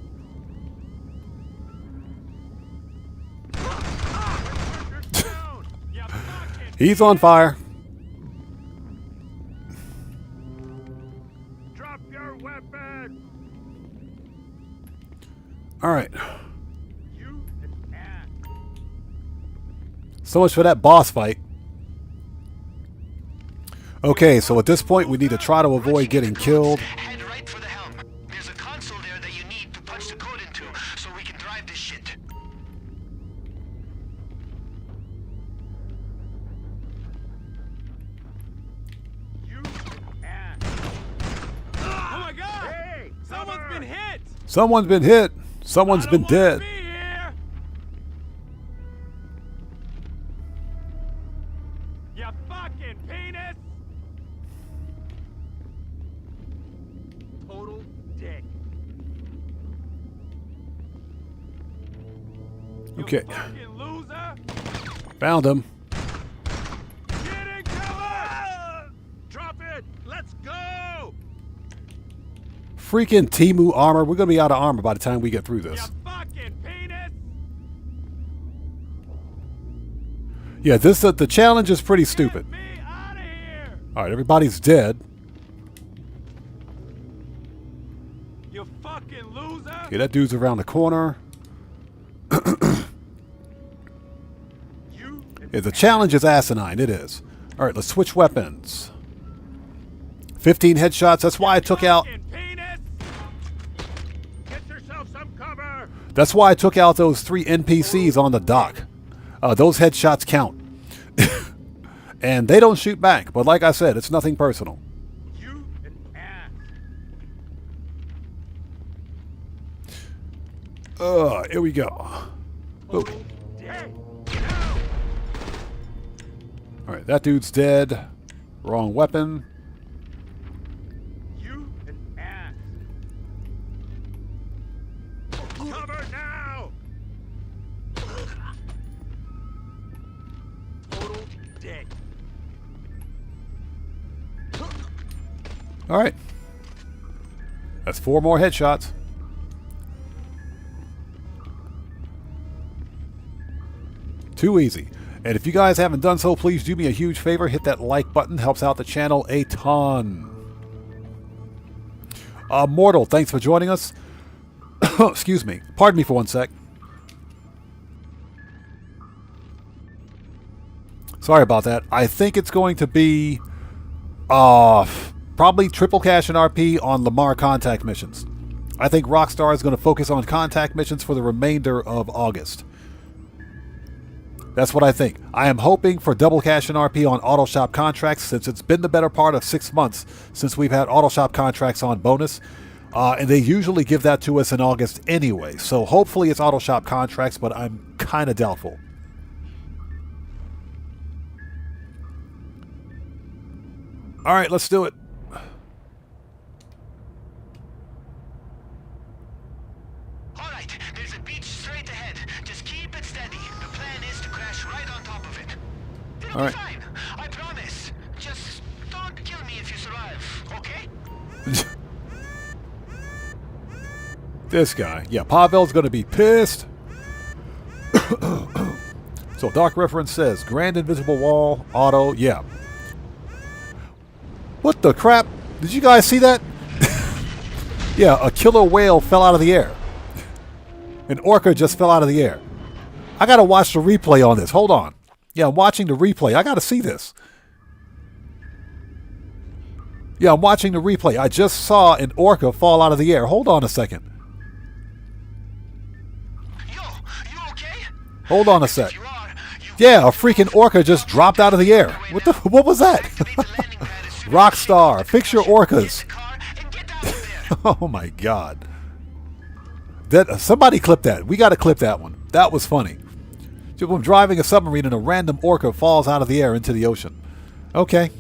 You fucking He's on fire. drop your weapon! All right, You an ass! so much for that boss fight. Okay, so at this point we need to try to avoid getting killed. Head right for the helm. There's a console there that you need to punch the code into, so we can drive this shit. You an ass! Oh my god! Hey! Someone's been hit! Someone's been hit. Someone's been dead. Be here. You fucking penis! Total dick. You Okay, fucking loser! found him. Get in cover! Drop it! Let's go! Freaking Timu armor. We're gonna be out of armor by the time we get through You this. fucking penis! Yeah, this the challenge is pretty stupid. Get me out of here! All right, everybody's dead. You fucking loser! Okay, that dude's around the corner. You Yeah, the challenge is asinine. It is. All right, let's switch weapons. 15 headshots. That's why I took out. fucking penis! Get yourself some cover! That's why I took out those 3 NPCs on the dock. Those headshots count, and they don't shoot back. But like I said, it's nothing personal. You an ass! Here we go. Oh. Hey! All right, that dude's dead. Wrong weapon. You an ass! Cover now! Total dick. All right. That's 4 more headshots. Too easy. And if you guys haven't done so, please do me a huge favor. Hit that like button. Helps out the channel a ton. Mortal, thanks for joining us. Excuse me. Pardon me for 1 sec. Sorry about that. I think it's going to be probably triple cash and RP on Lamar contact missions. I think Rockstar is going to focus on contact missions for the remainder of August. That's what I think. I am hoping for double cash and RP on auto shop contracts, since it's been the better part of 6 months since we've had auto shop contracts on bonus. And they usually give that to us in August anyway. So hopefully it's auto shop contracts, but I'm kind of doubtful. All right, let's do it. All right, there's a beach straight ahead. Just keep it steady. The plan is to crash right on top of it. It'll All be right. fine. I promise. Just don't kill me if you survive, okay? This guy. Yeah, Pavel's going to be pissed. So Dark Reference says, Grand Invisible Wall, auto, yeah. What the crap? Did you guys see that? Yeah, a killer whale fell out of the air. An orca just fell out of the air. I got to watch the replay on this. Hold on. Yeah, I'm watching the replay. I got to see this. Yeah, I'm watching the replay. I just saw an orca fall out of the air. Hold on a second. Yo, you okay? Hold on a sec. If you are, you Yeah, a freaking orca just dropped out of the air. What was that? activate the landing pad as soon as Rockstar, fix your orcas. the car and get out of there. Oh my god. That somebody clip that. We got to clip that one. That was funny. Just when driving a submarine and a random orca falls out of the air into the ocean. Okay.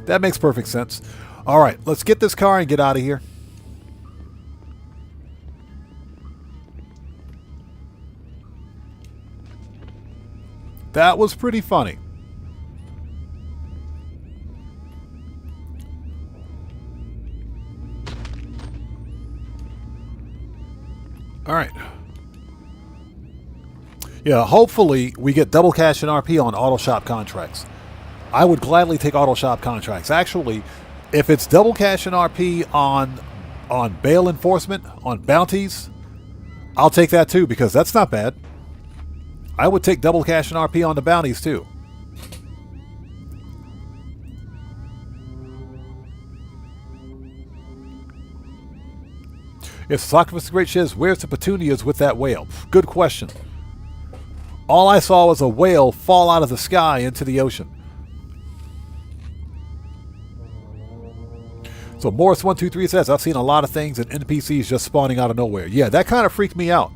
That makes perfect sense. All right, let's get this car and get out of here. That was pretty funny. All right. Yeah, hopefully we get double cash and RP on auto shop contracts. I would gladly take auto shop contracts. Actually, if it's double cash and RP on bail enforcement, on bounties, I'll take that too, because that's not bad. I would take double cash and RP on the bounties too. If Socrates the Great says, where's the petunias with that whale? Good question. All I saw was a whale fall out of the sky into the ocean. So Morris123 says, I've seen a lot of things and NPCs just spawning out of nowhere. Yeah, that kind of freaked me out.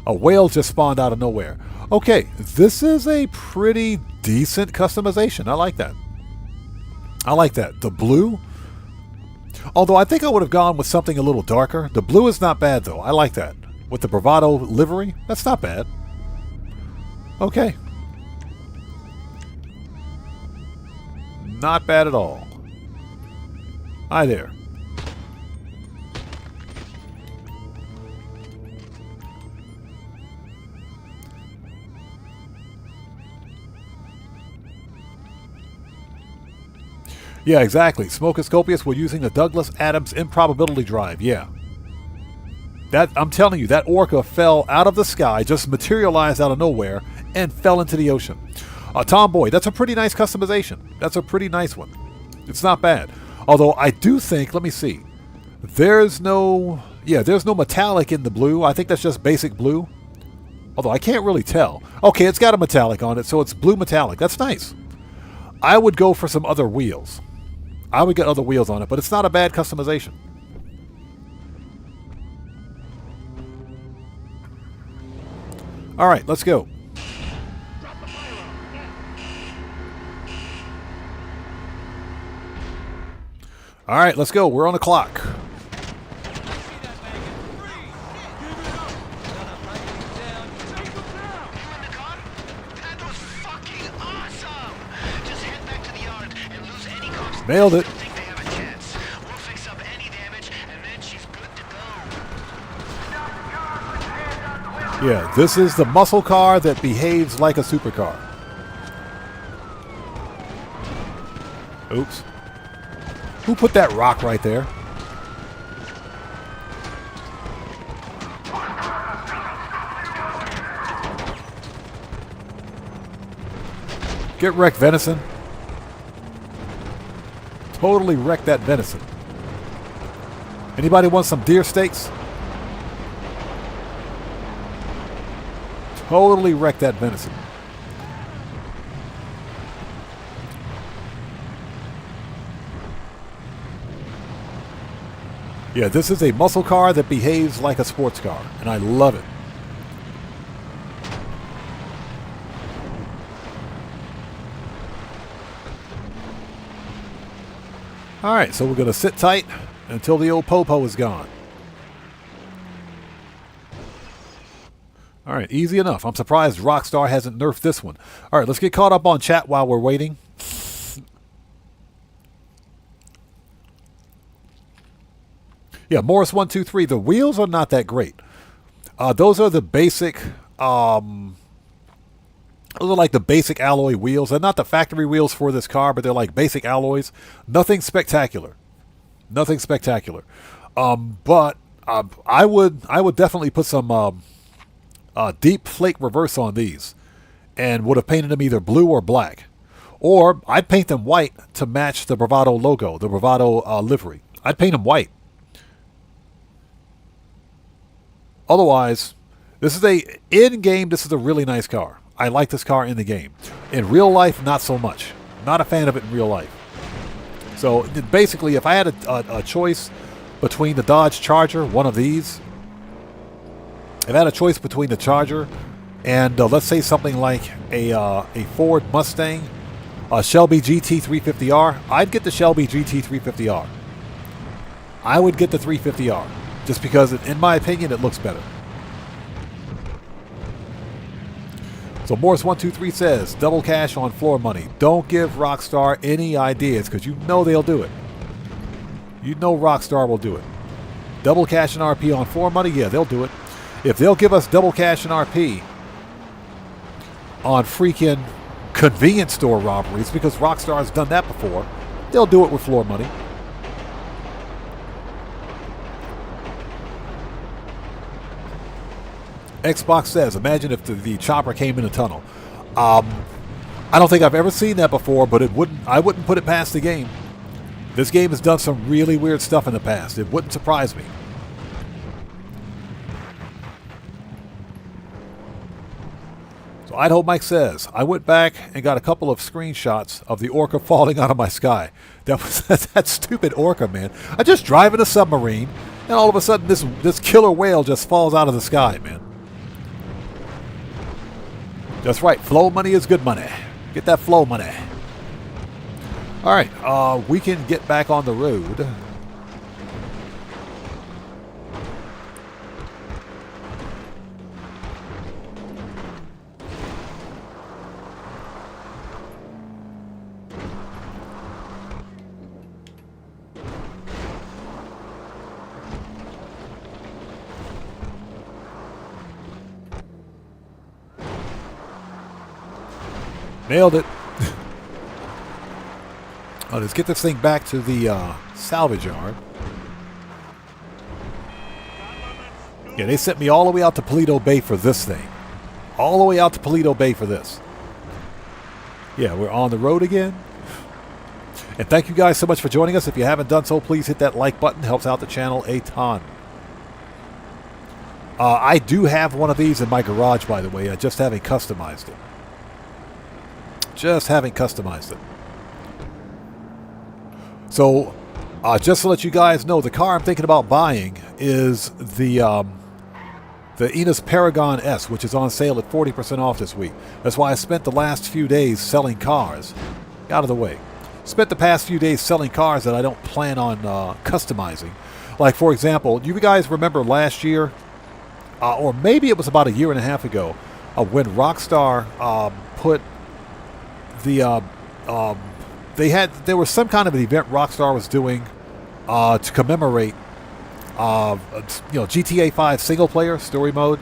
A whale just spawned out of nowhere. Okay, this is a pretty decent customization. I like that. I like that. The blue. Although I think I would have gone with something a little darker. The blue is not bad though. I like that. With the bravado livery, that's not bad. Okay. Not bad at all. Hi there. Yeah, exactly. Smoke is copious. We're using the Douglas Adams improbability drive. Yeah. That, I'm telling you, that orca fell out of the sky, just materialized out of nowhere, and fell into the ocean. Tomboy, that's a pretty nice customization. That's a pretty nice one. It's not bad. Although I do think, let me see. There's no metallic in the blue. I think that's just basic blue. Although I can't really tell. Okay, it's got a metallic on it, so it's blue metallic. That's nice. I would go for some other wheels. I would get other wheels on it, but it's not a bad customization. All right, let's go. All right, let's go. We're on the clock. Nailed it. Yeah, this is the muscle car that behaves like a supercar. Oops. Who put that rock right there? Get wrecked, venison. Totally wrecked that venison. Anybody want some deer steaks? Totally wrecked that venison. Yeah, this is a muscle car that behaves like a sports car, and I love it. All right, so we're going to sit tight until the old popo is gone. All right, easy enough. I'm surprised Rockstar hasn't nerfed this one. All right, let's get caught up on chat while we're waiting. Yeah, Morris123. The wheels are not that great. Those are the basic. Those are like the basic alloy wheels. They're not the factory wheels for this car, but they're like basic alloys. Nothing spectacular. Nothing spectacular. But I would definitely put some deep flake reverse on these, and would have painted them either blue or black, or I'd paint them white to match the Bravado logo, the Bravado livery. I'd paint them white. Otherwise, this is in-game, this is a really nice car. I like this car in the game. In real life, not so much. Not a fan of it in real life. So basically, if I had a choice between the Dodge Charger, one of these, if I had a choice between the Charger and let's say something like a Ford Mustang, a Shelby GT350R, I'd get the Shelby GT350R. I would get the 350R. Just because, in my opinion, it looks better. So Morris123 says, double cash on floor money. Don't give Rockstar any ideas, because you know they'll do it. You know Rockstar will do it. Double cash and RP on floor money? Yeah, they'll do it. If they'll give us double cash and RP on freaking convenience store robberies, because Rockstar's done that before, they'll do it with floor money. Xbox says, imagine if the chopper came in a tunnel. I don't think I've ever seen that before, but I wouldn't put it past the game. This game has done some really weird stuff in the past. It wouldn't surprise me. So Idaho Mike says, I went back and got a couple of screenshots of the orca falling out of my sky. That was that stupid orca, man. I just drive in a submarine, and all of a sudden this killer whale just falls out of the sky, man. That's right. Flow money is good money. Get that flow money. All right. We can get back on the road. Nailed it. Let's get this thing back to the salvage yard. Yeah, they sent me all the way out to Paleto Bay for this thing. All the way out to Paleto Bay for this. Yeah, we're on the road again. And thank you guys so much for joining us. If you haven't done so, please hit that like button. Helps out the channel a ton. I do have one of these in my garage, by the way. I just haven't customized it. Just haven't customized it. So, just to let you guys know, the car I'm thinking about buying is the Enos Paragon S, which is on sale at 40% off this week. That's why I spent the last few days selling cars. Out of the way. Spent the past few days selling cars that I don't plan on customizing. Like, for example, you guys remember last year, or maybe it was about a year and a half ago, when Rockstar put the there was some kind of an event Rockstar was doing to commemorate GTA 5 single player story mode,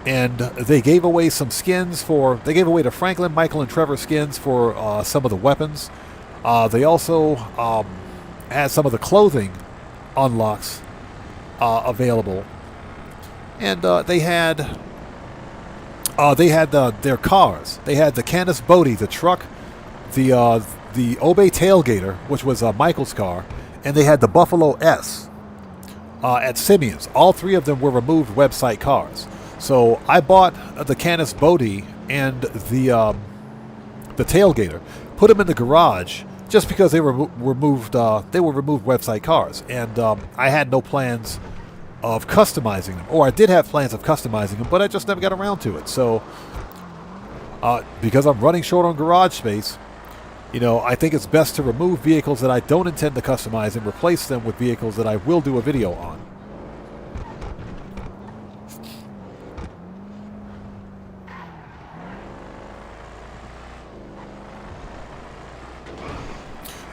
and they gave away some skins they gave away to Franklin, Michael, and Trevor skins for some of the weapons. They also had some of the clothing unlocks available, and they had their cars. They had the Canis Bodhi, the truck, the Obey Tailgater, which was Michael's car, and they had the Buffalo S. at Simeon's. All 3 of them were removed website cars. So I bought the Canis Bodhi and the Tailgater, put them in the garage just because they were removed. They were removed website cars, and I had no plans of customizing them, or I did have plans of customizing them, but I just never got around to it. So because I'm running short on garage space, you know, I think it's best to remove vehicles that I don't intend to customize and replace them with vehicles that I will do a video on.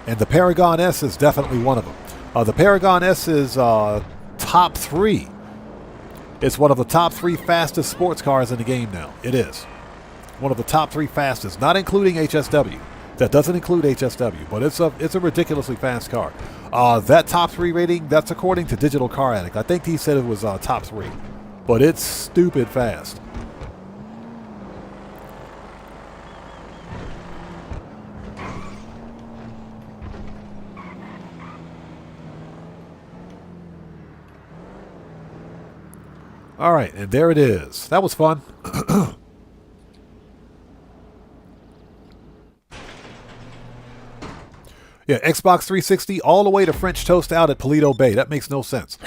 And the Paragon S is definitely one of them. The Paragon S is top 3. It's one of the top 3 fastest sports cars in the game now. It is one of the top 3 fastest, not including HSW. That doesn't include HSW, but it's a ridiculously fast car. That top 3 rating, that's according to Digital Car Addict. I think he said it was top 3, but it's stupid fast. All right, and there it is. That was fun. Yeah, Xbox 360 all the way to French Toast out at Paleto Bay. That makes no sense.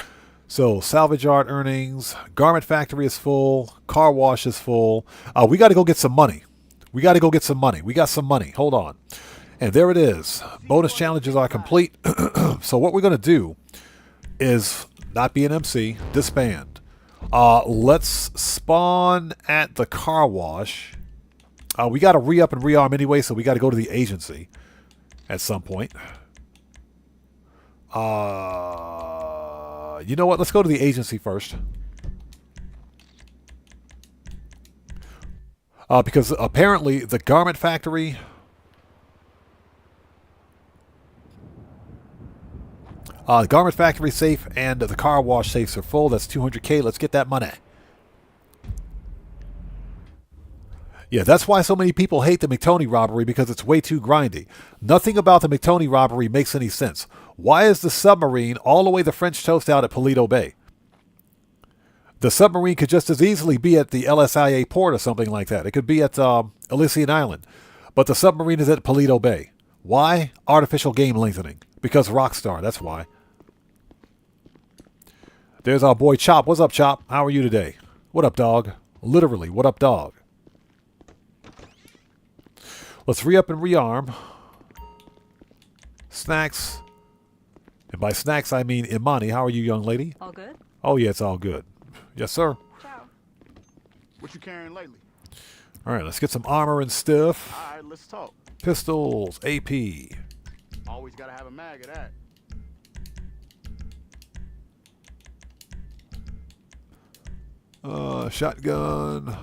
So, Salvage Yard earnings, Garment Factory is full, Car Wash is full. We got to go get some money. We got some money. Hold on. And there it is. Bonus challenges are complete. So what we're going to do is not be an MC, disband. Let's spawn at the car wash. We got to re-up and rearm anyway, so we got to go to the agency at some point. You know what? Let's go to the agency first. Because apparently the Garment Factory... the Garment Factory safe and the car wash safes are full. That's 200K. Let's get that money. Yeah, that's why so many people hate the McTony robbery, because it's way too grindy. Nothing about the McTony robbery makes any sense. Why is the submarine all the way to French Toast out at Paleto Bay? The submarine could just as easily be at the LSIA port or something like that. It could be at Elysian Island. But the submarine is at Paleto Bay. Why? Artificial game lengthening. Because Rockstar, that's why. There's our boy Chop. What's up, Chop? How are you today? What up, dog? Literally, what up, dog? Let's re-up and rearm. Snacks. And by snacks, I mean Imani. How are you, young lady? All good? Oh, yeah, it's all good. Yes, sir. Ciao. What you carrying lately? All right, let's get some armor and stuff. All right, let's talk. Pistols, AP. Always gotta have a mag of that. Shotgun.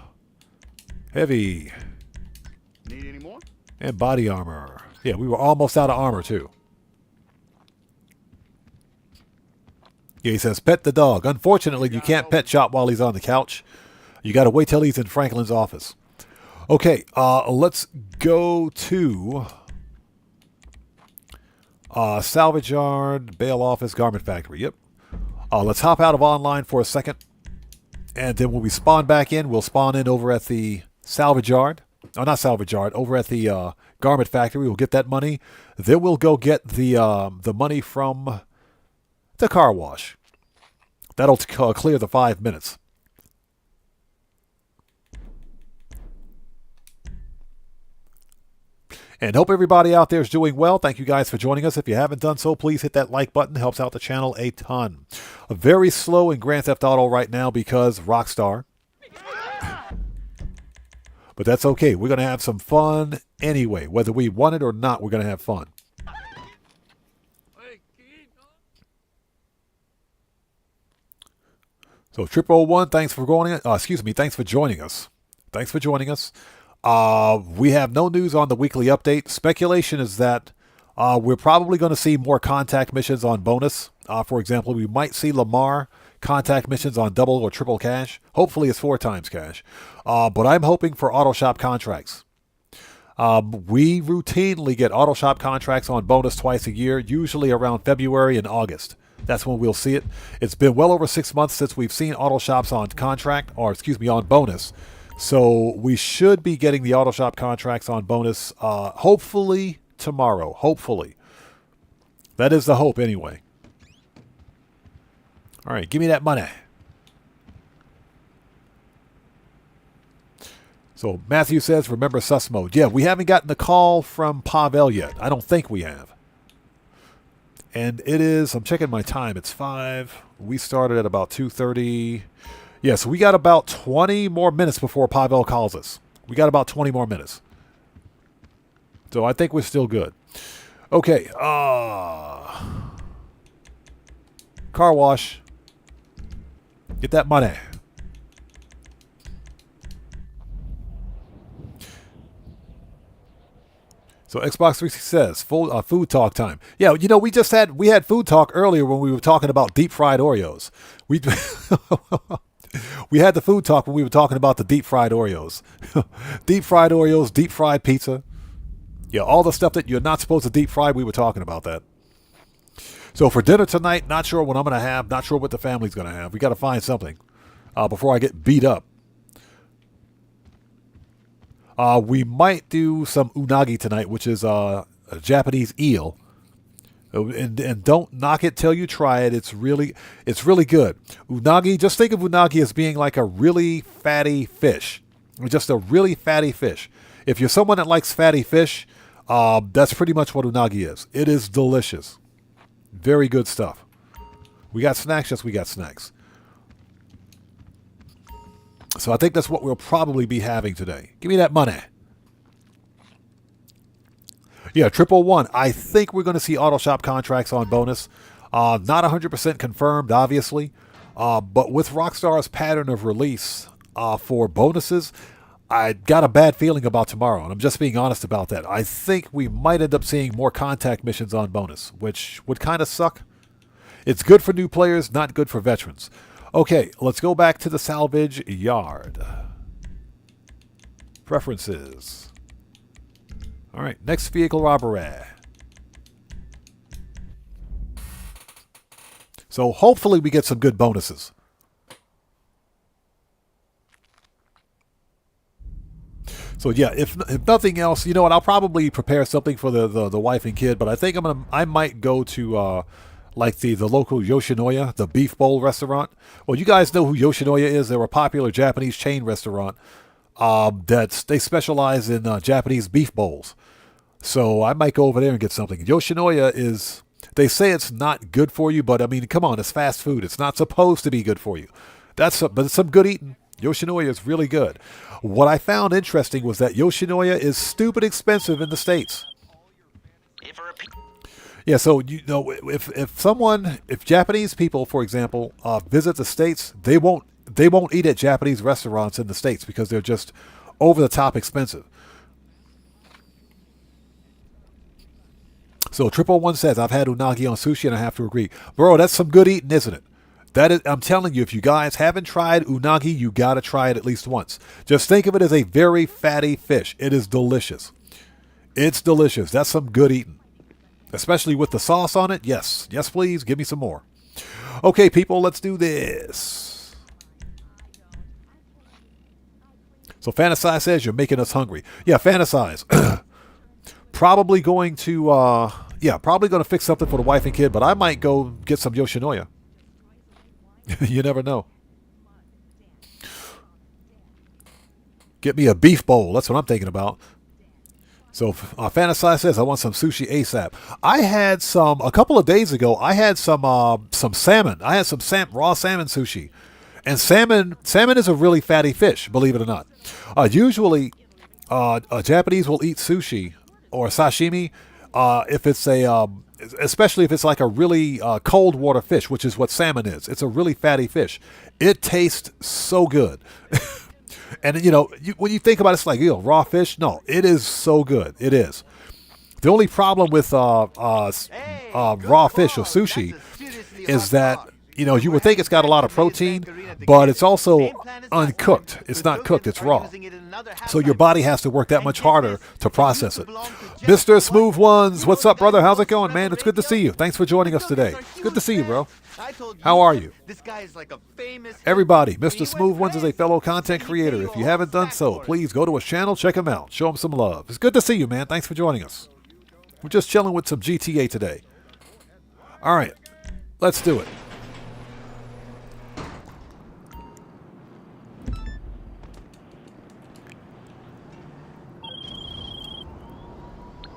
Heavy. Need any more? And body armor. Yeah, we were almost out of armor, too. Yeah, he says, pet the dog. Unfortunately, you can't pet Chop while he's on the couch. You got to wait till he's in Franklin's office. Okay, let's go to Salvage Yard, Bail Office, Garment Factory. Yep. Let's hop out of online for a second. And then when we spawn back in, we'll spawn in over at the Salvage Yard. Oh, not Salvage Yard. Over at the Garment Factory. We'll get that money. Then we'll go get the money from the car wash. That'll clear the 5 minutes. And hope everybody out there is doing well. Thank you guys for joining us. If you haven't done so, please hit that like button. Helps out the channel a ton. Very slow in Grand Theft Auto right now because Rockstar. But that's okay. We're going to have some fun anyway. Whether we want it or not, we're going to have fun. So Trip01, thanks for thanks for joining us. Thanks for joining us. We have no news on the weekly update. Speculation is that we're probably going to see more contact missions on bonus. For example, we might see Lamar contact missions on double or triple cash. Hopefully it's 4 times cash. But I'm hoping for auto shop contracts. We routinely get auto shop contracts on bonus twice a year, usually around February and August. That's when we'll see it. It's been well over 6 months since we've seen auto shops on contract, or excuse me, on bonus. So we should be getting the auto shop contracts on bonus hopefully tomorrow. Hopefully. That is the hope anyway. All right, give me that money. So Matthew says, remember sus mode. Yeah, we haven't gotten the call from Pavel yet. I don't think we have. And it is, I'm checking my time, it's 5. We started at about 2:30. Yeah, so we got about 20 more minutes before Pavel calls us. We got about 20 more minutes. So I think we're still good. Okay, car wash. Get that money. So Xbox 360 says full food talk time. Yeah, you know we had food talk earlier when we were talking about deep fried Oreos. We we had the food talk when we were talking about the deep fried Oreos, deep fried Oreos, deep fried pizza. Yeah, all the stuff that you're not supposed to deep fry. We were talking about that. So for dinner tonight, not sure what I'm gonna have. Not sure what the family's gonna have. We got to find something before I get beat up. We might do some unagi tonight, which is a Japanese eel. And don't knock it till you try it. It's really good. Unagi, just think of unagi as being like a really fatty fish. Just a really fatty fish. If you're someone that likes fatty fish, that's pretty much what unagi is. It is delicious. Very good stuff. We got snacks? Yes, we got snacks. So I think that's what we'll probably be having today. Give me that money. Yeah, 111. I think we're going to see auto shop contracts on bonus. Not 100% confirmed, obviously. But with Rockstar's pattern of release for bonuses, I got a bad feeling about tomorrow. And I'm just being honest about that. I think we might end up seeing more contact missions on bonus, which would kind of suck. It's good for new players, not good for veterans. Okay, let's go back to the salvage yard. Preferences. All right, next vehicle robbery. So hopefully we get some good bonuses. So yeah, if nothing else, you know what? I'll probably prepare something for the wife and kid. But I think I might go to like the local Yoshinoya, the beef bowl restaurant. Well, you guys know who Yoshinoya is. They're a popular Japanese chain restaurant. They specialize in Japanese beef bowls. So I might go over there and get something. Yoshinoya is, they say it's not good for you, but I mean, come on, it's fast food. It's not supposed to be good for you. But it's some good eating. Yoshinoya is really good. What I found interesting was that Yoshinoya is stupid expensive in the States. Yeah, so you know, if Japanese people, for example, visit the States, they won't eat at Japanese restaurants in the States because they're just over the top expensive. So 111 says, I've had unagi on sushi and I have to agree. Bro, that's some good eating, isn't it? That is, I'm telling you, if you guys haven't tried unagi, you got to try it at least once. Just think of it as a very fatty fish. It is delicious. It's delicious. That's some good eating. Especially with the sauce on it. Yes. Yes, please. Give me some more. Okay, people, let's do this. So Fantasize says you're making us hungry. Yeah, Fantasize. Probably going to, probably going to fix something for the wife and kid, but I might go get some Yoshinoya. You never know. Get me a beef bowl. That's what I'm thinking about. So Fantasize says, I want some sushi ASAP. I had a couple of days ago, I had some salmon. I had some raw salmon sushi. And salmon is a really fatty fish, believe it or not. Usually, Japanese will eat sushi or sashimi if it's especially if it's like a really cold water fish, which is what salmon is. It's a really fatty fish. It tastes so good. And, you know, when you think about it, it's like, raw fish. No, it is so good. It is. The only problem with raw fish or sushi is that You know, you would think it's got a lot of protein, but it's also uncooked. It's not cooked, it's raw. So your body has to work that much harder to process it. Mr. Smooth Ones, what's up, brother? How's it going, man? It's good to see you. Thanks for joining us today. It's good to see you, bro. How are you? Everybody, Mr. Smooth Ones is a fellow content creator. If you haven't done so, please go to his channel, check him out, show him some love. It's good to see you, man. Thanks for joining us. We're just chilling with some GTA today. All right, let's do it.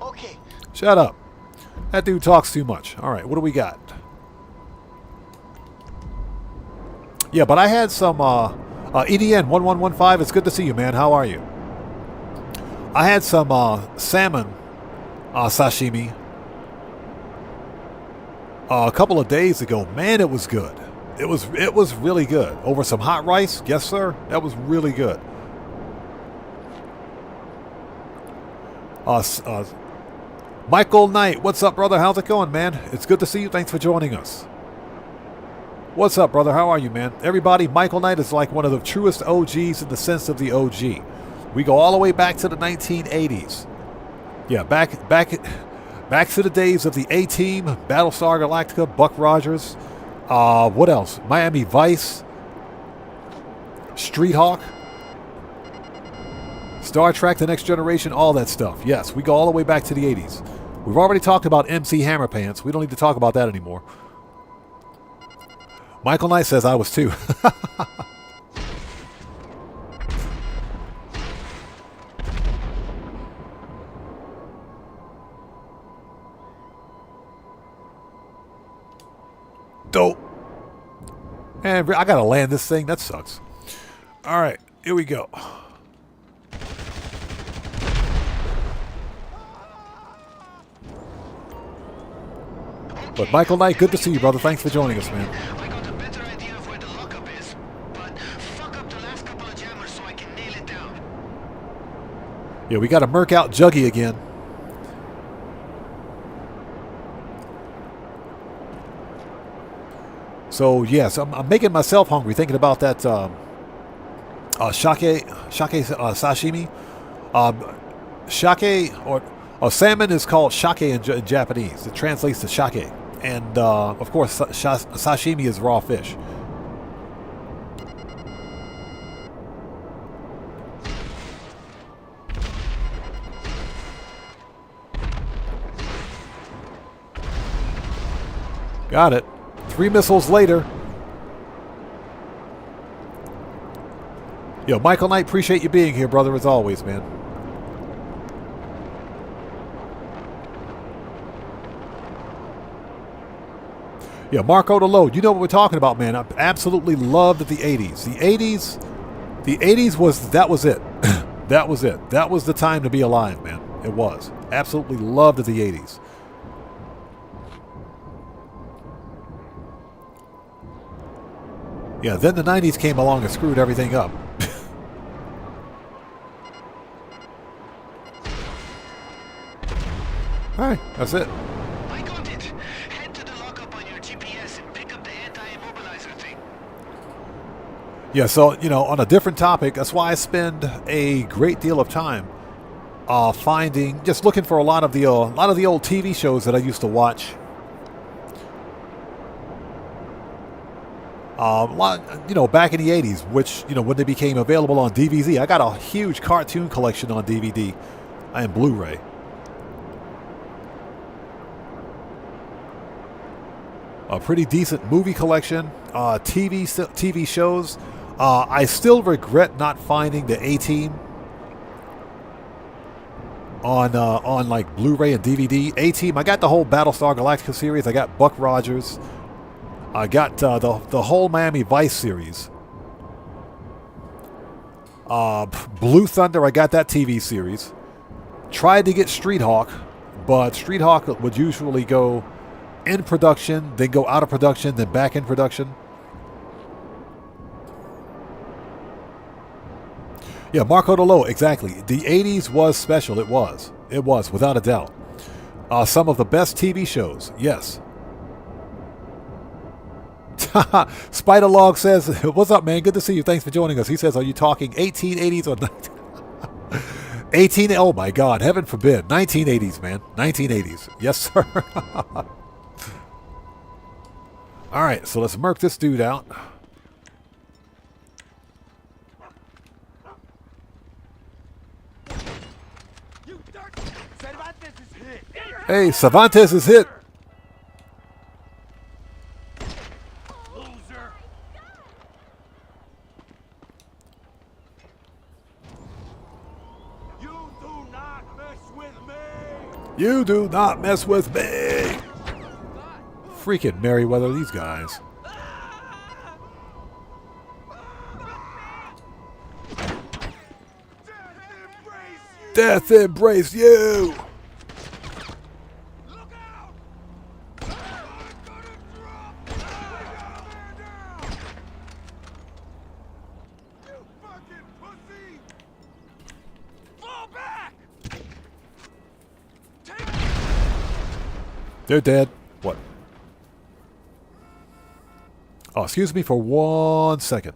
Okay. Shut up. That dude talks too much. All right, what do we got? Yeah, but I had some EDN 1115. It's good to see you, man. How are you? I had some salmon sashimi a couple of days ago. Man, it was good. It was really good. Over some hot rice. Yes, sir. That was really good. Michael Knight, what's up, brother? How's it going, man? It's good to see you. Thanks for joining us. What's up, brother? How are you, man? Everybody, Michael Knight is like one of the truest OGs in the sense of the OG. We go all the way back to the 1980s. Yeah, back to the days of the A-Team, Battlestar Galactica, Buck Rogers. What else? Miami Vice, Street Hawk, Star Trek, The Next Generation, all that stuff. Yes, we go all the way back to the 80s. We've already talked about MC Hammer Pants. We don't need to talk about that anymore. Michael Knight says I was too. Dope. And I gotta land this thing. That sucks. All right, here we go. But Michael Knight, good to see you, brother. Thanks for joining us, man. I got a better idea of where the lockup is, but fuck up the last couple of jammers so I can nail it down. Yeah, we got to murk out Juggy again. So yes, I'm making myself hungry thinking about that shake sashimi. Shake or salmon is called shake in Japanese. It translates to shake, and of course sashimi is raw fish. Got it. 3 missiles later. Yo, Michael Knight, appreciate you being here, brother, as always, man. Yeah, Marco the Load. You know what we're talking about, man. I absolutely loved the 80s. The 80s was it. That was it. That was the time to be alive, man. It was. Absolutely loved the 80s. Yeah, then the 90s came along and screwed everything up. All right, that's it. I got it. Head to the lockup on your GPS and pick up the anti-immobilizer thing. Yeah, so, you know, on a different topic, that's why I spend a great deal of time just looking for a lot of the old TV shows that I used to watch. Back in the 80s, which, when they became available on DVD. I got a huge cartoon collection on DVD and Blu-ray. A pretty decent movie collection, TV shows. I still regret not finding the A-Team on like Blu-ray and DVD. A-Team, I got the whole Battlestar Galactica series. I got Buck Rogers. I got the whole Miami Vice series. Blue Thunder, I got that TV series. Tried to get Street Hawk, but Street Hawk would usually go in production, then go out of production, then back in production. Yeah, Marco Delo, exactly. The 80s was special. It was. It was, without a doubt. Some of the best TV shows, yes. Spider Log says, "What's up, man? Good to see you. Thanks for joining us." He says, "Are you talking 1880s or 18? Oh my God, heaven forbid, 1980s, man, 1980s." Yes, sir. All right, so let's murk this dude out. Hey, Cervantes is hit. Loser. You do not mess with me! You do not mess with me. Freaking Merryweather, these guys. Death embrace you. Look out! You fucking pussy! Fall back! They're dead. What? Oh, excuse me for 1 second.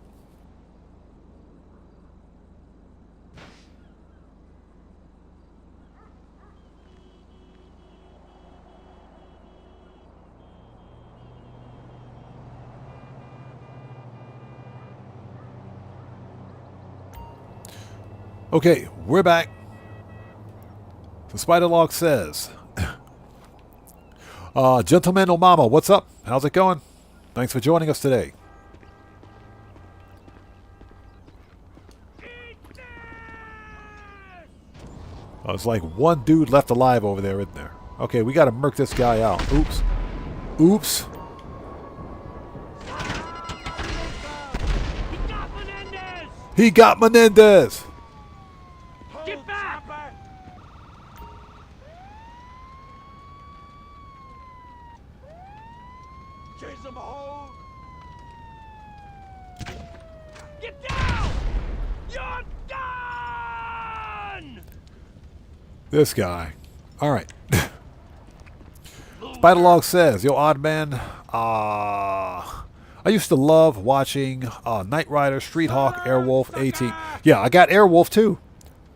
Okay, we're back. The Spider Log says, Gentleman Omama, what's up? How's it going? Thanks for joining us today. Oh, it's like one dude left alive over there, isn't there? Okay, we gotta murk this guy out. Oops. Oops. He got Menendez! Get back! Chase him home! Get down! You're done! This guy. Alright. Spider Log says, "Yo, odd man, I used to love watching Knight Rider, Street Hawk, Airwolf, A-Team." Yeah, I got Airwolf too.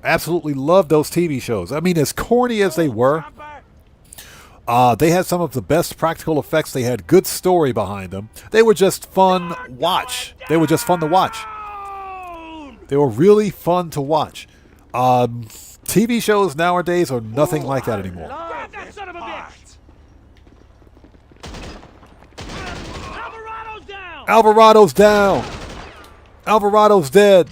Absolutely loved those TV shows. I mean, as corny as they were, they had some of the best practical effects. They had good story behind them. They were just fun watch. They were just fun to watch. They were really fun to watch. TV shows nowadays are nothing like that anymore. Grab that son of a bitch! Alvarado's down! Alvarado's down. Alvarado's dead.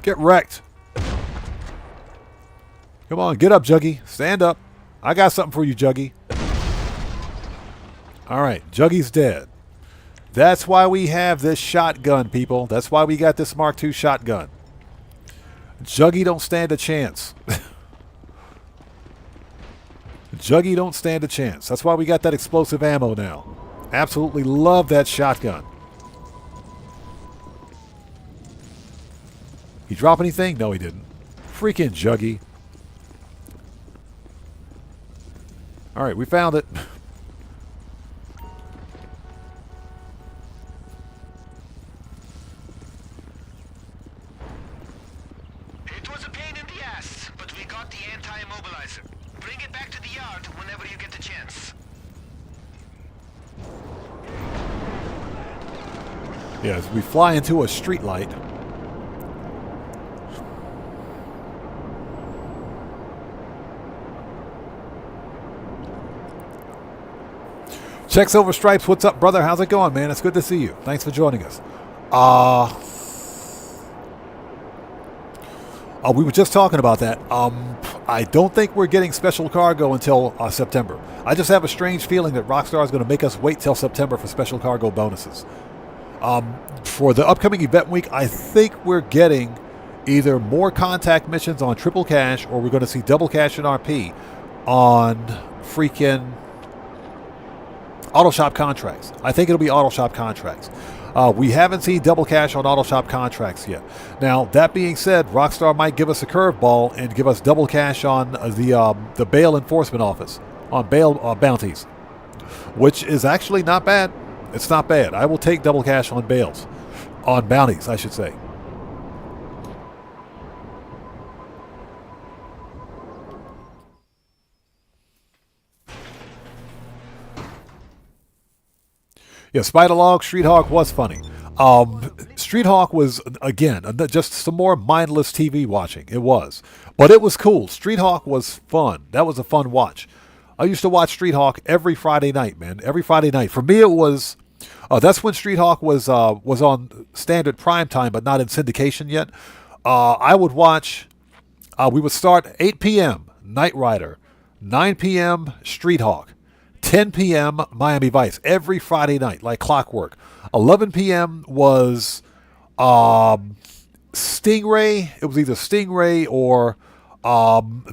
Get wrecked. Come on, get up, Juggy. Stand up. I got something for you, Juggy. All right, Juggy's dead. That's why we have this shotgun, people. That's why we got this Mark II shotgun. Juggy don't stand a chance. Juggy don't stand a chance. That's why we got that explosive ammo now. Absolutely love that shotgun. He drop anything? No, he didn't. Freaking Juggy. All right, we found it. It was a pain in the ass, but we got the anti-immobilizer. Bring it back to the yard whenever you get the chance. Yes, we fly into a street light. Checks over stripes. What's up, brother? How's it going, man? It's good to see you. Thanks for joining us. We were just talking about that. I don't think we're getting special cargo until September. I just have a strange feeling that Rockstar is going to make us wait till September for special cargo bonuses. For the upcoming event week, I think we're getting either more contact missions on triple cash, or we're going to see double cash and RP on freaking auto shop contracts. I think it'll be auto shop contracts. We haven't seen double cash on auto shop contracts yet. Now, that being said, Rockstar might give us a curveball and give us double cash on the bail enforcement office, on bail bounties, which is actually not bad. It's not bad. I will take double cash on bails, on bounties, I should say. Yeah, Spider Log, Street Hawk was funny. Street Hawk was, again, just some more mindless TV watching. It was. But it was cool. Street Hawk was fun. That was a fun watch. I used to watch Street Hawk every Friday night, man. Every Friday night. For me, it was... that's when Street Hawk was on standard prime time, but not in syndication yet. I would watch... we would start 8 p.m., Knight Rider. 9 p.m., Street Hawk. 10 p.m. Miami Vice every Friday night, like clockwork. 11 p.m. was Stingray. It was either Stingray or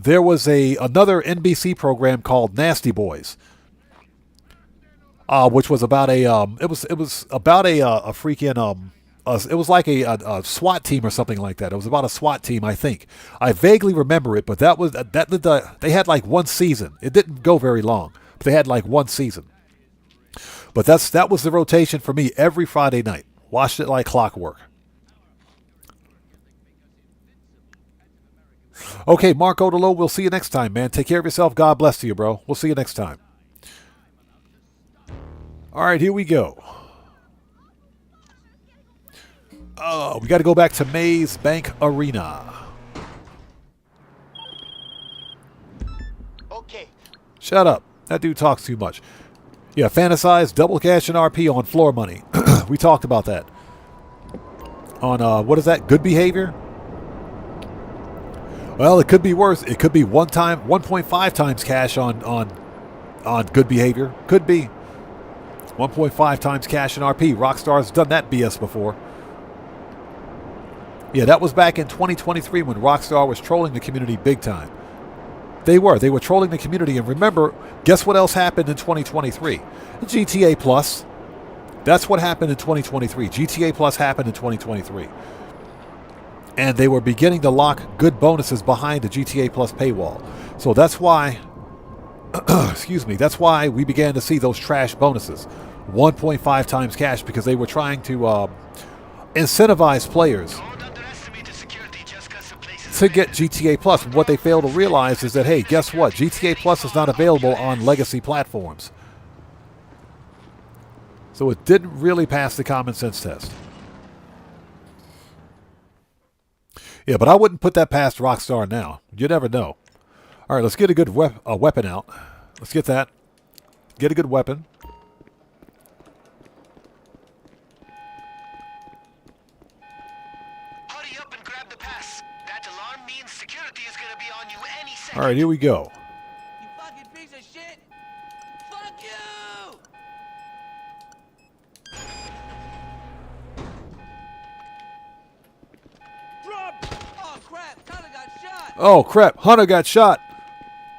there was another NBC program called Nasty Boys, which was about a it was about a freaking it was like a SWAT team or something like that. It was about a SWAT team, I think. I vaguely remember it, but they had like one season. It didn't go very long. But they had like one season. But that was the rotation for me every Friday night. Watched it like clockwork. Okay, Mark Odolo, we'll see you next time, man. Take care of yourself. God bless to you, bro. We'll see you next time. All right, here we go. We got to go back to Maze Bank Arena. Okay. Shut up. That dude talks too much. Yeah, fantasize, double cash and RP on floor money. We talked about that. On, what is that? Good behavior? Well, it could be worse. It could be 1.5 times cash on good behavior. Could be. 1.5 times cash in RP. Rockstar's done that BS before. Yeah, that was back in 2023 when Rockstar was trolling the community big time. They were trolling the community, and remember, guess what else happened in 2023? GTA Plus. That's what happened in 2023. GTA Plus happened in 2023. And they were beginning to lock good bonuses behind the GTA Plus paywall. So that's why, excuse me, that's why we began to see those trash bonuses. 1.5 times cash, because they were trying to incentivize players to get GTA Plus. What they fail to realize is that, hey, guess what? GTA Plus is not available on legacy platforms. So it didn't really pass the common sense test. Yeah, but I wouldn't put that past Rockstar now. You never know. All right, let's get a good weapon out. Let's get that. Get a good weapon. All right, here we go. You fucking piece of shit! Fuck you! Drop! Oh crap! Hunter got shot! Oh crap! Hunter got shot.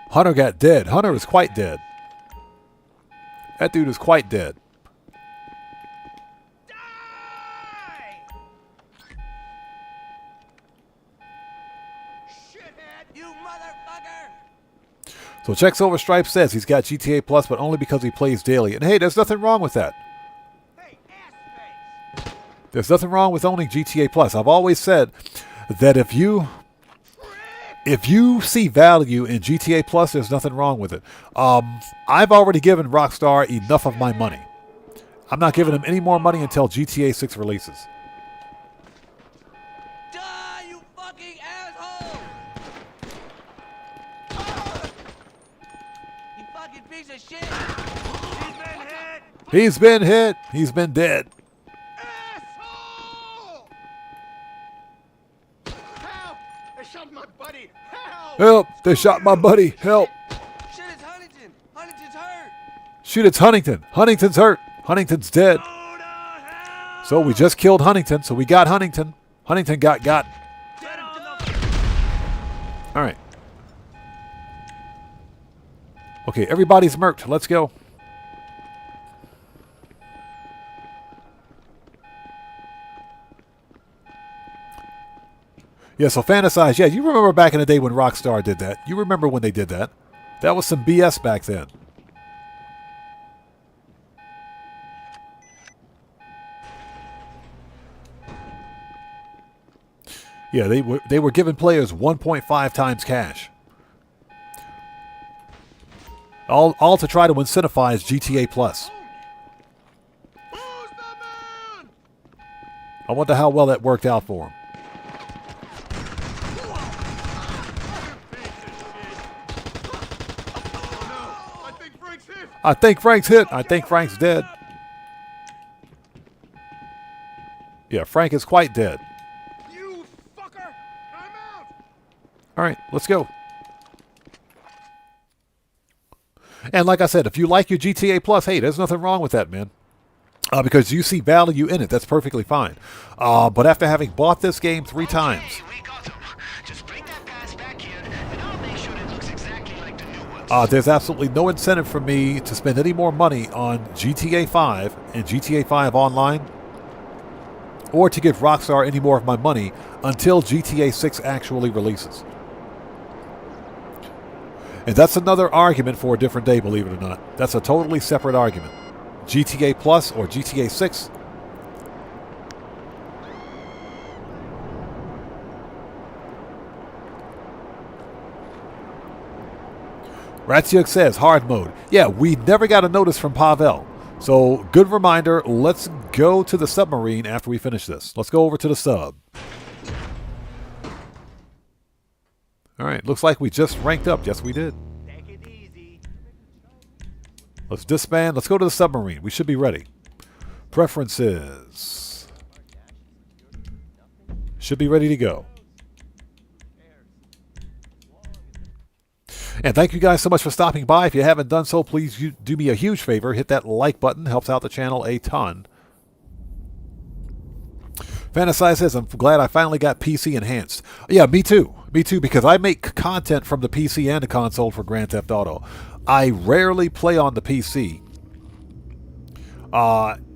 Hunter got dead. Hunter is quite dead. That dude is quite dead. So Checks Over Stripe says he's got GTA Plus, but only because he plays daily. And hey, there's nothing wrong with that. There's nothing wrong with owning GTA Plus. I've always said that if you see value in GTA Plus, there's nothing wrong with it. I've already given Rockstar enough of my money. I'm not giving them any more money until GTA 6 releases. Die, you fucking asshole! You fucking piece of shit! He's been hit. He's been dead. Asshole! Help! They shot my buddy! Help! Help! They shot my buddy. Help! Shit, it's Huntington! Huntington's hurt! Shoot, it's Huntington. Huntington's hurt. Huntington's dead. So we just killed Huntington, so we got Huntington. Huntington got. All right. Okay, everybody's murked. Let's go. Yeah, so fantasize. Yeah, you remember back in the day when Rockstar did that. You remember when they did that. That was some BS back then. Yeah, they were giving players 1.5 times cash. All to try to incentivize GTA Plus. I wonder how well that worked out for him. I think Frank's hit. I think Frank's dead. Yeah, Frank is quite dead. You fucker! I'm out! All right, let's go. And like I said, if you like your GTA Plus, hey, there's nothing wrong with that, man. Because you see value in it. That's perfectly fine. But after having bought this game 3 times... We got them. Just bring that gas back here, and I'll make sure it looks exactly like the new ones. there's absolutely no incentive for me to spend any more money on GTA 5 and GTA 5 Online, or to give Rockstar any more of my money until GTA 6 actually releases. And that's another argument for a different day, believe it or not. That's a totally separate argument. GTA Plus or GTA 6. Ratsiuk says, hard mode. Yeah, we never got a notice from Pavel. So, good reminder, let's go to the submarine after we finish this. Let's go over to the sub. Alright, looks like we just ranked up. Yes, we did. Take it easy. Let's disband. Let's go to the submarine. We should be ready. Preferences. Should be ready to go. And thank you guys so much for stopping by. If you haven't done so, please do me a huge favor. Hit that like button. Helps out the channel a ton. Fantasize says, I'm glad I finally got PC enhanced. Yeah, me too. Me too, because I make content from the PC and the console for Grand Theft Auto. I rarely play on the PC.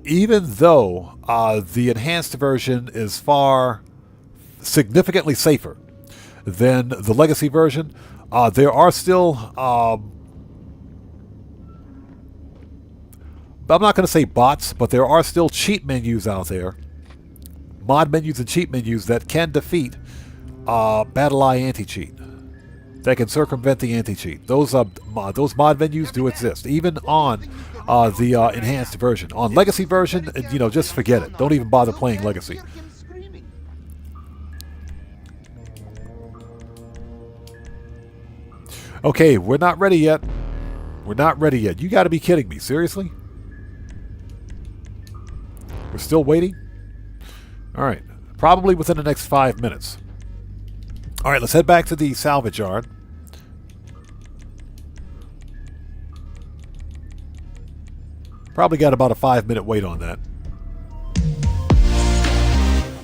Even though the enhanced version is far significantly safer than the legacy version, there are still... I'm not going to say bots, but there are still cheat menus out there. Mod menus and cheat menus that can defeat BattlEye anti-cheat. That can circumvent the anti-cheat. Those mod menus do exist, even on the enhanced version. On Legacy version, just forget it. Don't even bother playing Legacy. Okay, we're not ready yet. We're not ready yet. You got to be kidding me. Seriously? We're still waiting? All right. Probably within the next 5 minutes. All right, let's head back to the salvage yard. Probably got about a 5-minute wait on that.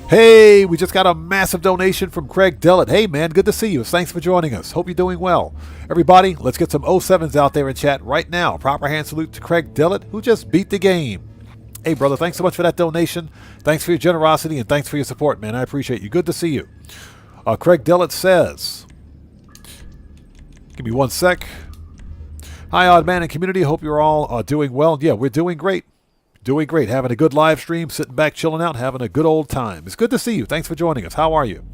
Hey, we just got a massive donation from Craig Dillett. Hey, man, good to see you. Thanks for joining us. Hope you're doing well. Everybody, let's get some 07s out there in chat right now. Proper hand salute to Craig Dillett, who just beat the game. Hey, brother, thanks so much for that donation. Thanks for your generosity, and thanks for your support, man. I appreciate you. Good to see you. Craig Dillett says, give me 1 sec. Hi, Odd Man and community. Hope you're all doing well. Yeah, we're doing great. Doing great. Having a good live stream, sitting back, chilling out, having a good old time. It's good to see you. Thanks for joining us. How are you?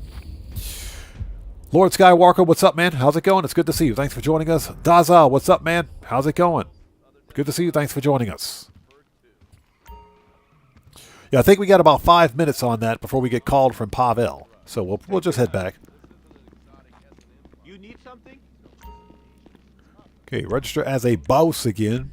Lord Skywalker, what's up, man? How's it going? It's good to see you. Thanks for joining us. Daza, what's up, man? How's it going? Good to see you. Thanks for joining us. Yeah, I think we got about 5 minutes on that before we get called from Pavel. So we'll just head back. You need something? Okay, register as a boss again.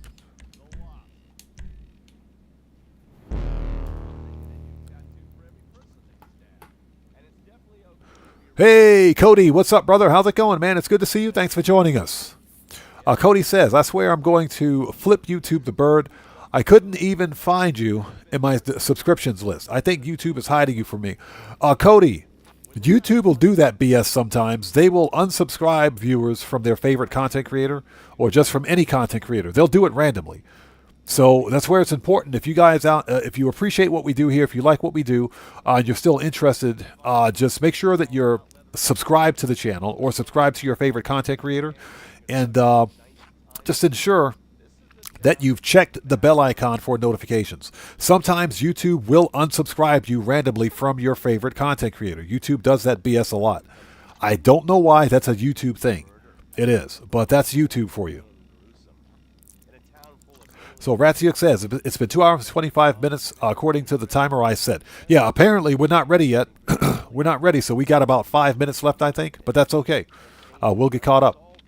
Hey, Cody, what's up, brother? How's it going, man? It's good to see you. Thanks for joining us. Cody says, I swear I'm going to flip YouTube the bird. I couldn't even find you in my subscriptions list. I think YouTube is hiding you from me. Cody, YouTube will do that BS sometimes. They will unsubscribe viewers from their favorite content creator or just from any content creator. They'll do it randomly. So that's where it's important. If you guys if you appreciate what we do here, if you like what we do, you're still interested, just make sure that you're subscribe to the channel or subscribe to your favorite content creator, and just ensure that you've checked the bell icon for notifications. Sometimes YouTube will unsubscribe you randomly from your favorite content creator. YouTube does that BS a lot. I don't know why. That's a YouTube thing. It is, but that's YouTube for you. So Ratsiuk says, it's been 2 hours and 25 minutes according to the timer I set. Yeah, apparently we're not ready yet. We're not ready, so we got about 5 minutes left, I think, but that's okay. We'll get caught up.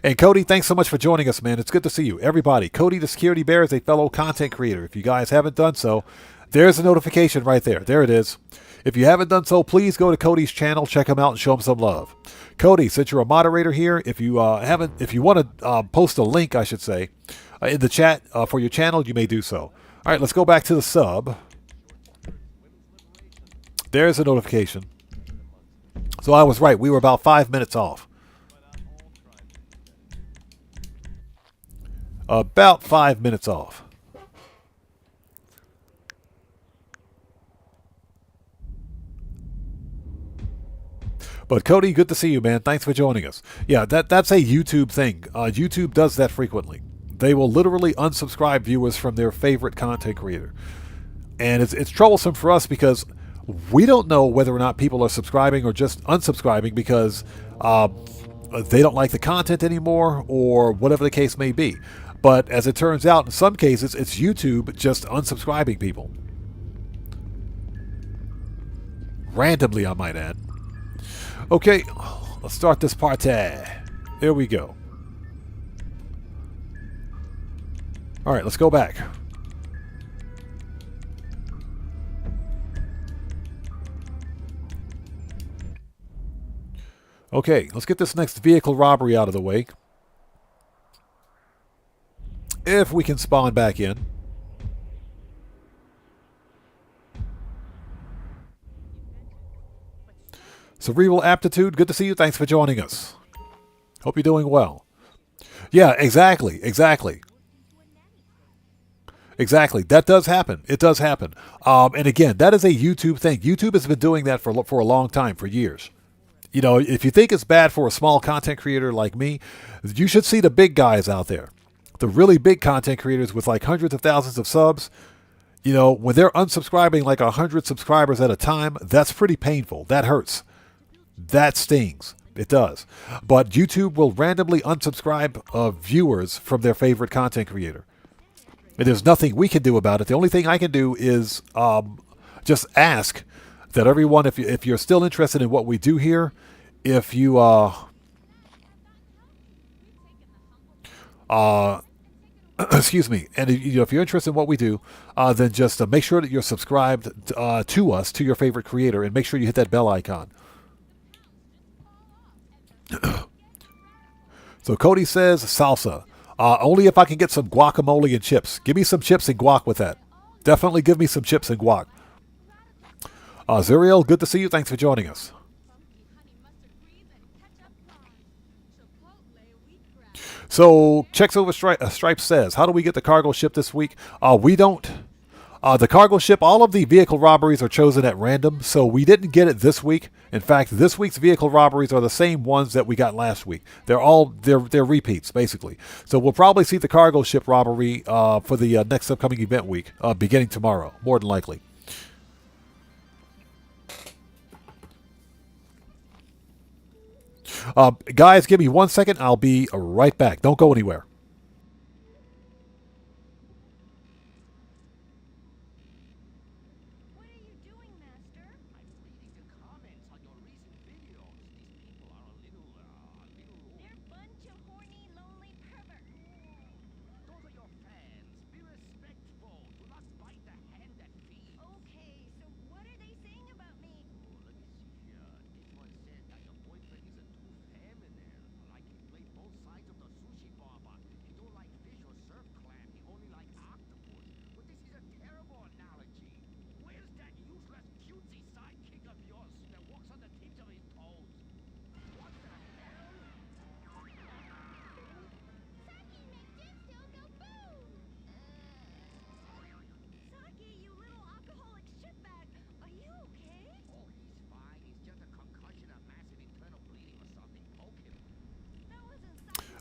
And Cody, thanks so much for joining us, man. It's good to see you. Everybody, Cody the Security Bear is a fellow content creator. If you guys haven't done so, there's a notification right there. There it is. If you haven't done so, please go to Cody's channel, check him out, and show him some love. Cody, since you're a moderator here, if you want to post a link, I should say, in the chat for your channel, you may do so. All right, let's go back to the sub. There's a notification. So I was right. We were about 5 minutes off. About 5 minutes off. But Cody, good to see you, man. Thanks for joining us. Yeah, that's a YouTube thing. YouTube does that frequently. They will literally unsubscribe viewers from their favorite content creator. And it's troublesome for us because we don't know whether or not people are subscribing or just unsubscribing because they don't like the content anymore or whatever the case may be. But as it turns out, in some cases, it's YouTube just unsubscribing people. Randomly, I might add. Okay, let's start this party. There we go. All right, let's go back. Okay, let's get this next vehicle robbery out of the way. If we can spawn back in. Cerebral Aptitude, good to see you. Thanks for joining us. Hope you're doing well. Yeah, exactly. Exactly. That does happen. It does happen. And again, that is a YouTube thing. YouTube has been doing that for a long time, for years. You know, if you think it's bad for a small content creator like me, you should see the big guys out there. The really big content creators with like hundreds of thousands of subs. You know, when they're unsubscribing like 100 subscribers at a time, that's pretty painful. That hurts. That stings. It does. But YouTube will randomly unsubscribe viewers from their favorite content creator. And there's nothing we can do about it. The only thing I can do is just ask that everyone, if you're still interested in what we do here, if you excuse me, and if you're interested in what we do, then just make sure that you're subscribed to us, to your favorite creator, and make sure you hit that bell icon. So Cody says salsa. Only if I can get some guacamole and chips. Give me some chips and guac with that. Definitely give me some chips and guac. Zuriel, good to see you. Thanks for joining us. So Checks Over Stripe says, how do we get the cargo ship this week? We don't. The cargo ship, all of the vehicle robberies are chosen at random, so we didn't get it this week. In fact, this week's vehicle robberies are the same ones that we got last week. They're repeats, basically. So we'll probably see the cargo ship robbery for the next upcoming event week, beginning tomorrow, more than likely. Guys, give me 1 second. I'll be right back. Don't go anywhere.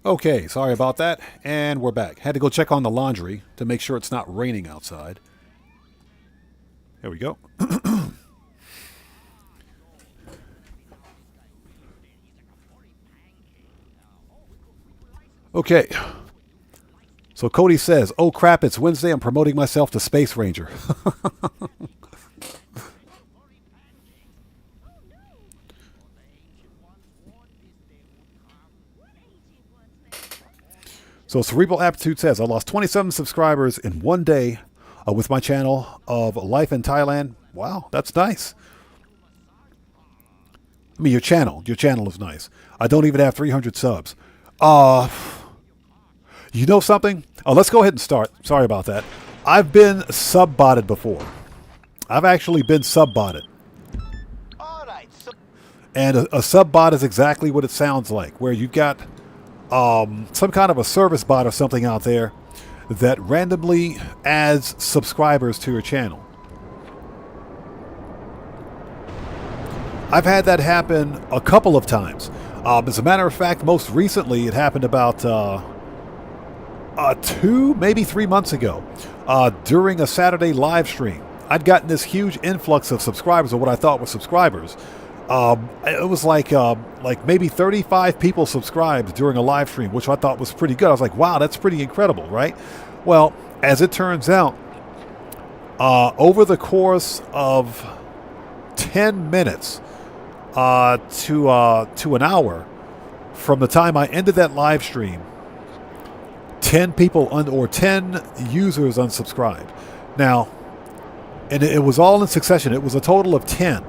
Okay, sorry about that. And we're back. Had to go check on the laundry to make sure it's not raining outside. There we go. Okay. So Cody says, oh crap, it's Wednesday. I'm promoting myself to Space Ranger. So Cerebral Aptitude says, I lost 27 subscribers in one day with my channel of Life in Thailand. Wow, that's nice. I mean, your channel is nice. I don't even have 300 subs. You know something? Oh, let's go ahead and start. Sorry about that. I've been sub-botted before. I've actually been sub-botted. All right, so And a sub-bot is exactly what it sounds like, where you've got some kind of a service bot or something out there that randomly adds subscribers to your channel. I've had that happen a couple of times. As a matter of fact, most recently it happened about 2, maybe 3 months ago during a Saturday live stream. I'd gotten this huge influx of subscribers, or what I thought were subscribers. It was like maybe 35 people subscribed during a live stream, which I thought was pretty good. I was like, wow, that's pretty incredible, right? Well, as it turns out, over the course of 10 minutes to an hour from the time I ended that live stream, 10 people or 10 users unsubscribed. Now, and it was all in succession. It was a total of 10.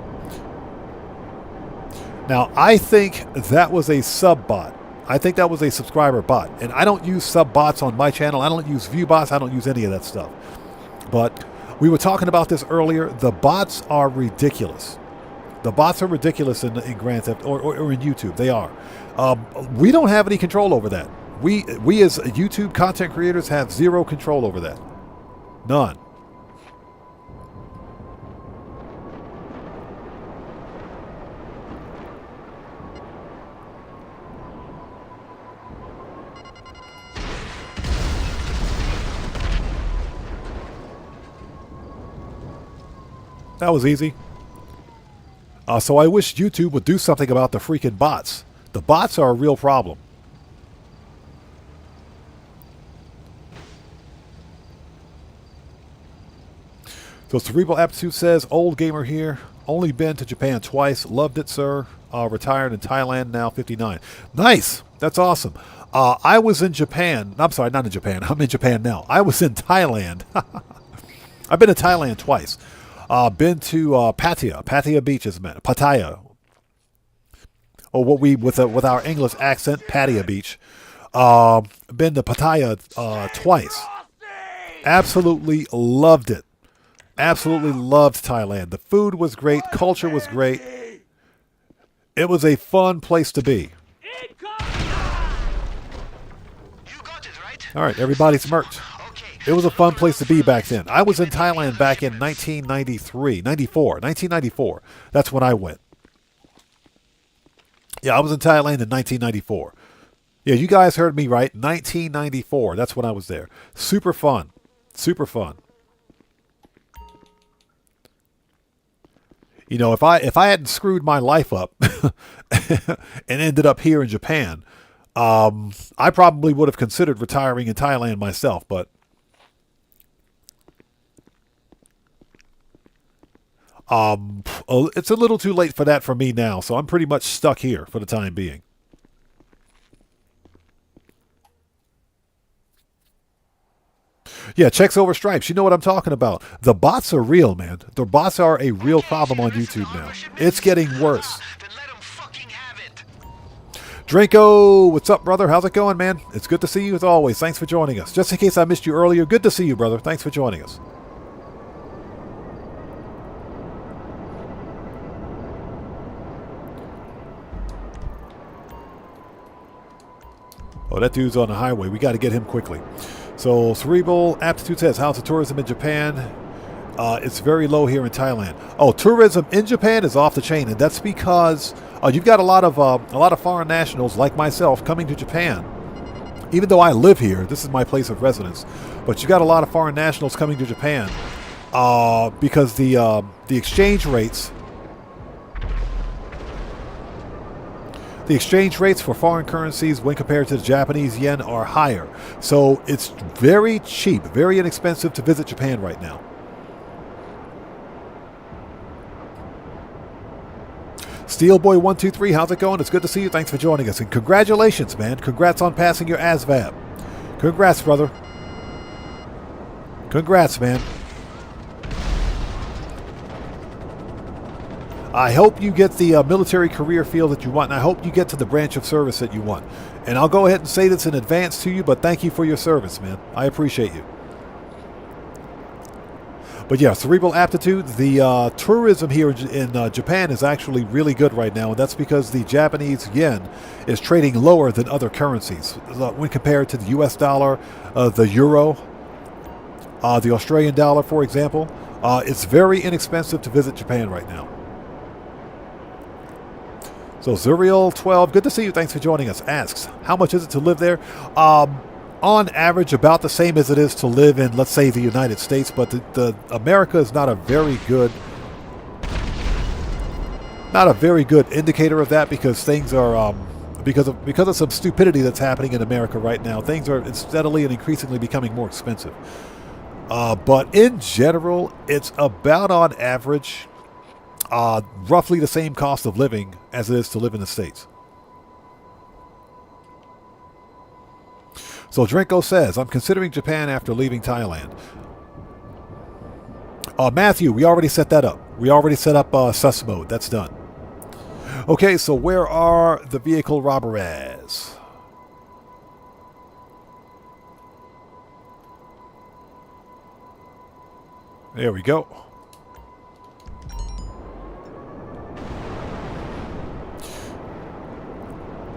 Now, I think that was a sub-bot. I think that was a subscriber bot. And I don't use sub-bots on my channel. I don't use view bots. I don't use any of that stuff. But we were talking about this earlier. The bots are ridiculous. The bots are ridiculous in Grand Theft or in YouTube. They are. We don't have any control over that. We as YouTube content creators have zero control over that. None. That was easy. So I wish YouTube would do something about the freaking bots. The bots are a real problem. So Cerebral Aptitude says, old gamer here. Only been to Japan twice. Loved it, sir. Retired in Thailand, now 59. Nice. That's awesome. I was in Japan. I'm sorry, not in Japan. I'm in Japan now. I was in Thailand. I've been to Thailand twice. Been to Pattaya Beach, as meant Pattaya, or what we with our English accent, Pattaya Beach. Been to Pattaya twice. Absolutely loved it. Absolutely loved Thailand. The food was great. Culture was great. It was a fun place to be. All right, everybody's smirked. It was a fun place to be back then. I was in Thailand back in 1994. That's when I went. Yeah, I was in Thailand in 1994. Yeah, you guys heard me right. 1994. That's when I was there. Super fun. Super fun. You know, if I hadn't screwed my life up and ended up here in Japan, I probably would have considered retiring in Thailand myself, but it's a little too late for that for me now, so I'm pretty much stuck here for the time being. Yeah, checks over stripes. You know what I'm talking about. The bots are real, man. The bots are a real problem on YouTube now. It's getting worse. Draco, what's up, brother? How's it going, man? It's good to see you as always. Thanks for joining us. Just in case I missed you earlier, good to see you, brother. Thanks for joining us. Oh, that dude's on the highway. We got to get him quickly. So, Cerebral Aptitude says, how's the tourism in Japan? It's very low here in Thailand. Oh, tourism in Japan is off the chain, and that's because you've got a lot of foreign nationals like myself coming to Japan even though I live here, this is my place of residence, but you got a lot of foreign nationals coming to Japan because the exchange rates. The exchange rates for foreign currencies when compared to the Japanese yen are higher. So it's very cheap, very inexpensive to visit Japan right now. Steelboy123, how's it going? It's good to see you. Thanks for joining us. And congratulations, man. Congrats on passing your ASVAB. Congrats, brother. Congrats, man. I hope you get the military career field that you want, and I hope you get to the branch of service that you want. And I'll go ahead and say this in advance to you, but thank you for your service, man. I appreciate you. But yeah, cerebral aptitude, the tourism here in Japan is actually really good right now, and that's because the Japanese yen is trading lower than other currencies. When compared to the US dollar, the euro, the Australian dollar, for example, it's very inexpensive to visit Japan right now. So Zuriel12, good to see you. Thanks for joining us. Asks, how much is it to live there? On average, about the same as it is to live in, let's say, the United States. But the America is not a very good indicator of that, because things are because of some stupidity that's happening in America right now. Things are steadily and increasingly becoming more expensive. But in general, it's about on average. Roughly the same cost of living as it is to live in the States. So Drenko says, I'm considering Japan after leaving Thailand. Matthew, we already set that up. We already set up sus mode. That's done. Okay, so where are the vehicle robberies? There we go.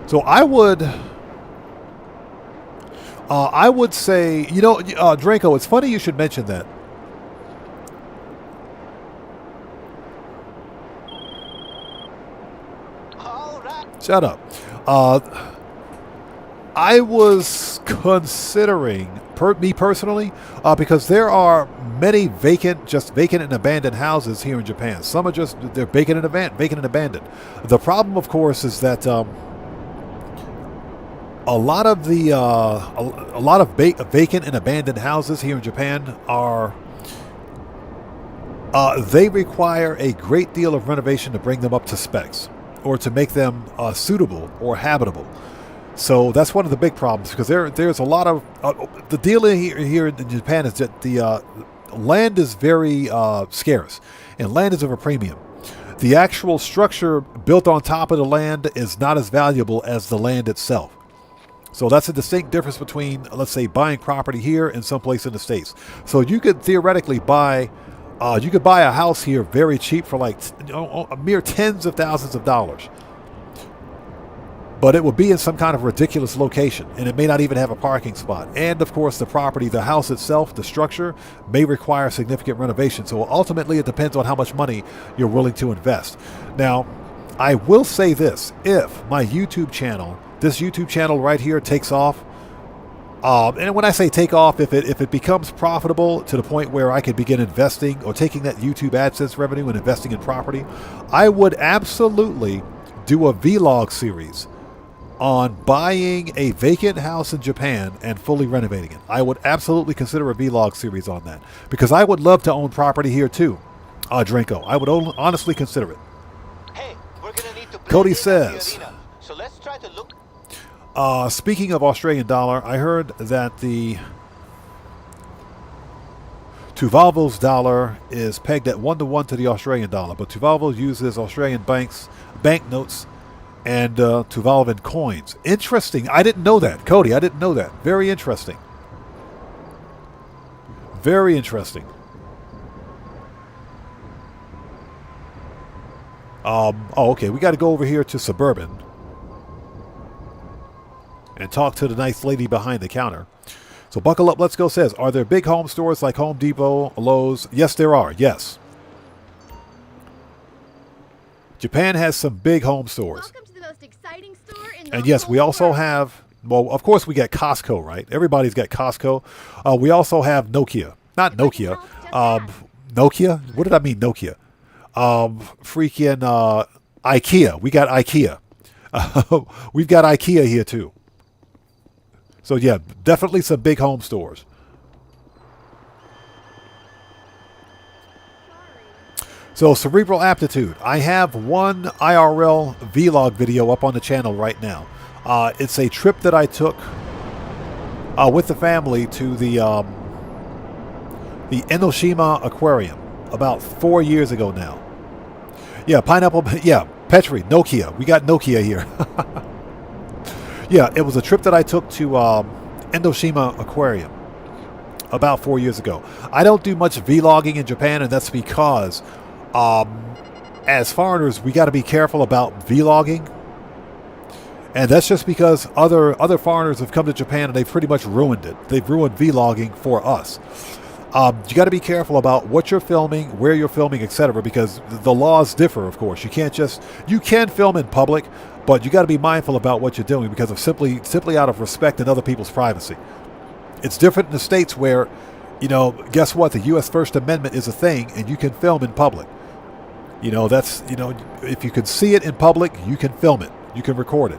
So I would say, you know, Draco, it's funny you should mention that. All right. Shut up. I was considering, me personally, because there are many vacant and abandoned houses here in Japan. Some are just, they're vacant and abandoned. The problem, of course, is that a lot of vacant and abandoned houses here in Japan are they require a great deal of renovation to bring them up to specs or to make them suitable or habitable. So that's one of the big problems, because there's a lot of the deal here in Japan is that the land is very scarce, and land is of a premium. The actual structure built on top of the land is not as valuable as the land itself. So that's a distinct difference between, let's say, buying property here and someplace in the States. So you could theoretically buy a house here very cheap for like a mere tens of thousands of dollars. But it would be in some kind of ridiculous location, and it may not even have a parking spot. And of course, the property, the house itself, the structure, may require significant renovation. So ultimately, it depends on how much money you're willing to invest. Now, I will say this: if my YouTube channel, this YouTube channel right here, takes off, and when I say take off, if it becomes profitable to the point where I could begin investing or taking that YouTube AdSense revenue and investing in property, I would absolutely do a vlog series on buying a vacant house in Japan and fully renovating it. I would absolutely consider a vlog series on that, because I would love to own property here too, Drenko. I would honestly consider it. Hey, we're gonna need to Cody blend in at the says, arena, so let's try to look. Speaking of Australian dollar, I heard that the Tuvalu's dollar is pegged at 1-to-1 to the Australian dollar, but Tuvalu uses Australian banknotes and Tuvaluan coins. Interesting. I didn't know that. Cody, I didn't know that. Very interesting. Very interesting. Okay. We got to go over here to Suburban and talk to the nice lady behind the counter. So Buckle Up, Let's Go says, are there big home stores like Home Depot, Lowe's? Yes, there are. Yes. Japan has some big home stores. Welcome to the most exciting store in the And yes, we whole also world. have Well, of course we got Costco, right? Everybody's got Costco. We also have Nokia. Not Nokia. Nokia? What did I mean, Nokia? Freaking IKEA. We got IKEA. We've got IKEA here too. So yeah, definitely some big home stores. So cerebral aptitude. I have one IRL vlog video up on the channel right now. It's a trip that I took with the family to the Enoshima Aquarium about 4 years ago now. Yeah, pineapple. Yeah, Petri, Nokia. We got Nokia here. Yeah, it was a trip that I took to Enoshima Aquarium about 4 years ago. I don't do much vlogging in Japan, and that's because as foreigners, we got to be careful about vlogging. And that's just because other foreigners have come to Japan and they've pretty much ruined it. They've ruined vlogging for us. You got to be careful about what you're filming, where you're filming, etc. Because the laws differ, of course. You can film in public, but you got to be mindful about what you're doing because of simply out of respect and other people's privacy. It's different in the States where, guess what? The U.S. First Amendment is a thing, and you can film in public. If you can see it in public, you can film it, you can record it.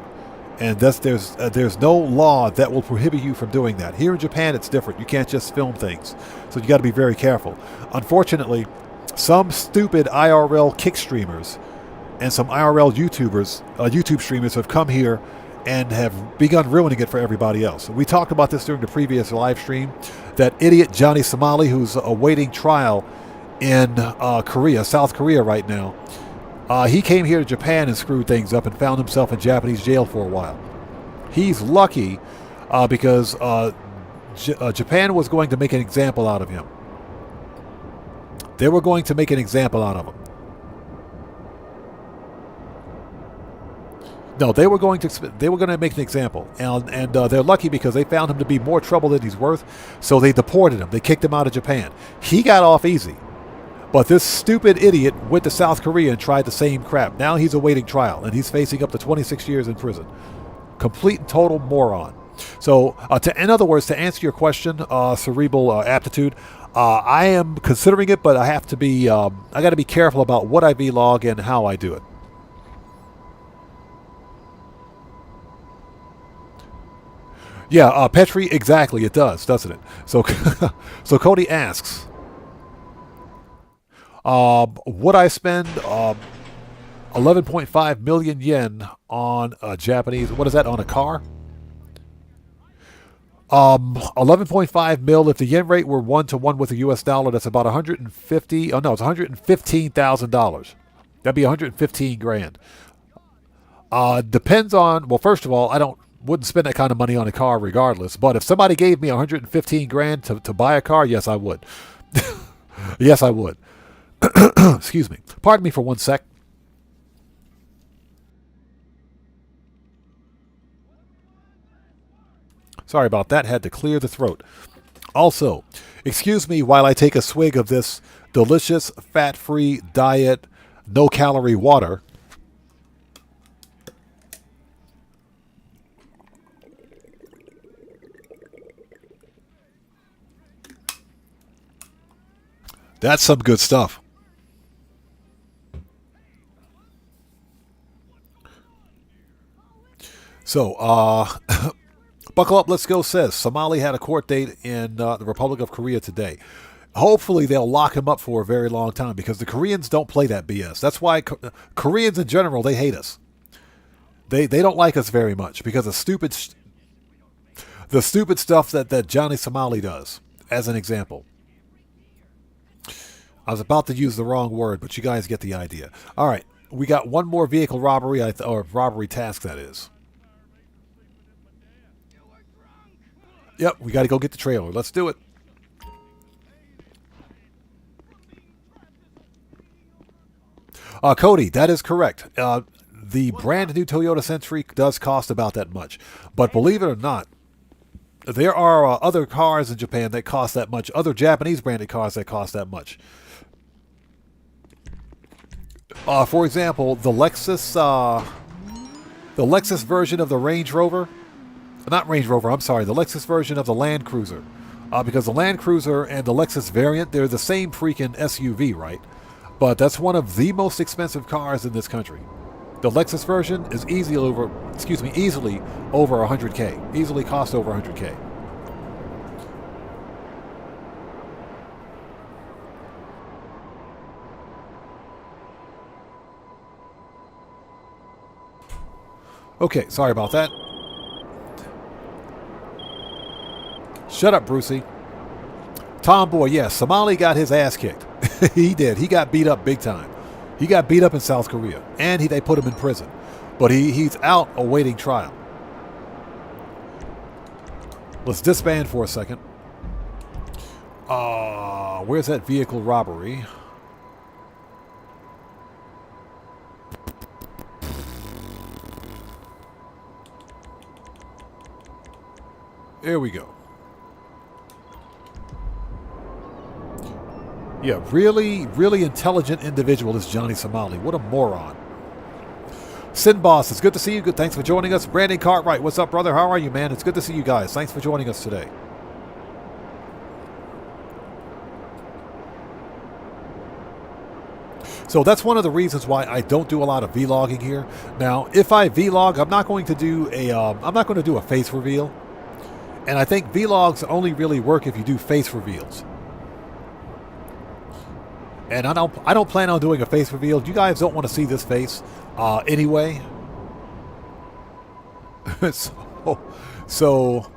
And there's no law that will prohibit you from doing that. Here in Japan, it's different. You can't just film things. So you got to be very careful. Unfortunately, some stupid IRL kick streamers and some IRL YouTube streamers have come here and have begun ruining it for everybody else. We talked about this during the previous live stream. That idiot Johnny Somali, who's awaiting trial in South Korea right now, he came here to Japan and screwed things up and found himself in Japanese jail for a while. He's lucky because Japan was going to make an example out of him. They were going to make an example out of him. No, they were going to make an example, and they're lucky because they found him to be more trouble than he's worth. So they deported him. They kicked him out of Japan. He got off easy. But this stupid idiot went to South Korea and tried the same crap. Now he's awaiting trial, and he's facing up to 26 years in prison. Complete and total moron. So, in other words, to answer your question, cerebral aptitude, I am considering it, but I have to be, I got to be careful about what I vlog and how I do it. Yeah, Petri, exactly, it does, doesn't it? So, so Cody asks, would I spend 11.5 million yen on a Japanese, what is that, on a car? 11.5 mil, if the yen rate were 1-to-1 with the US dollar, that's about it's $115,000. That'd be 115 grand. Depends on, well, first of all, wouldn't spend that kind of money on a car regardless, but if somebody gave me 115 grand to buy a car, yes, I would. Yes, I would. Excuse me. Pardon me for one sec. Sorry about that. Had to clear the throat. Also, excuse me while I take a swig of this delicious, fat-free diet, no-calorie water. That's some good stuff. So, Buckle Up, Let's Go says, Somali had a court date in the Republic of Korea today. Hopefully they'll lock him up for a very long time because the Koreans don't play that BS. That's why Koreans in general, they hate us. They don't like us very much because of the stupid stuff that Johnny Somali does, as an example. I was about to use the wrong word, but you guys get the idea. All right, we got one more vehicle robbery, or robbery task, that is. Yep, we got to go get the trailer. Let's do it. Cody, that is correct. The brand new Toyota Century does cost about that much. But believe it or not, there are other cars in Japan that cost that much. Other Japanese branded cars that cost that much. For example, the Lexus version of the Range Rover Not Range Rover, I'm sorry, the Lexus version of the Land Cruiser. Because the Land Cruiser and the Lexus variant, they're the same freaking SUV, right? But that's one of the most expensive cars in this country. The Lexus version is easily over 100K. Easily cost over 100K. Okay, sorry about that. Shut up, Brucey. Tomboy, yes, Somali got his ass kicked. He did. He got beat up big time. He got beat up in South Korea, and they put him in prison. But he's out awaiting trial. Let's disband for a second. Where's that vehicle robbery? There we go. Yeah, really, really intelligent individual is Johnny Somali. What a moron. Sin Boss, it's good to see you. Good, thanks for joining us. Brandon Cartwright, what's up, brother? How are you, man? It's good to see you guys. Thanks for joining us today. So that's one of the reasons why I don't do a lot of vlogging here. Now, if I vlog, I'm not going to do a face reveal. And I think vlogs only really work if you do face reveals. And I don't plan on doing a face reveal. You guys don't want to see this face anyway. so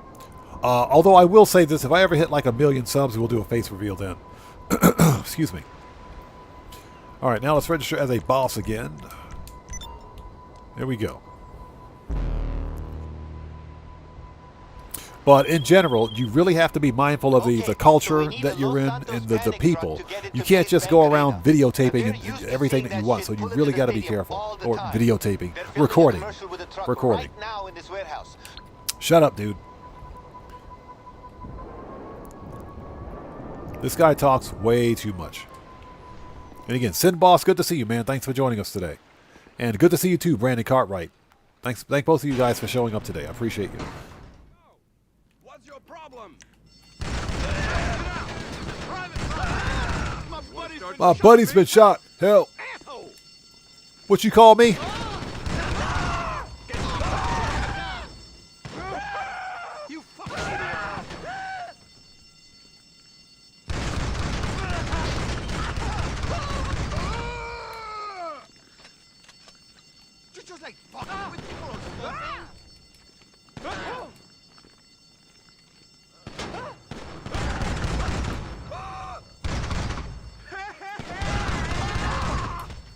although I will say this, if I ever hit like 1 million subs, we'll do a face reveal then. Excuse me. All right, now let's register as a boss again. There we go. But in general, you really have to be mindful of the culture that you're in and the people. You can't just go around videotaping and everything that you want. So you really got to be careful. Or videotaping. Recording. Shut up, dude. This guy talks way too much. And again, Sin Boss, good to see you, man. Thanks for joining us today. And good to see you too, Brandon Cartwright. Thank both of you guys for showing up today. I appreciate you. My buddy's been shot. Help. What you call me?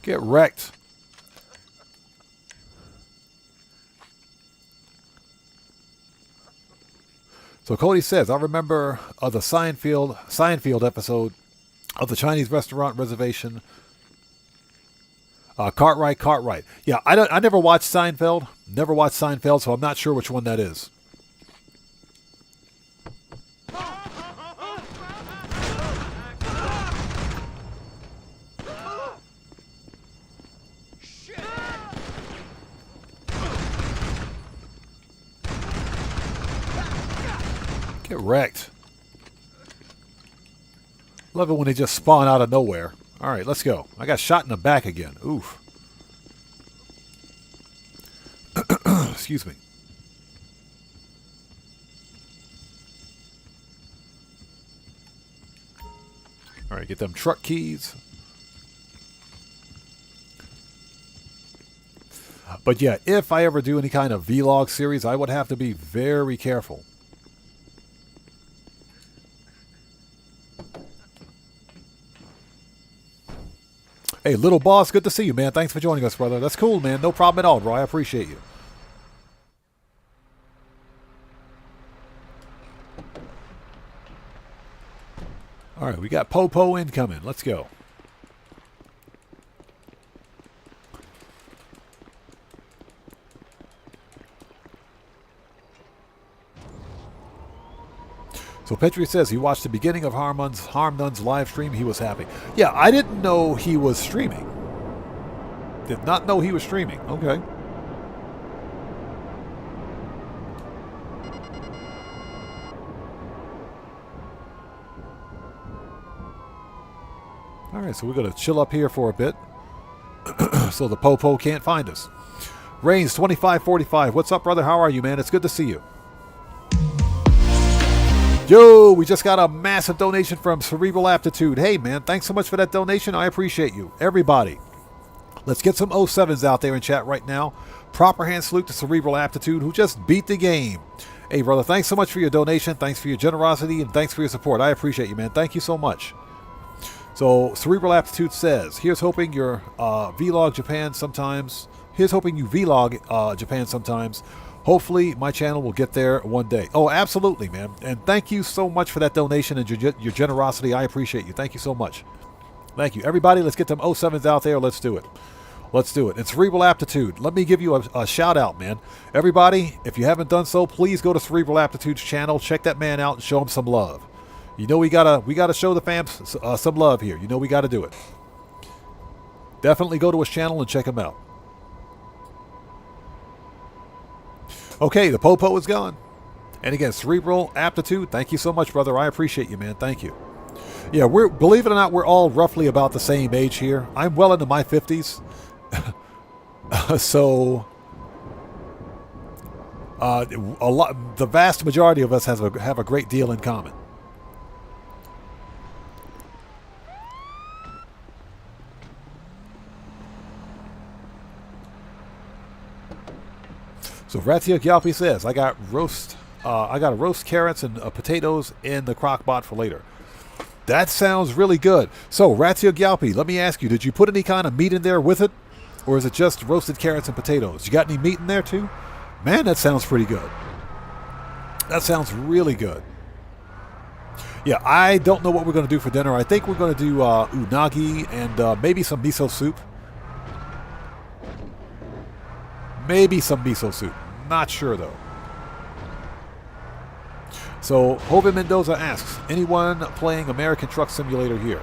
Get wrecked. So Cody says, I remember the Seinfeld episode of the Chinese restaurant reservation. Cartwright. Yeah, I never watched Seinfeld. Never watched Seinfeld, so I'm not sure which one that is. Get wrecked. Love it when they just spawn out of nowhere. All right, let's go. I got shot in the back again. Oof. Excuse me. All right, get them truck keys. But yeah, if I ever do any kind of vlog series, I would have to be very careful. Hey, Little Boss, good to see you, man. Thanks for joining us, brother. That's cool, man. No problem at all, bro. I appreciate you. All right, we got Popo incoming. Let's go. So Petri says he watched the beginning of Harmdun's live stream. He was happy. Yeah, I didn't know he was streaming. Did not know he was streaming. Okay. All right, so we're going to chill up here for a bit so the Popo can't find us. Reigns 2545. What's up, brother? How are you, man? It's good to see you. Yo, we just got a massive donation from Cerebral Aptitude. Hey, man, thanks so much for that donation. I appreciate you. Everybody, let's get some 07s out there in chat right now. Proper hand salute to Cerebral Aptitude, who just beat the game. Hey, brother, thanks so much for your donation. Thanks for your generosity, and thanks for your support. I appreciate you, man. Thank you so much. So, Cerebral Aptitude says, here's hoping your vlog Japan sometimes. Here's hoping you vlog Japan sometimes. Hopefully, my channel will get there one day. Oh, absolutely, man. And thank you so much for that donation and your generosity. I appreciate you. Thank you so much. Thank you. Everybody, let's get them 07s out there. Let's do it. Let's do it. And Cerebral Aptitude, let me give you a shout out, man. Everybody, if you haven't done so, please go to Cerebral Aptitude's channel. Check that man out and show him some love. You know we gotta show the fans some love here. You know we gotta do it. Definitely go to his channel and check him out. Okay, the Popo is gone. And again, Cerebral Aptitude, thank you so much, brother. I appreciate you, man. Thank you. Yeah, believe it or not, we're all roughly about the same age here. I'm well into my 50s. So the vast majority of us have a great deal in common. So Ratia Gyalpi says, I got to roast carrots and potatoes in the crock pot for later. That sounds really good. So Ratia Gyalpi, let me ask you, did you put any kind of meat in there with it? Or is it just roasted carrots and potatoes? You got any meat in there too? Man, that sounds pretty good. That sounds really good. Yeah, I don't know what we're going to do for dinner. I think we're going to do unagi and maybe some miso soup. Maybe some miso soup. Not sure, though. So, Joven Mendoza asks, anyone playing American Truck Simulator here?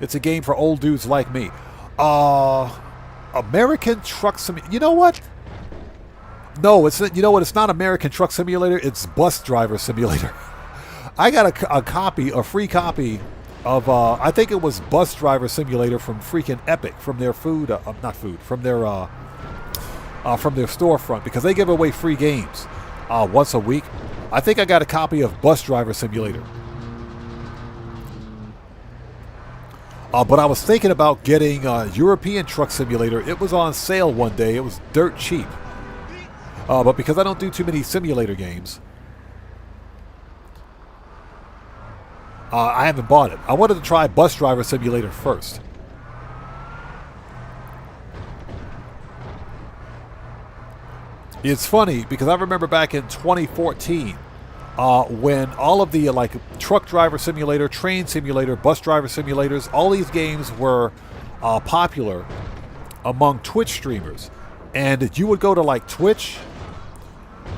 It's a game for old dudes like me. American Truck Simulator. You know what? No, you know what? It's not American Truck Simulator. It's Bus Driver Simulator. I got a free copy of, I think it was Bus Driver Simulator from freaking Epic, from their from their storefront, because they give away free games once a week. I think I got a copy of Bus Driver Simulator. But I was thinking about getting European Truck Simulator. It was on sale one day. It was dirt cheap. But because I don't do too many simulator games, I haven't bought it. I wanted to try Bus Driver Simulator first. It's funny because I remember back in 2014 when all of the Truck Driver Simulator, Train Simulator, Bus Driver Simulators, all these games were popular among Twitch streamers. And you would go to Twitch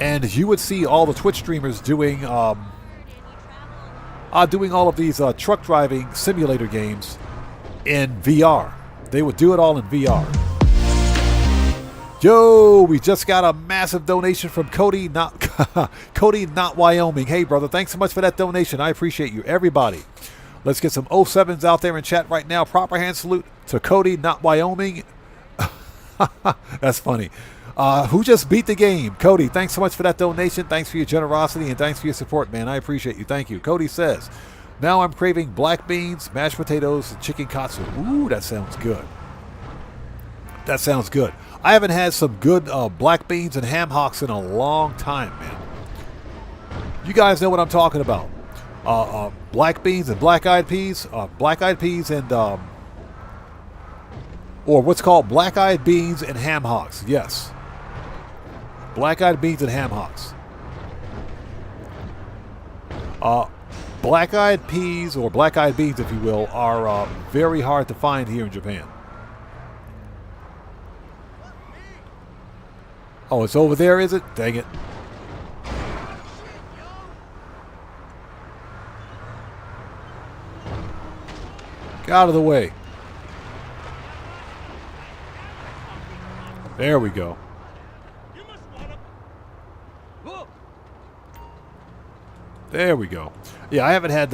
and you would see all the Twitch streamers doing all of these truck driving simulator games in VR. They would do it all in VR. Yo, we just got a massive donation from Cody, not Wyoming. Hey, brother, thanks so much for that donation. I appreciate you. Everybody, let's get some 07s out there in chat right now. Proper hand salute to Cody, not Wyoming. That's funny. Who just beat the game? Cody, thanks so much for that donation. Thanks for your generosity and thanks for your support, man. I appreciate you. Thank you. Cody says, now I'm craving black beans, mashed potatoes, and chicken katsu. Ooh, that sounds good. That sounds good. I haven't had some good black beans and ham hocks in a long time, man. You guys know what I'm talking about. Black beans and black-eyed peas. Black-eyed peas and... or what's called black-eyed beans and ham hocks. Yes. Black-eyed beans and ham hocks. Black-eyed peas, or black-eyed beans, if you will, are very hard to find here in Japan. Oh, it's over there, is it? Dang it. Get out of the way. There we go. There we go. Yeah, I haven't had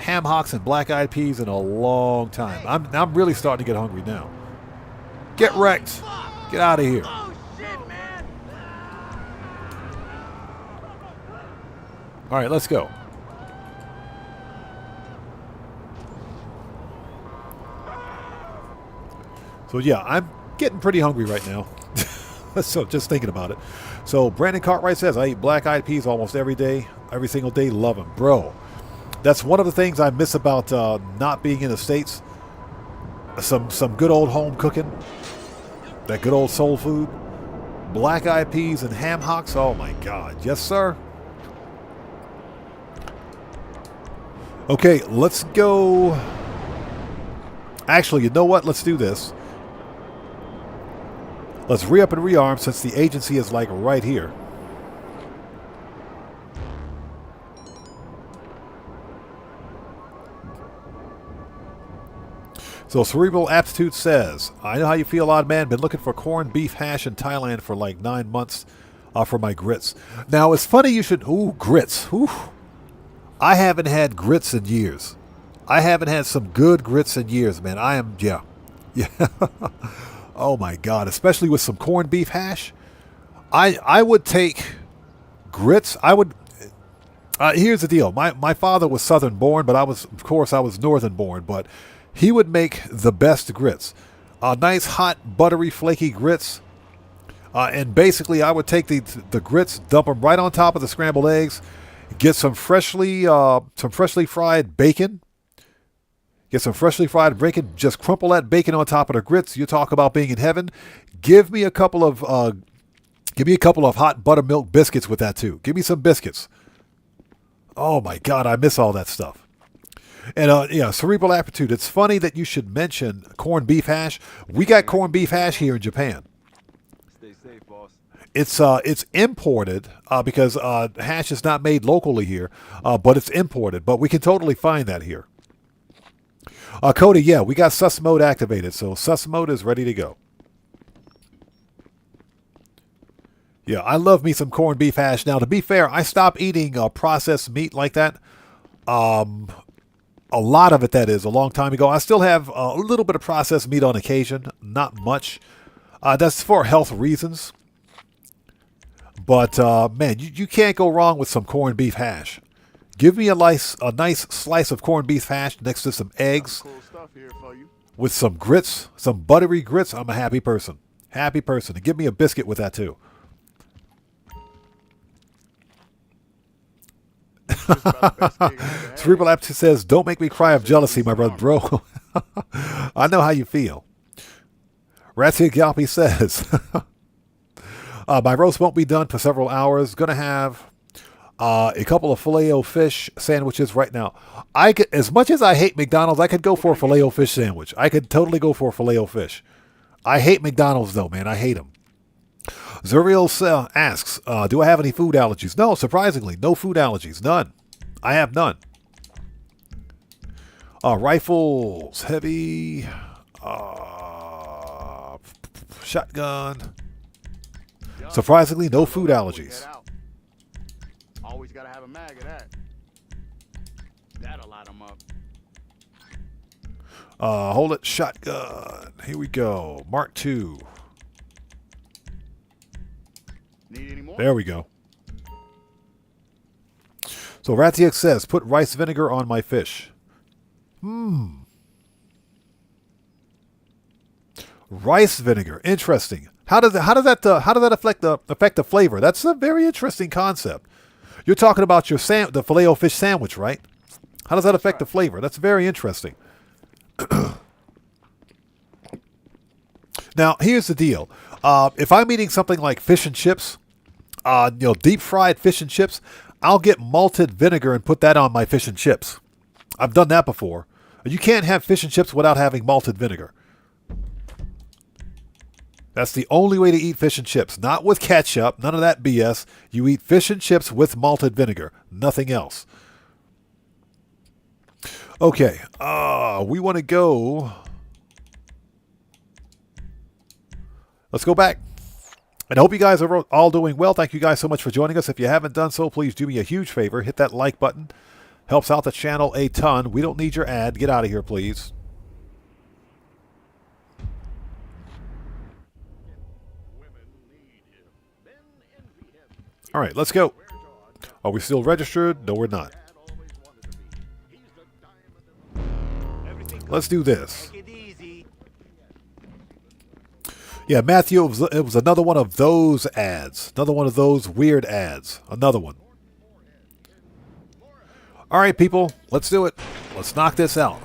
ham hocks and black-eyed peas in a long time. I'm really starting to get hungry now. Get wrecked. Get out of here. Oh, shit, man! All right, let's go. So yeah, I'm getting pretty hungry right now. So just thinking about it. So Brandon Cartwright says, I eat black-eyed peas almost every day, every single day. Love them. Bro, that's one of the things I miss about not being in the States. Some good old home cooking. That good old soul food. Black-eyed peas and ham hocks. Oh, my God. Yes, sir. Okay, let's go. Actually, you know what? Let's do this. Let's re-up and rearm since the agency is like right here. So Cerebral Aptitude says, I know how you feel, odd man. Been looking for corned beef hash in Thailand for like 9 months for my grits. Now, it's funny you should... Ooh, grits. Ooh. I haven't had grits in years. I haven't had some good grits in years, man. I am... Yeah. Yeah. Oh, my God. Especially with some corned beef hash. I would take grits. I would... here's the deal. My father was Southern born, but I was Northern born, but... He would make the best grits. Nice, hot, buttery, flaky grits. And basically, I would take the grits, dump them right on top of the scrambled eggs, get some freshly fried bacon. Get some freshly fried bacon. Just crumple that bacon on top of the grits. You talk about being in heaven. Give me a couple of hot buttermilk biscuits with that too. Give me some biscuits. Oh my God, I miss all that stuff. And yeah, Cerebral Aptitude. It's funny that you should mention corned beef hash. We got corned beef hash here in Japan. Stay safe, boss. It's imported because hash is not made locally here, but it's imported. But we can totally find that here. Cody, yeah, we got sus mode activated, so sus mode is ready to go. Yeah, I love me some corned beef hash. Now, to be fair, I stopped eating processed meat like that. A lot of it, that is, a long time ago. I still have a little bit of processed meat on occasion, not much. That's for health reasons. But, man, you can't go wrong with some corned beef hash. Give me a nice slice of corned beef hash next to some eggs Cool stuff here for you. with some grits, some buttery grits. I'm a happy person. Happy person. And give me a biscuit with that, too. Just about the best gig I've ever had. Cerebral Aptitude says, don't make me cry of jealousy, my brother, bro. I know how you feel. Ratsy Galpy says, my roast won't be done for several hours. Going to have a couple of Filet-O-Fish sandwiches right now. As much as I hate McDonald's, I could go for a Filet-O-Fish sandwich. I could totally go for a Filet-O-Fish. I hate McDonald's, though, man. I hate them. Zuriel asks, do I have any food allergies? No, surprisingly, no food allergies. None. I have none. Rifles, heavy, shotgun. Surprisingly, no food allergies. Always gotta have a mag of that. That'll light them up. Hold it, shotgun. Here we go. Mark II. Need any more? There we go. So Ratiak says, put rice vinegar on my fish. Rice vinegar. Interesting. How does that affect the flavor? That's a very interesting concept. You're talking about the Filet-O-Fish sandwich, right? How does that affect the flavor? That's very interesting. Now, here's the deal. If I'm eating something like fish and chips, deep fried fish and chips, I'll get malted vinegar and put that on my fish and chips. I've done that before. You can't have fish and chips without having malted vinegar. That's the only way to eat fish and chips. Not with ketchup, none of that BS. You eat fish and chips with malted vinegar. Nothing else. Okay, we want to go... Let's go back. And I hope you guys are all doing well. Thank you guys so much for joining us. If you haven't done so, please do me a huge favor. Hit that like button. Helps out the channel a ton. We don't need your ad. Get out of here, please. All right, let's go. Are we still registered? No, we're not. Let's do this. Take it easy. Yeah, Matthew, it was another one of those ads. Another one of those weird ads. Another one. All right, people, let's do it. Let's knock this out.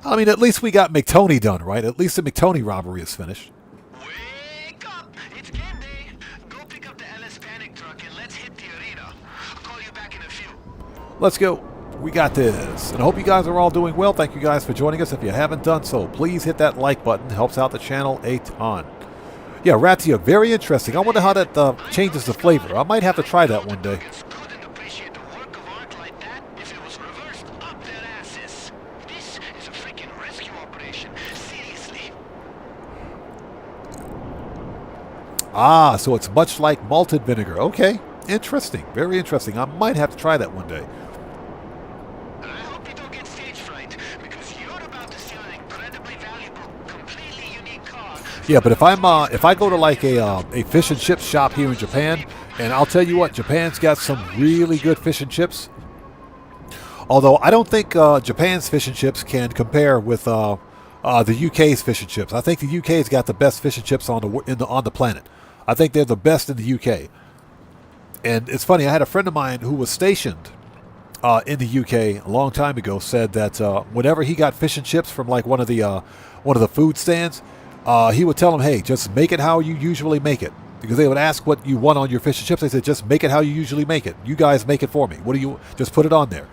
I mean, at least we got McTony done, right? At least the McTony robbery is finished. Wake up! It's game day. Go pick up the LS panic truck and let's hit the arena. I'll call you back in a few. Let's go. We got this. And I hope you guys are all doing well. Thank you guys for joining us. If you haven't done so, please hit that like button. Helps out the channel a ton. Yeah, Ratia, very interesting. I wonder how that changes the flavor. I might have to try that one day. Couldn't appreciate the work of art like that if it was reversed up their asses. This is a freaking rescue operation. Seriously. Ah, so it's much like malted vinegar. Okay, interesting. Very interesting. I might have to try that one day. I hope you don't get stage fright because you're about to see an incredibly valuable, completely unique car. Yeah, but if I go to like a fish and chips shop here in Japan, and I'll tell you what, Japan's got some really good fish and chips. Although I don't think Japan's fish and chips can compare with the UK's fish and chips. I think the UK's got the best fish and chips on the planet. I think they're the best in the UK. And it's funny, I had a friend of mine who was stationed in the UK a long time ago, said that whenever he got fish and chips from like one of the food stands, he would tell them, hey, just make it how you usually make it. Because they would ask what you want on your fish and chips. They said, just make it how you usually make it. You guys make it for me. What do you, just put it on there.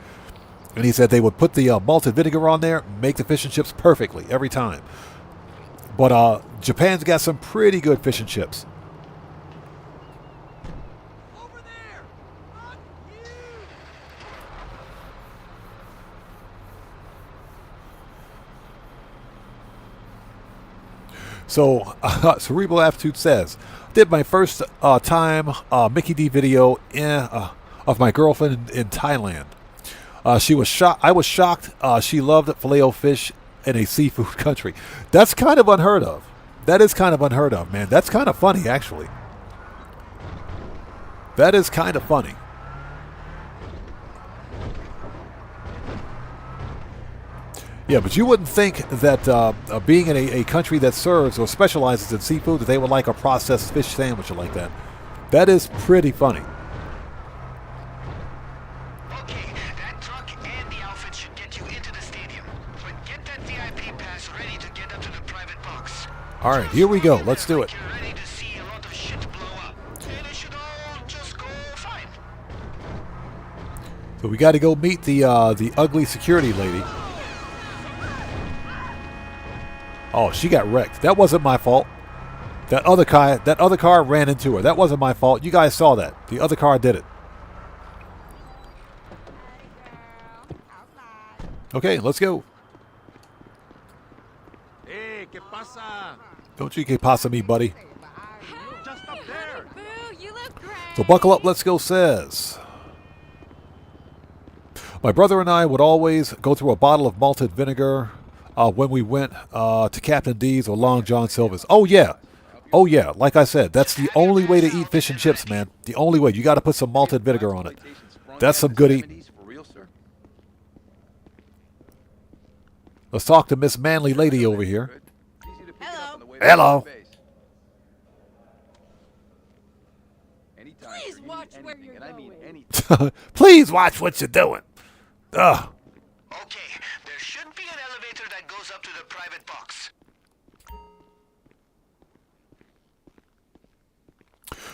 And he said they would put the malted vinegar on there, make the fish and chips perfectly every time. But Japan's got some pretty good fish and chips. Over there! Fuck you! So, Cerebral Aptitude says, did my first time Mickey D video of my girlfriend in Thailand. She was shocked. I was shocked. She loved Filet-O-Fish in a seafood country. That's kind of unheard of. That is kind of unheard of, man. That's kind of funny, actually. That is kind of funny. Yeah, but you wouldn't think that being in a country that serves or specializes in seafood, that they would like a processed fish sandwich like that. That is pretty funny. Okay, that truck and the outfit should get you into the stadium. But get that VIP pass ready to get up to the private box. All right, here we go. Let's do it. You're ready to see a lot of shit blow up. And it should all just go fine. So we got to go meet the ugly security lady. Oh, she got wrecked. That wasn't my fault. That other car ran into her. That wasn't my fault. You guys saw that. The other car did it. Okay, let's go. Hey, ¿qué pasa? Don't you que pasa me, buddy. Just up there. Boo, you look great. So buckle up, let's go, says. My brother and I would always go through a bottle of malted vinegar when we went to Captain D's or Long John Silver's. Oh, yeah. Oh, yeah. Like I said, that's the only way to eat fish and chips, man. The only way. You got to put some malted vinegar on it. That's some good eating. Let's talk to Miss Manly Lady over here. Hello. Hello. Please watch where you're going. Please watch what you're doing. Ugh. Okay, there should be an elevator that goes up to the private box.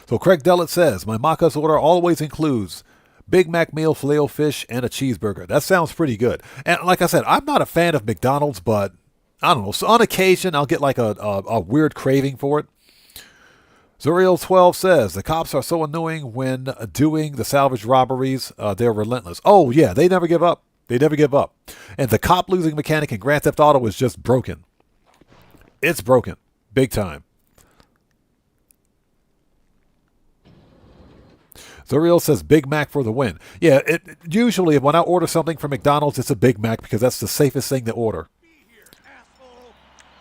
So Craig Dellett says, my Macca's order always includes Big Mac meal, Filet-O-Fish, and a cheeseburger. That sounds pretty good. And like I said, I'm not a fan of McDonald's, but I don't know. So on occasion, I'll get like a weird craving for it. Zuriel12 says, the cops are so annoying when doing the salvage robberies. They're relentless. Oh, yeah, they never give up. They never give up. And the cop losing mechanic in Grand Theft Auto is just broken. It's broken. Big time. Zuriel says Big Mac for the win. Yeah, usually when I order something from McDonald's, it's a Big Mac because that's the safest thing to order. Okay,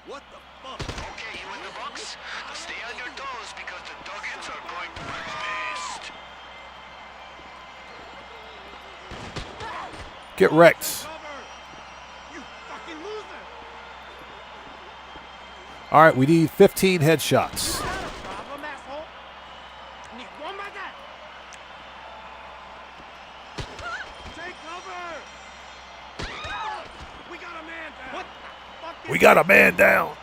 you in the box? Stay on your toes because the Duggins are going to be pissed. Get wrecked. All right, we need 15 headshots. We got a man down.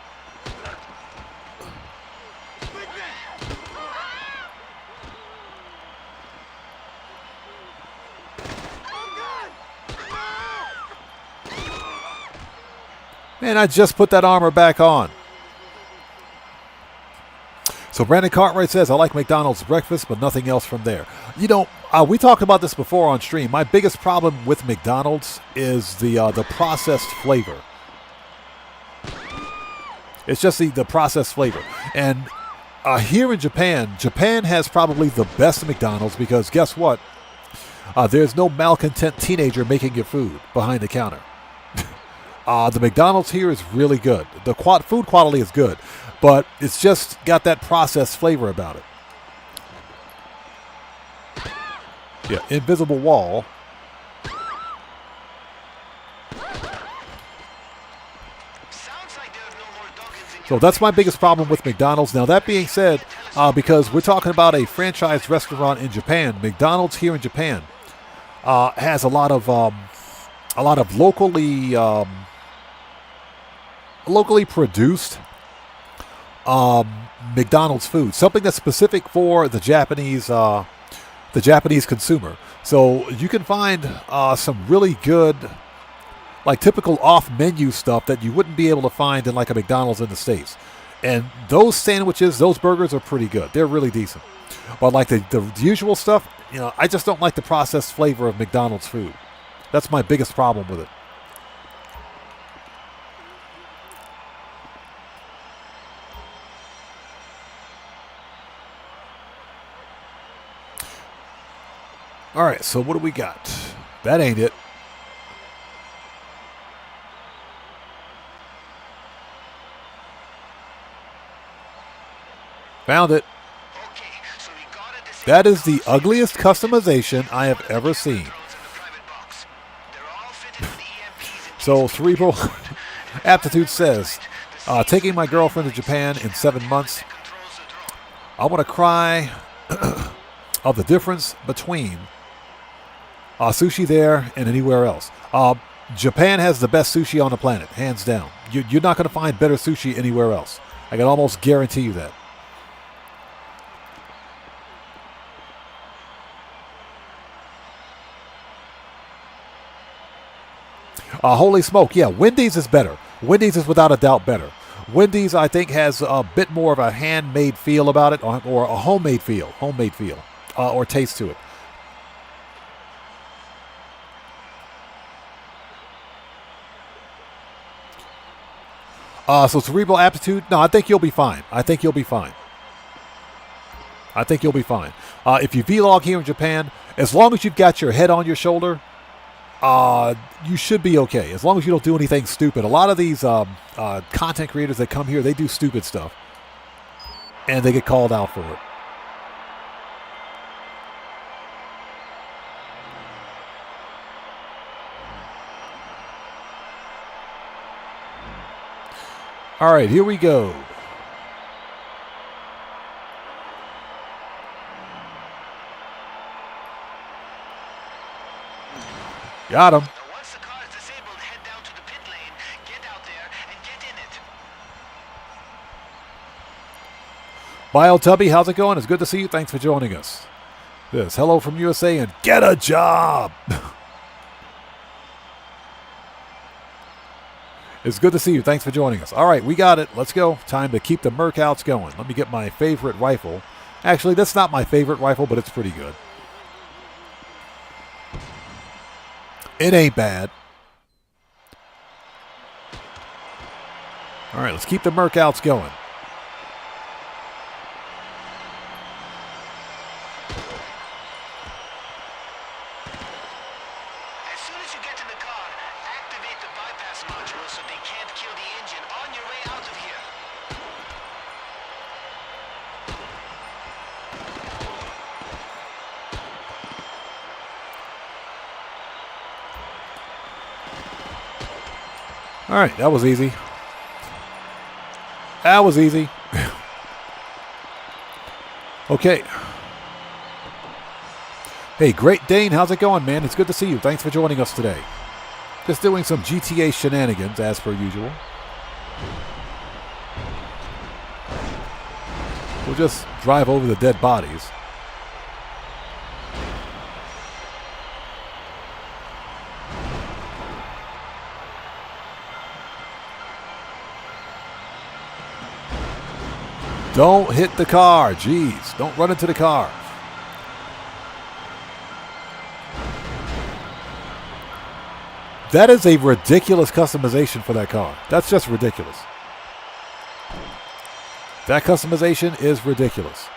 Man, I just put that armor back on. So Brandon Cartwright says, I like McDonald's breakfast, but nothing else from there. You know, we talked about this before on stream. My biggest problem with McDonald's is the processed flavor. It's just the processed flavor. And here in Japan, Japan has probably the best McDonald's because guess what? There's no malcontent teenager making your food behind the counter. The McDonald's here is really good. The food quality is good, but it's just got that processed flavor about it. Yeah, invisible wall. So that's my biggest problem with McDonald's. Now, that being said, because we're talking about a franchise restaurant in Japan, McDonald's here in Japan has a lot of locally produced McDonald's food, something that's specific for the Japanese consumer. So you can find some really good, like typical off-menu stuff that you wouldn't be able to find in like a McDonald's in the States. And those sandwiches, those burgers are pretty good. They're really decent. But like the usual stuff, you know, I just don't like the processed flavor of McDonald's food. That's my biggest problem with it. All right, so what do we got? That ain't it. Found it. That is the ugliest customization I have ever seen. So Cerebral Aptitude says, taking my girlfriend to Japan in 7 months, I want to cry of the difference between sushi there and anywhere else. Japan has the best sushi on the planet, hands down. You're not going to find better sushi anywhere else. I can almost guarantee you that. Holy smoke, yeah, Wendy's is better. Wendy's is without a doubt better. Wendy's, I think, has a bit more of a handmade feel about it, or a homemade feel, or taste to it. So Cerebral Aptitude, no, I think you'll be fine. I think you'll be fine. If you vlog here in Japan, as long as you've got your head on your shoulder, you should be okay, as long as you don't do anything stupid. A lot of these content creators that come here, they do stupid stuff, and they get called out for it. All right, here we go. Got him. Once the car is disabled, head down to the pit lane, get out there, and get in it. Bio Tubby, how's it going? It's good to see you. Thanks for joining us. This hello from USA and get a job. It's good to see you. Thanks for joining us. All right, we got it. Let's go. Time to keep the Mercouts going. Let me get my favorite rifle. Actually, that's not my favorite rifle, but it's pretty good. It ain't bad. All right, let's keep the Mercouts going. Once you get in the car, activate the bypass module so they can't kill the engine on your way out of here. All right, that was easy. That was easy. Okay. Hey, Great Dane, how's it going, man? It's good to see you. Thanks for joining us today. Just doing some GTA shenanigans, as per usual. We'll just drive over the dead bodies. Don't hit the car. Jeez, don't run into the car. That is a ridiculous customization for that car. That's just ridiculous. That customization is ridiculous.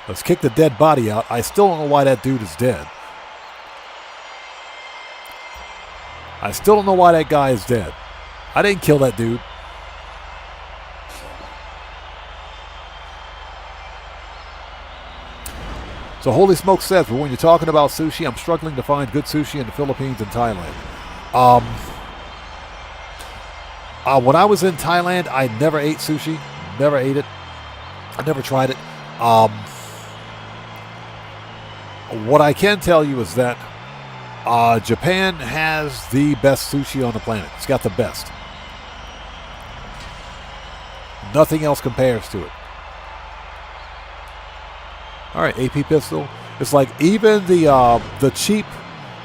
Let's kick the dead body out. I still don't know why that dude is dead. I still don't know why that guy is dead. I didn't kill that dude. So Holy Smoke says, but when you're talking about sushi, I'm struggling to find good sushi in the Philippines and Thailand. When I was in Thailand, I never ate sushi. Never ate it. I never tried it. What I can tell you is that Japan has the best sushi on the planet. It's got the best. Nothing else compares to it. All right, AP pistol. It's like even the cheap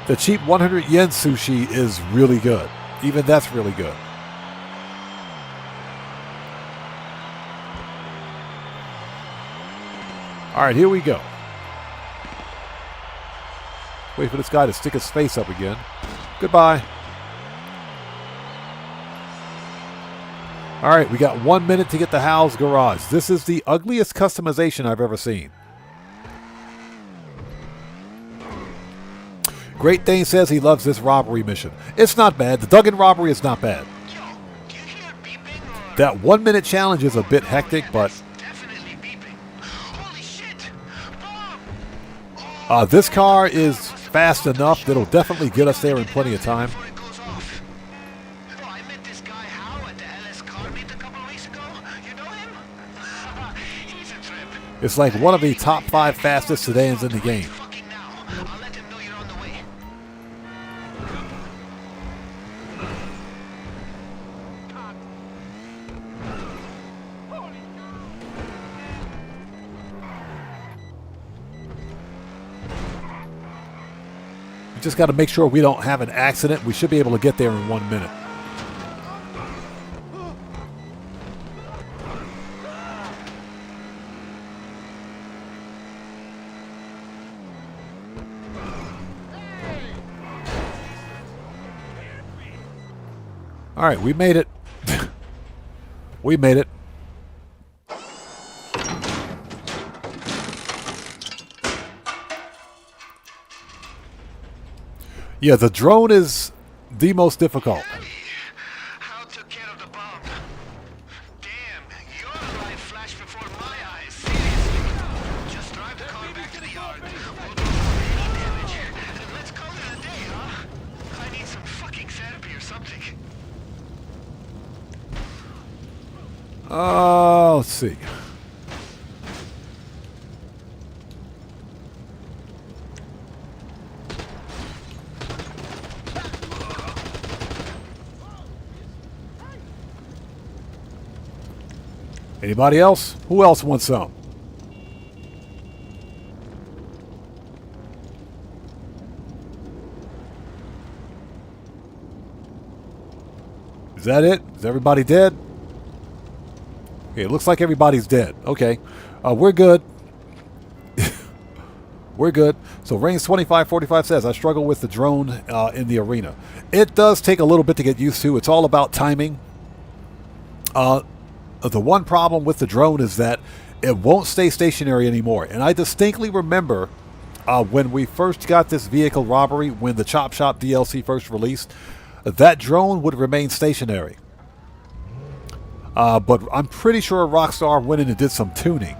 100 yen sushi is really good. Even that's really good. All right, here we go. Wait for this guy to stick his face up again. Goodbye. All right, we got 1 minute to get the Howl's Garage. This is the ugliest customization I've ever seen. Great Dane says he loves this robbery mission. It's not bad. The Duggan robbery is not bad. That 1 minute challenge is a bit hectic, but this car is fast enough that it'll definitely get us there in plenty of time. It's like one of the top 5 fastest sedans in the game. We just got to make sure we don't have an accident. We should be able to get there in 1 minute. All right, we made it. We made it. Yeah, the drone is the most difficult. How took care of the bomb? Damn, your life flashed before my eyes. Seriously. Just drive the car back to the yard. We'll do any damage. And let's call it a day, huh? I need some fucking therapy or something. Let's see. Anybody else? Who else wants some? Is that it? Is everybody dead? Okay, it looks like everybody's dead. Okay. We're good. We're good. So Reigns2545 says, I struggle with the drone in the arena. It does take a little bit to get used to. It's all about timing. The one problem with the drone is that it won't stay stationary anymore. And I distinctly remember when we first got this vehicle robbery, when the Chop Shop DLC first released, that drone would remain stationary. But I'm pretty sure Rockstar went in and did some tuning.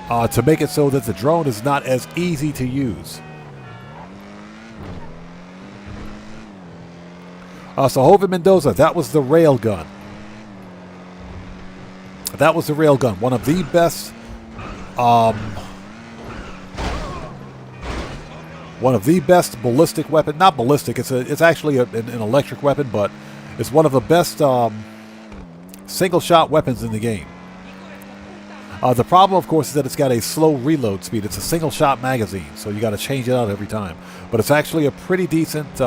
To make it so that the drone is not as easy to use. So Joven Mendoza, that was the railgun. That was the railgun. One of the best, one of the best ballistic weapon. Not ballistic. It's actually an electric weapon, but it's one of the best single shot weapons in the game. The problem, of course, is that it's got a slow reload speed. It's a single shot magazine, so you got to change it out every time. But it's actually a pretty decent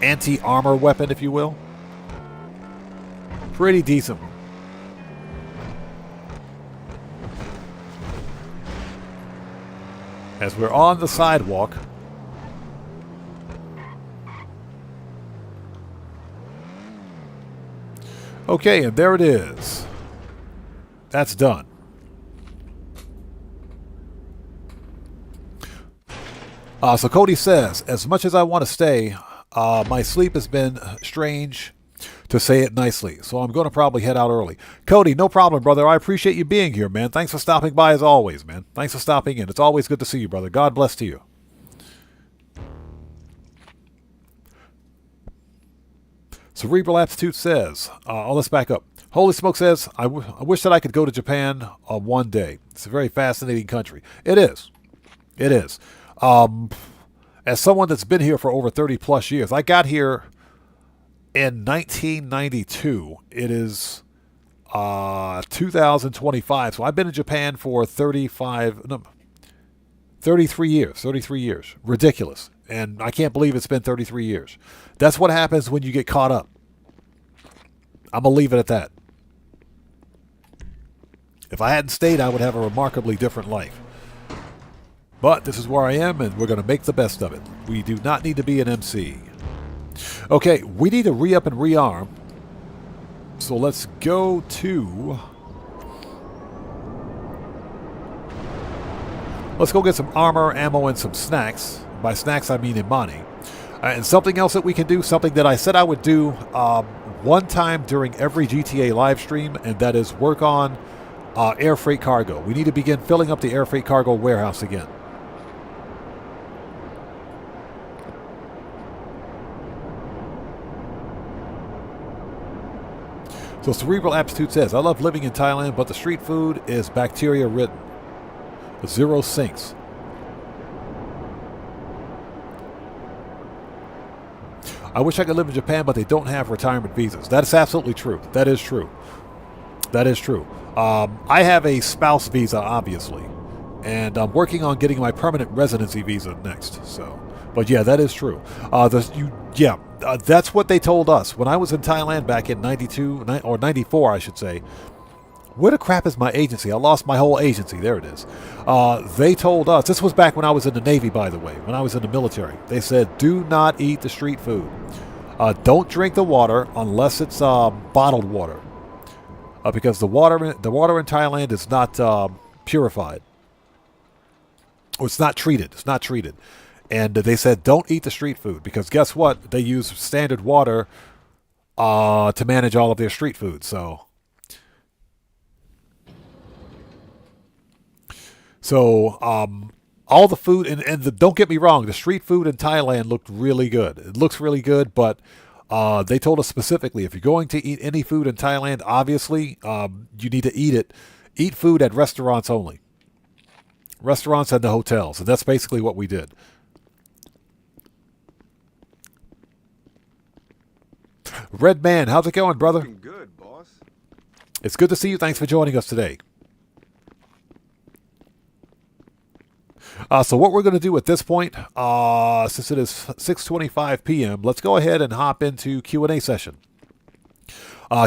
anti-armor weapon, if you will. Pretty decent. As we're on the sidewalk, okay, and there it is. That's done. So Cody says, as much as I want to stay, my sleep has been strange, to say it nicely. So I'm going to probably head out early. Cody, no problem, brother. I appreciate you being here, man. Thanks for stopping by as always, man. Thanks for stopping in. It's always good to see you, brother. God bless to you. Cerebral Aptitude says, let's back up. Holy Smoke says, I wish that I could go to Japan one day. It's a very fascinating country. It is. It is. As someone that's been here for over 30 plus years, I got here in 1992. It is 2025. So I've been in Japan for 33 years. 33 years. Ridiculous. And I can't believe it's been 33 years. That's what happens when you get caught up. I'm going to leave it at that. If I hadn't stayed, I would have a remarkably different life. But this is where I am, and we're going to make the best of it. We do not need to be an MC. Okay, we need to re-up and rearm. So let's go to... Let's go get some armor, ammo, and some snacks. By snacks, I mean Imani. And something else that we can do, something that I said I would do one time during every GTA live stream, and that is work on air freight cargo. We need to begin filling up the air freight cargo warehouse again. So Cerebral Aptitude says, I love living in Thailand, but the street food is bacteria ridden. Zero sinks. I wish I could live in Japan, but they don't have retirement visas. That is absolutely true. That is true. That is true. I have a spouse visa, obviously, and I'm working on getting my permanent residency visa next. So, but yeah, that is true. That's what they told us when I was in Thailand back in 92 or 94, I should say. Where the crap is my agency? I lost my whole agency. There it is. They told us, this was back when I was in the Navy, by the way, when I was in the military. They said, do not eat the street food. Don't drink the water unless it's bottled water. Because the water in Thailand is not purified. Or it's not treated. It's not treated. And they said, don't eat the street food. Because guess what? They use standard water to manage all of their street food. So all the food, and don't get me wrong, the street food in Thailand looked really good. It looks really good, but they told us specifically, if you're going to eat any food in Thailand, obviously, you need to eat food at restaurants only. Restaurants and the hotels, and that's basically what we did. Red Man, how's it going, brother? Good, boss. It's good to see you. Thanks for joining us today. So what we're going to do at this point, since it is 6:25 p.m., let's go ahead and hop into Q&A session.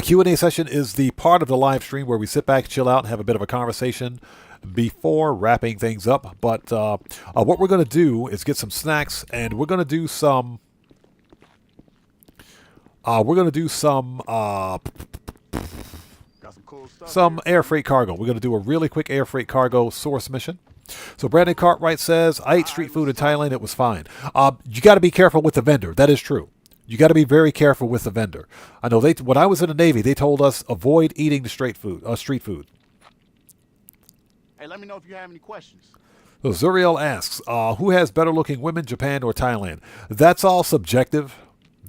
Q&A session is the part of the live stream where we sit back, chill out, and have a bit of a conversation before wrapping things up. But what we're going to do is get some snacks, and we're going to do some... Got some cool stuff. some here. air freight cargo. We're going to do a really quick air freight cargo source mission. So Brandon Cartwright says, I ate street food in Thailand. It was fine. You got to be careful with the vendor. That is true. You got to be very careful with the vendor. I know when I was in the Navy, they told us avoid eating the street food. Hey, let me know if you have any questions. So Zuriel asks, who has better looking women, Japan or Thailand? That's all subjective.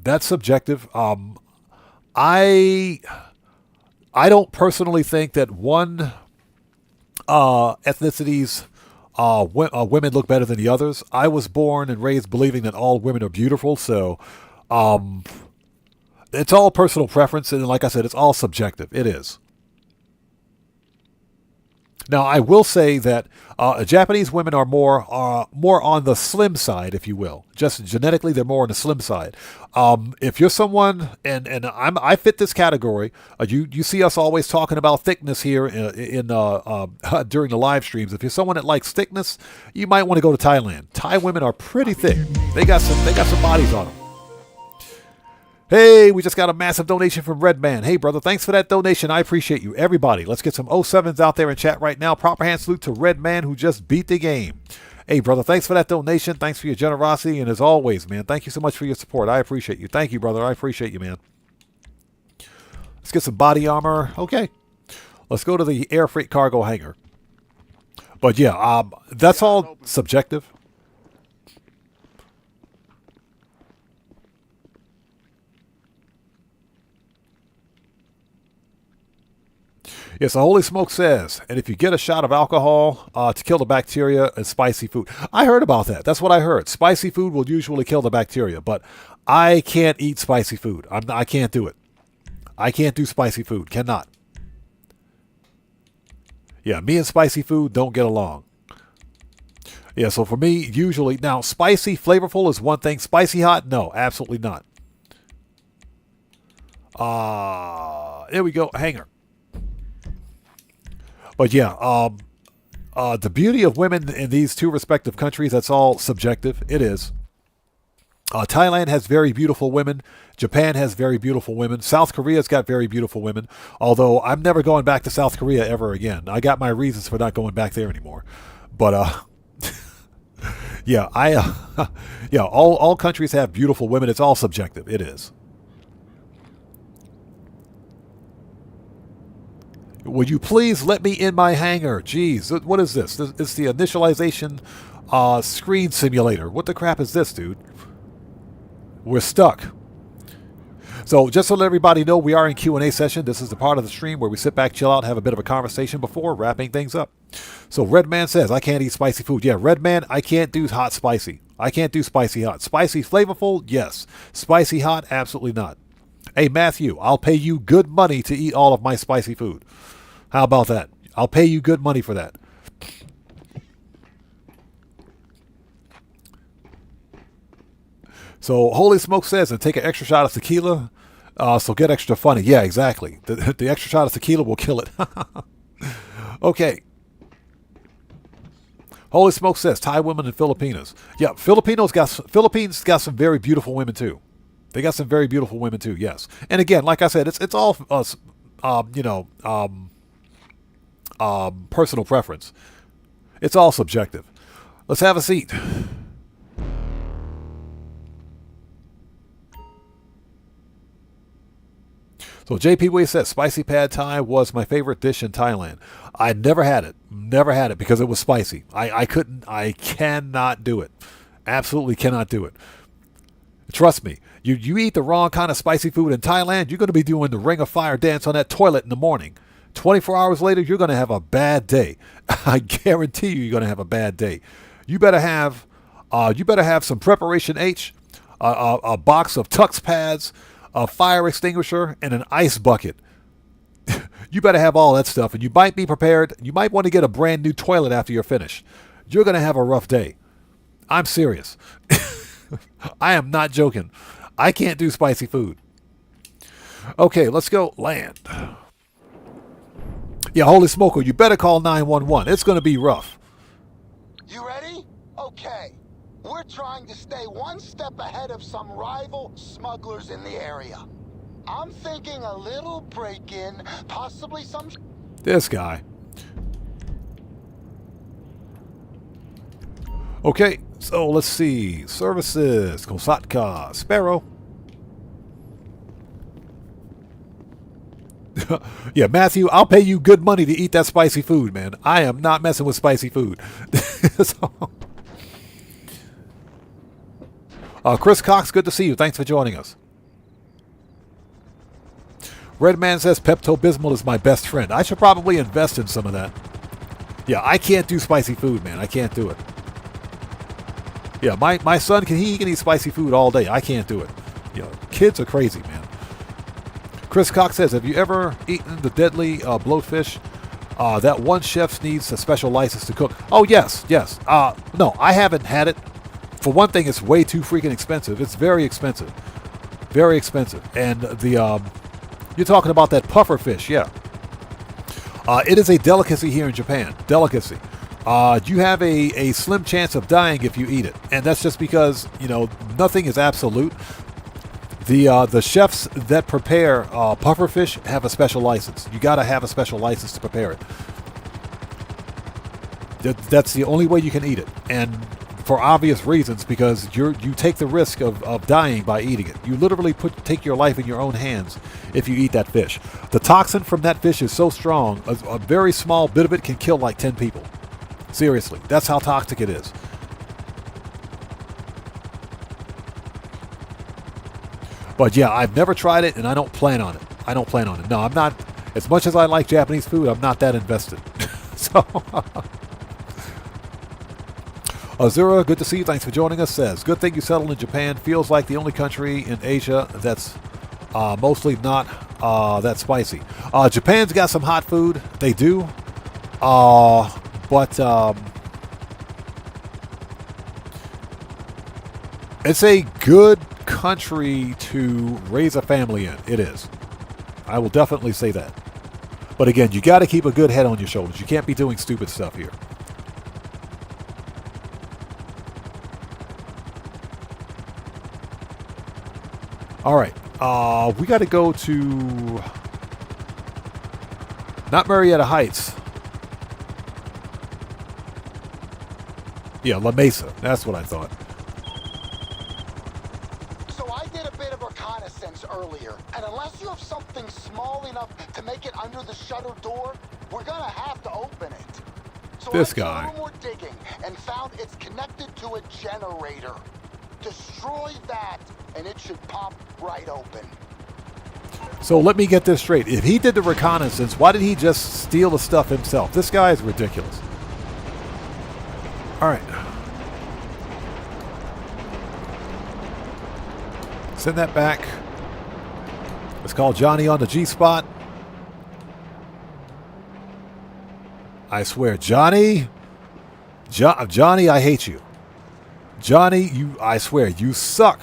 That's subjective. I don't personally think that one ethnicity's women look better than the others. I was born and raised believing that all women are beautiful, so it's all personal preference, and like I said, it's all subjective. It is. Now, I will say that Japanese women are more on the slim side, if you will. Just genetically, they're more on the slim side. If you're someone, and I fit this category, you see us always talking about thickness here in during the live streams. If you're someone that likes thickness, you might want to go to Thailand. Thai women are pretty thick. They got some bodies on them. Hey, we just got a massive donation from Redman. Hey, brother, thanks for that donation. I appreciate you. Everybody, let's get some 07s out there in chat right now. Proper hand salute to Redman, who just beat the game. Hey, brother, thanks for that donation. Thanks for your generosity. And as always, man, thank you so much for your support. I appreciate you. Thank you, brother. I appreciate you, man. Let's get some body armor. Okay. Let's go to the air freight cargo hangar. But yeah, that's all subjective. Yes, the Holy Smoke says, and if you get a shot of alcohol to kill the bacteria and spicy food. I heard about that. That's what I heard. Spicy food will usually kill the bacteria, but I can't eat spicy food. I can't do it. I can't do spicy food. Cannot. Yeah, me and spicy food don't get along. Yeah, so for me, usually, now, spicy, flavorful is one thing. Spicy hot? No, absolutely not. There we go. Hanger. But yeah, the beauty of women in these two respective countries, that's all subjective. It is. Thailand has very beautiful women. Japan has very beautiful women. South Korea's got very beautiful women. Although I'm never going back to South Korea ever again. I got my reasons for not going back there anymore. But yeah, yeah, all countries have beautiful women. It's all subjective. It is. Would you please let me in my hangar? Jeez, what is this? It's the initialization screen simulator. What the crap is this, dude? We're stuck. So just to let everybody know, we are in Q&A session. This is the part of the stream where we sit back, chill out, have a bit of a conversation before wrapping things up. So Redman says, I can't eat spicy food. Yeah, Redman, I can't do hot spicy. I can't do spicy hot. Spicy flavorful? Yes. Spicy hot? Absolutely not. Hey, Matthew, I'll pay you good money to eat all of my spicy food. How about that? I'll pay you good money for that. So Holy Smoke says, and take an extra shot of tequila, so get extra funny. Yeah, exactly. The extra shot of tequila will kill it. Okay. Holy Smoke says, Thai women and Filipinos. Yeah, Philippines got some very beautiful women too. They got some very beautiful women too. Yes, and again, like I said, it's all personal preference. It's all subjective. Let's have a seat. So JP Way says, spicy pad Thai was my favorite dish in Thailand. I never had it. Never had it because it was spicy. I cannot do it. Absolutely cannot do it. Trust me, you eat the wrong kind of spicy food in Thailand, you're going to be doing the Ring of Fire dance on that toilet in the morning. 24 hours later, you're going to have a bad day. I guarantee you're going to have a bad day. You better have some Preparation H, a box of Tux pads, a fire extinguisher, and an ice bucket. You better have all that stuff, and you might be prepared. You might want to get a brand new toilet after you're finished. You're going to have a rough day. I'm serious. I am not joking. I can't do spicy food. Okay, let's go land. Yeah, Holy Smoker, you better call 911. It's going to be rough. You ready? Okay. We're trying to stay one step ahead of some rival smugglers in the area. I'm thinking a little break-in, possibly some... This guy. Okay, so let's see. Services. Kosatka. Sparrow. Yeah, Matthew, I'll pay you good money to eat that spicy food, man. I am not messing with spicy food. So, Chris Cox, good to see you. Thanks for joining us. Redman says Pepto-Bismol is my best friend. I should probably invest in some of that. Yeah, I can't do spicy food, man. I can't do it. Yeah, my son, he can eat spicy food all day. I can't do it. You know, kids are crazy, man. Chris Cox says, have you ever eaten the deadly bloatfish? That one chef needs a special license to cook. Oh, yes. No, I haven't had it. For one thing, it's way too freaking expensive. It's very expensive. Very expensive. And the you're talking about that puffer fish, yeah. It is a delicacy here in Japan. Delicacy. You have a slim chance of dying if you eat it. And that's just because, you know, nothing is absolute. The chefs that prepare pufferfish have a special license. You got to have a special license to prepare it. That's the only way you can eat it, and for obvious reasons, because you take the risk of dying by eating it. You literally take your life in your own hands if you eat that fish. The toxin from that fish is so strong, a very small bit of it can kill like 10 people. Seriously, that's how toxic it is. But yeah, I've never tried it, and I don't plan on it. No, I'm not. As much as I like Japanese food, I'm not that invested. So, Azura, good to see you. Thanks for joining us. Says, good thing you settled in Japan. Feels like the only country in Asia that's mostly not that spicy. Japan's got some hot food. They do. But it's a good country to raise a family in. It is. I will definitely say that. But again, you got to keep a good head on your shoulders. You can't be doing stupid stuff here. All right. We got to go to not Marietta Heights. Yeah, La Mesa. That's what I thought. Earlier, and unless you have something small enough to make it under the shutter door, we're gonna have to open it. So this I did guy. a little more digging and found it's connected to a generator. Destroy that, and it should pop right open. So let me get this straight. If he did the reconnaissance, why did he just steal the stuff himself? This guy is ridiculous. All right. Send that back. Let's call Johnny on the G-spot. I swear, Johnny, Johnny, I hate you. Johnny, I swear, you suck.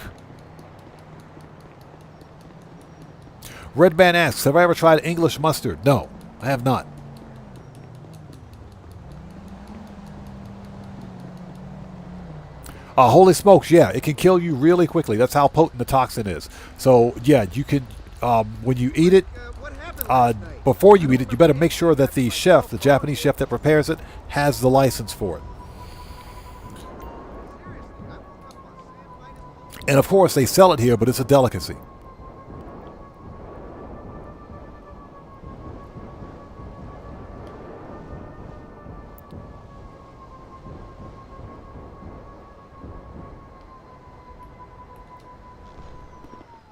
Redman asks, have I ever tried English mustard? No, I have not. Holy smokes, yeah, it can kill you really quickly. That's how potent the toxin is. So, yeah, you can, when you eat it, before you eat it, you better make sure that the chef, the Japanese chef that prepares it, has the license for it. And of course, they sell it here, but it's a delicacy.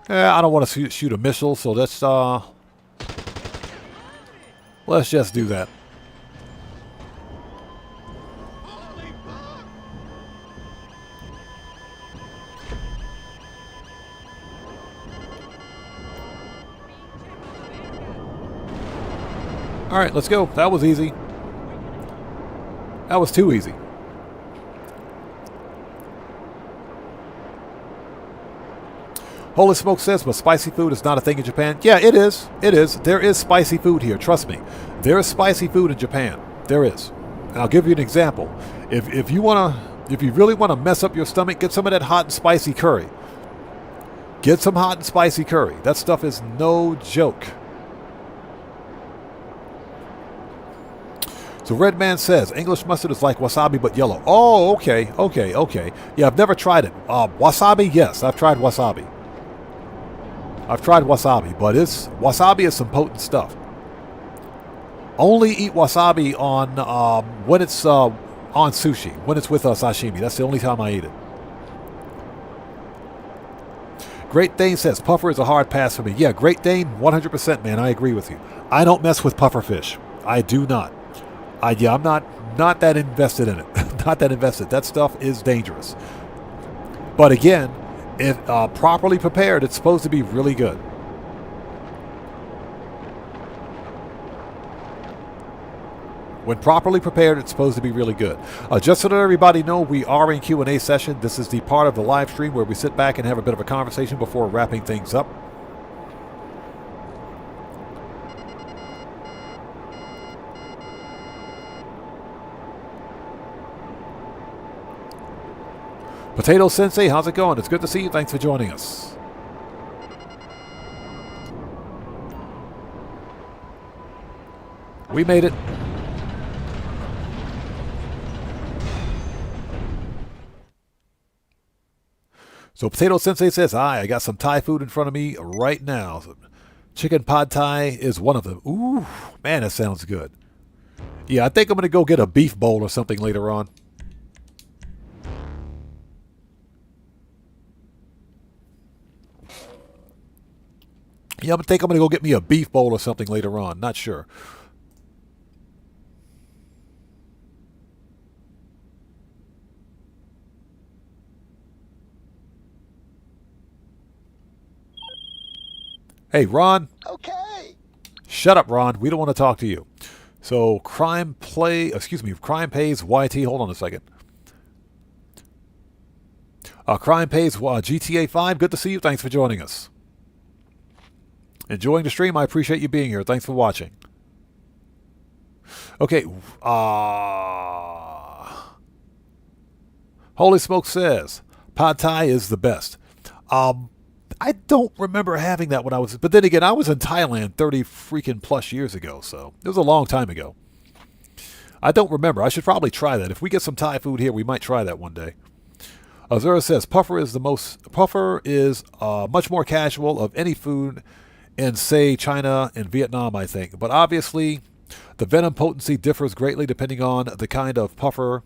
I don't want to shoot a missile, so let's just do that. All right, let's go. That was easy. That was too easy. Holy Smoke says, but spicy food is not a thing in Japan. Yeah, it is. It is. There is spicy food here. Trust me. There is spicy food in Japan. There is. And I'll give you an example. If you really want to mess up your stomach, get some of that hot and spicy curry. Get some hot and spicy curry. That stuff is no joke. So Red Man says, English mustard is like wasabi but yellow. Oh, okay. Yeah, I've never tried it. Wasabi, yes, I've tried wasabi. But wasabi is some potent stuff. Only eat wasabi on when it's on sushi, when it's with sashimi. That's the only time I eat it. Great Dane says, puffer is a hard pass for me. Yeah, Great Dane, 100%, man. I agree with you. I don't mess with puffer fish. I do not. I'm not that invested in it. Not that invested. That stuff is dangerous. But again, if properly prepared, it's supposed to be really good. When properly prepared, it's supposed to be really good. Just so that everybody know, we are in Q&A session. This is the part of the live stream where we sit back and have a bit of a conversation before wrapping things up. Potato Sensei, how's it going? It's good to see you. Thanks for joining us. We made it. So Potato Sensei says, I got some Thai food in front of me right now. Chicken pad Thai is one of them. Ooh, man, that sounds good. Yeah, I think I'm going to go get a beef bowl or something later on. Yeah, I think I'm going to go get me a beef bowl or something later on. Not sure. Hey, Ron. Okay. Shut up, Ron. We don't want to talk to you. So, Crime Pays YT. Hold on a second. Crime Pays GTA 5. Good to see you. Thanks for joining us. Enjoying the stream. I appreciate you being here. Thanks for watching. Okay. Holy Smoke says, Pad Thai is the best. I don't remember having that when I was... But then again, I was in Thailand 30 freaking plus years ago, so it was a long time ago. I don't remember. I should probably try that. If we get some Thai food here, we might try that one day. Azura says, Puffer is much more casual of any food in, say, China and Vietnam, I think. But obviously, the venom potency differs greatly depending on the kind of puffer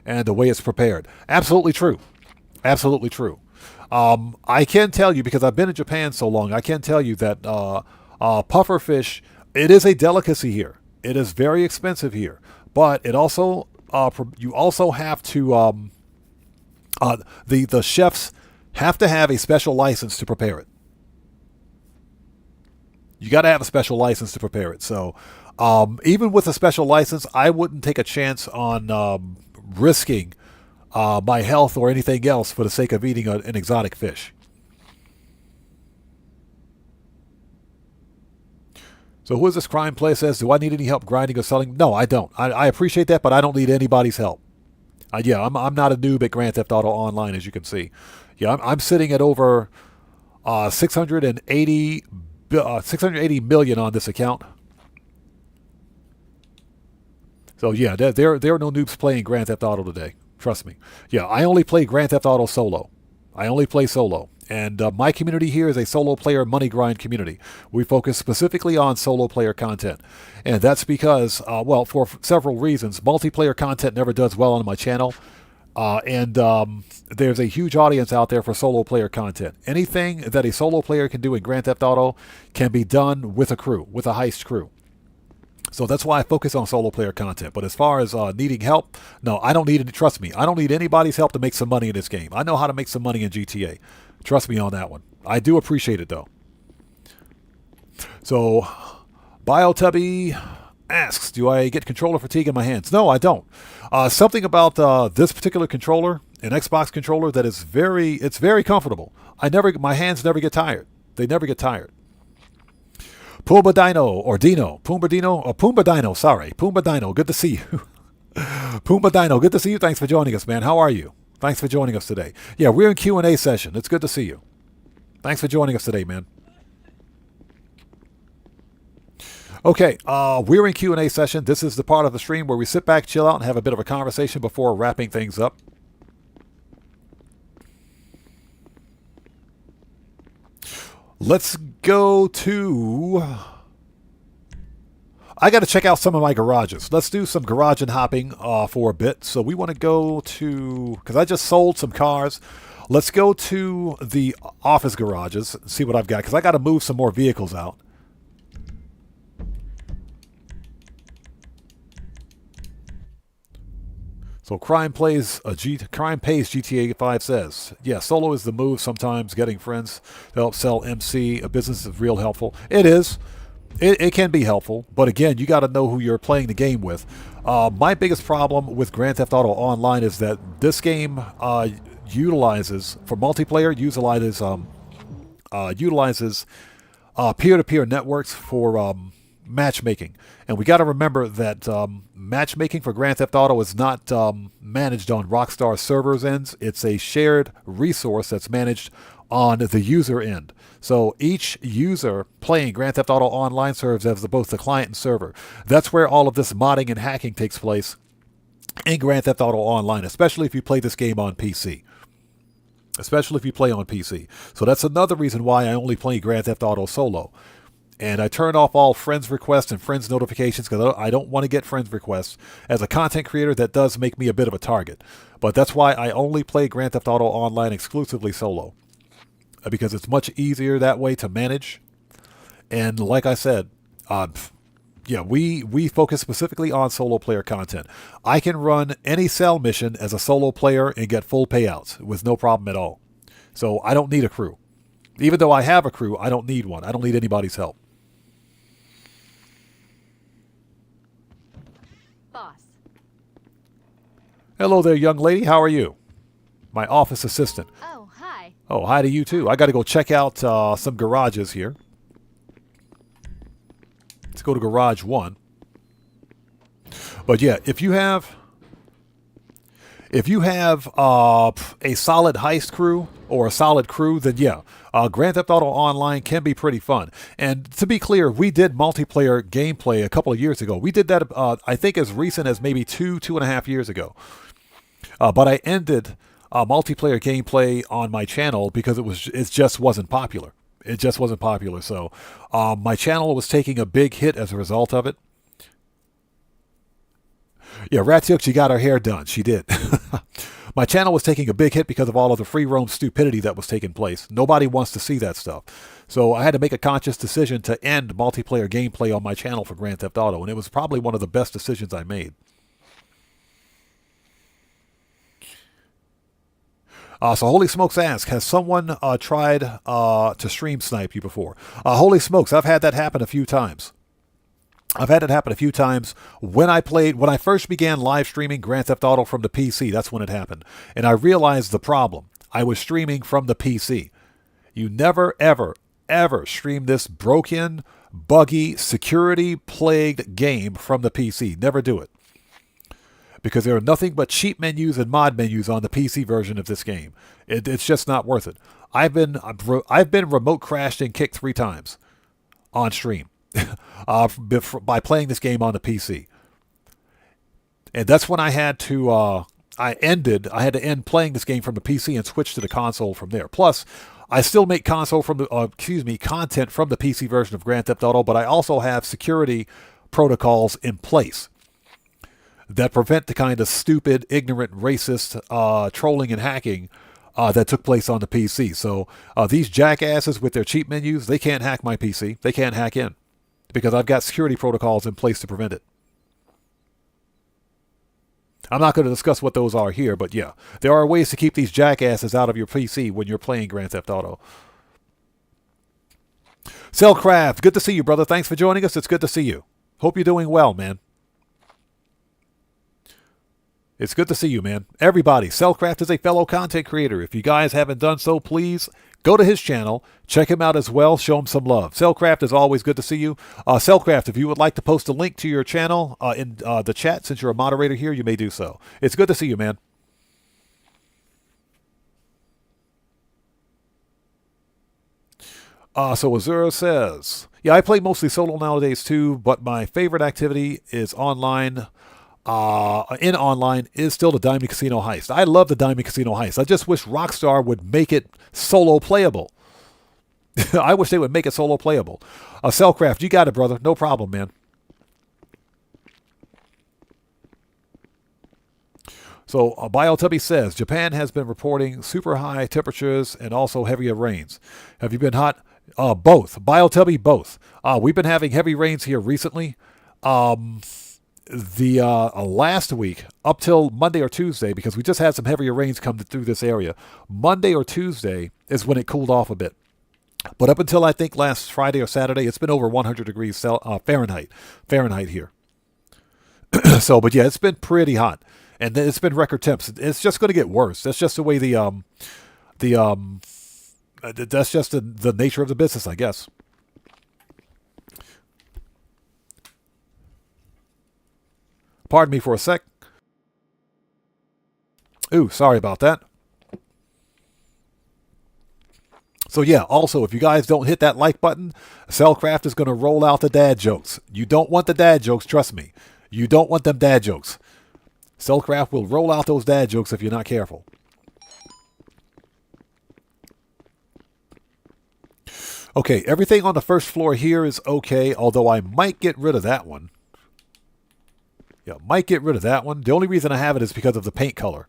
and the way it's prepared. Absolutely true. Absolutely true. I can tell you, because I've been in Japan so long, I can tell you that puffer fish, it is a delicacy here. It is very expensive here. But it also, you also have to, the chefs have to have a special license to prepare it. You got to have a special license to prepare it. So even with a special license, I wouldn't take a chance on risking my health or anything else for the sake of eating an exotic fish. So who is this crime play says, do I need any help grinding or selling? No, I don't. I appreciate that, but I don't need anybody's help. Yeah, I'm not a noob at Grand Theft Auto Online, as you can see. Yeah, I'm sitting at over 680 million on this account. So yeah, there are no noobs playing Grand Theft Auto today. Trust me. Yeah, I only play Grand Theft Auto solo. I only play solo. And my community here is a solo player money grind community. We focus specifically on solo player content. And that's because, well, for several reasons, multiplayer content never does well on my channel. And there's a huge audience out there for solo player content. Anything that a solo player can do in Grand Theft Auto can be done with a crew, with a heist crew. So that's why I focus on solo player content. But as far as needing help, no, I don't need any. Trust me, I don't need anybody's help to make some money in this game. I know how to make some money in GTA. Trust me on that one. I do appreciate it, though. So, BioTubby asks, do I get controller fatigue in my hands? No, I don't. Something about this particular controller, an Xbox controller, that is it's very comfortable. My hands never get tired. They never get tired. Pumbaa Dino, sorry. Pumbaa Dino, good to see you. Pumbaa Dino, good to see you. Thanks for joining us, man. How are you? Thanks for joining us today. Yeah, we're in Q&A session. It's good to see you. Thanks for joining us today, man. Okay, we're in Q&A session. This is the part of the stream where we sit back, chill out, and have a bit of a conversation before wrapping things up. Let's go to... I got to check out some of my garages. Let's do some garage and hopping for a bit. So we want to go to... Because I just sold some cars. Let's go to the office garages and see what I've got. Because I got to move some more vehicles out. So Crime pays GTA 5 says, yeah, solo is the move. Sometimes getting friends to help sell MC a business is real helpful. It is. It can be helpful. But again, you got to know who you're playing the game with. My biggest problem with Grand Theft Auto Online is that this game utilizes, for multiplayer, utilizes peer-to-peer networks for matchmaking. And we got to remember that matchmaking for Grand Theft Auto is not managed on Rockstar servers' ends. It's a shared resource that's managed on the user end. So each user playing Grand Theft Auto Online serves as both the client and server. That's where all of this modding and hacking takes place in Grand Theft Auto Online, especially if you play this game on PC. Especially if you play on PC. So that's another reason why I only play Grand Theft Auto solo. And I turn off all friends requests and friends notifications because I don't want to get friends requests. As a content creator, that does make me a bit of a target. But that's why I only play Grand Theft Auto Online exclusively solo. Because it's much easier that way to manage. And like I said, yeah, we focus specifically on solo player content. I can run any cell mission as a solo player and get full payouts with no problem at all. So I don't need a crew. Even though I have a crew, I don't need one. I don't need anybody's help. Boss. Hello there, young lady. How are you? My office assistant. Oh, hi. Oh, hi to you too. I got to go check out some garages here. Let's go to garage 1. But yeah, if you have a solid heist crew or a solid crew, then yeah, Grand Theft Auto Online can be pretty fun. And to be clear, we did multiplayer gameplay a couple of years ago. We did that, I think, as recent as maybe 2.5 years ago. But I ended multiplayer gameplay on my channel because it just wasn't popular. It just wasn't popular. So my channel was taking a big hit as a result of it. Yeah, Ratiook, she got her hair done. She did. My channel was taking a big hit because of all of the free roam stupidity that was taking place. Nobody wants to see that stuff. So I had to make a conscious decision to end multiplayer gameplay on my channel for Grand Theft Auto, and it was probably one of the best decisions I made. So Holy Smokes asks, has someone tried to stream snipe you before? Holy Smokes, I've had that happen a few times. I've had it happen a few times when I first began live streaming Grand Theft Auto from the PC. That's when it happened. And I realized the problem. I was streaming from the PC. You never, ever, ever stream this broken, buggy, security-plagued game from the PC. Never do it. Because there are nothing but cheat menus and mod menus on the PC version of this game. It's just not worth it. I've been remote crashed and kicked 3 times on stream. By playing this game on the PC. And that's when I had to end playing this game from the PC and switch to the console from there. Plus, I still make content from the PC version of Grand Theft Auto, but I also have security protocols in place that prevent the kind of stupid, ignorant, racist trolling and hacking that took place on the PC. So these jackasses with their cheat menus, they can't hack my PC. They can't hack in. Because I've got security protocols in place to prevent it. I'm not going to discuss what those are here, but yeah. There are ways to keep these jackasses out of your PC when you're playing Grand Theft Auto. Cellcraft, good to see you, brother. Thanks for joining us. It's good to see you. Hope you're doing well, man. It's good to see you, man. Everybody, Cellcraft is a fellow content creator. If you guys haven't done so, please go to his channel. Check him out as well. Show him some love. Cellcraft is always good to see you. Cellcraft, if you would like to post a link to your channel in the chat, since you're a moderator here, you may do so. It's good to see you, man. So Azura says, yeah, I play mostly solo nowadays too, but my favorite activity is online. In online is still the Diamond Casino Heist. I love the Diamond Casino Heist. I just wish Rockstar would make it solo playable. I wish they would make it solo playable. Cellcraft, you got it, brother. No problem, man. So BioTubby says, Japan has been reporting super high temperatures and also heavier rains. Have you been hot? Both. BioTubby, both. We've been having heavy rains here recently. Last week, up till Monday or Tuesday, because we just had some heavier rains come through this area. Monday or Tuesday is when it cooled off a bit. But up until I think last Friday or Saturday, it's been over 100 degrees Fahrenheit here. So, but yeah, it's been pretty hot. And then it's been record temps. It's just going to get worse. That's just the way that's just the nature of the business, I guess. Pardon me for a sec. Ooh, sorry about that. So yeah, also, if you guys don't hit that like button, Cellcraft is going to roll out the dad jokes. You don't want the dad jokes, trust me. You don't want them dad jokes. Cellcraft will roll out those dad jokes if you're not careful. Okay, everything on the first floor here is okay, although I might get rid of that one. Yeah, might get rid of that one. The only reason I have it is because of the paint color.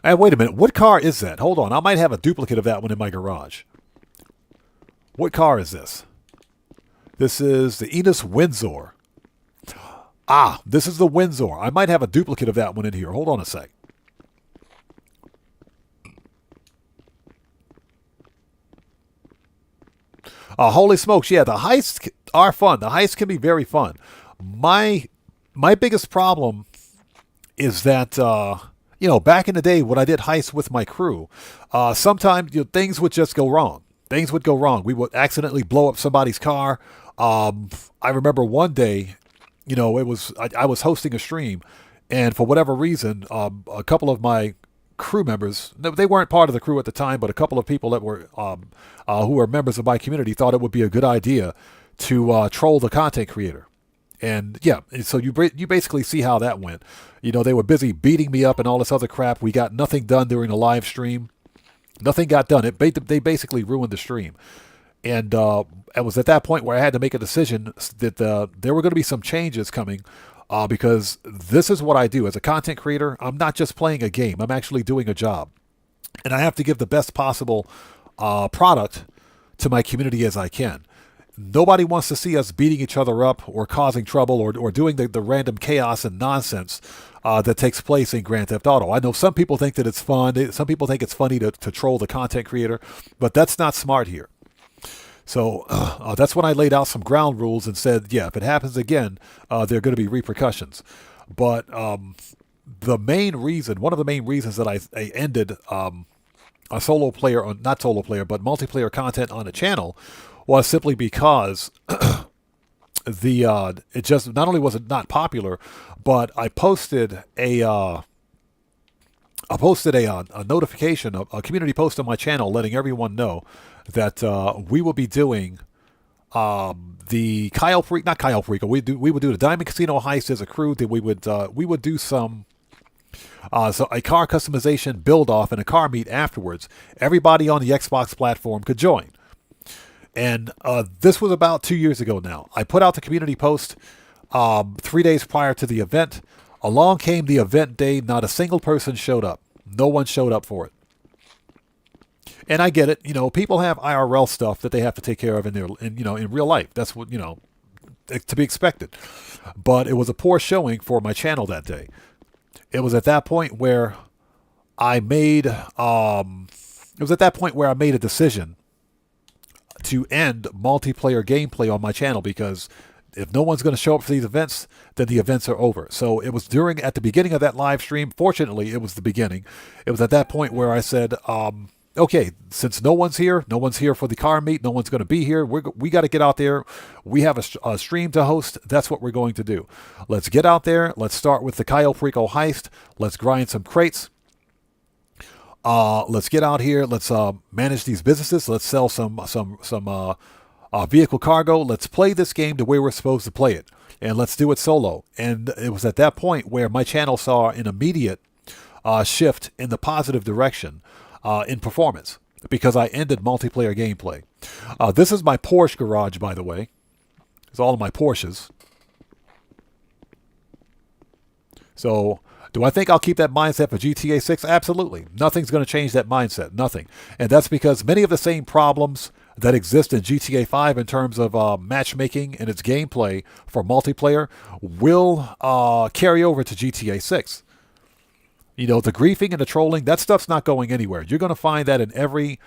And wait a minute, what car is that? Hold on, I might have a duplicate of that one in my garage. What car is this? This is the Enos Windsor. Ah, this is the Windsor. I might have a duplicate of that one in here. Hold on a sec. Holy smokes, yeah, the heists are fun. The heists can be very fun. My biggest problem is that, back in the day when I did heists with my crew, sometimes things would just go wrong. Things would go wrong. We would accidentally blow up somebody's car. I remember one day, I was hosting a stream, and for whatever reason, a couple of my crew members, they weren't part of the crew at the time, but a couple of people that were who were members of my community thought it would be a good idea to troll the content creator. And yeah, so you basically see how that went. They were busy beating me up and all this other crap. We got nothing done during the live stream. Nothing got done. They basically ruined the stream. And it was at that point where I had to make a decision that there were going to be some changes coming. Because this is what I do. As a content creator, I'm not just playing a game. I'm actually doing a job. And I have to give the best possible product to my community as I can. Nobody wants to see us beating each other up or causing trouble or doing the random chaos and nonsense that takes place in Grand Theft Auto. I know some people think that it's fun. Some people think it's funny to troll the content creator. But that's not smart here. So that's when I laid out some ground rules and said, yeah, if it happens again, there are going to be repercussions. But one of the main reasons that I ended a multiplayer content on the channel was simply because it just not only was it not popular, but I posted a notification, a community post on my channel letting everyone know that we will be doing the Kyle Freak, not Kyle Freak. We would do the Diamond Casino Heist as a crew. Then we would do some a car customization build off and a car meet afterwards. Everybody on the Xbox platform could join. And this was about 2 years ago now. I put out the community post 3 days prior to the event. Along came the event day. Not a single person showed up. No one showed up for it. And I get it. People have IRL stuff that they have to take care of in real life. That's what, to be expected. But it was a poor showing for my channel that day. It was at that point where I made a decision to end multiplayer gameplay on my channel, because if no one's going to show up for these events, then the events are over. So it was at the beginning of that live stream. Fortunately, it was the beginning. It was at that point where I said, okay, since no one's here for the car meet, no one's going to be here. We got to get out there. We have a stream to host. That's what we're going to do. Let's get out there. Let's start with the Cayo Perico heist. Let's grind some crates. Let's get out here. Let's manage these businesses. Let's sell some vehicle cargo. Let's play this game the way we're supposed to play it, and let's do it solo. And it was at that point where my channel saw an immediate shift in the positive direction in performance because I ended multiplayer gameplay. This is my Porsche garage, by the way. It's all of my Porsches. So, do I think I'll keep that mindset for GTA 6? Absolutely. Nothing's going to change that mindset. Nothing. And that's because many of the same problems that exist in GTA 5 in terms of matchmaking and its gameplay for multiplayer will carry over to GTA 6. You know, the griefing and the trolling, that stuff's not going anywhere. You're going to find that in every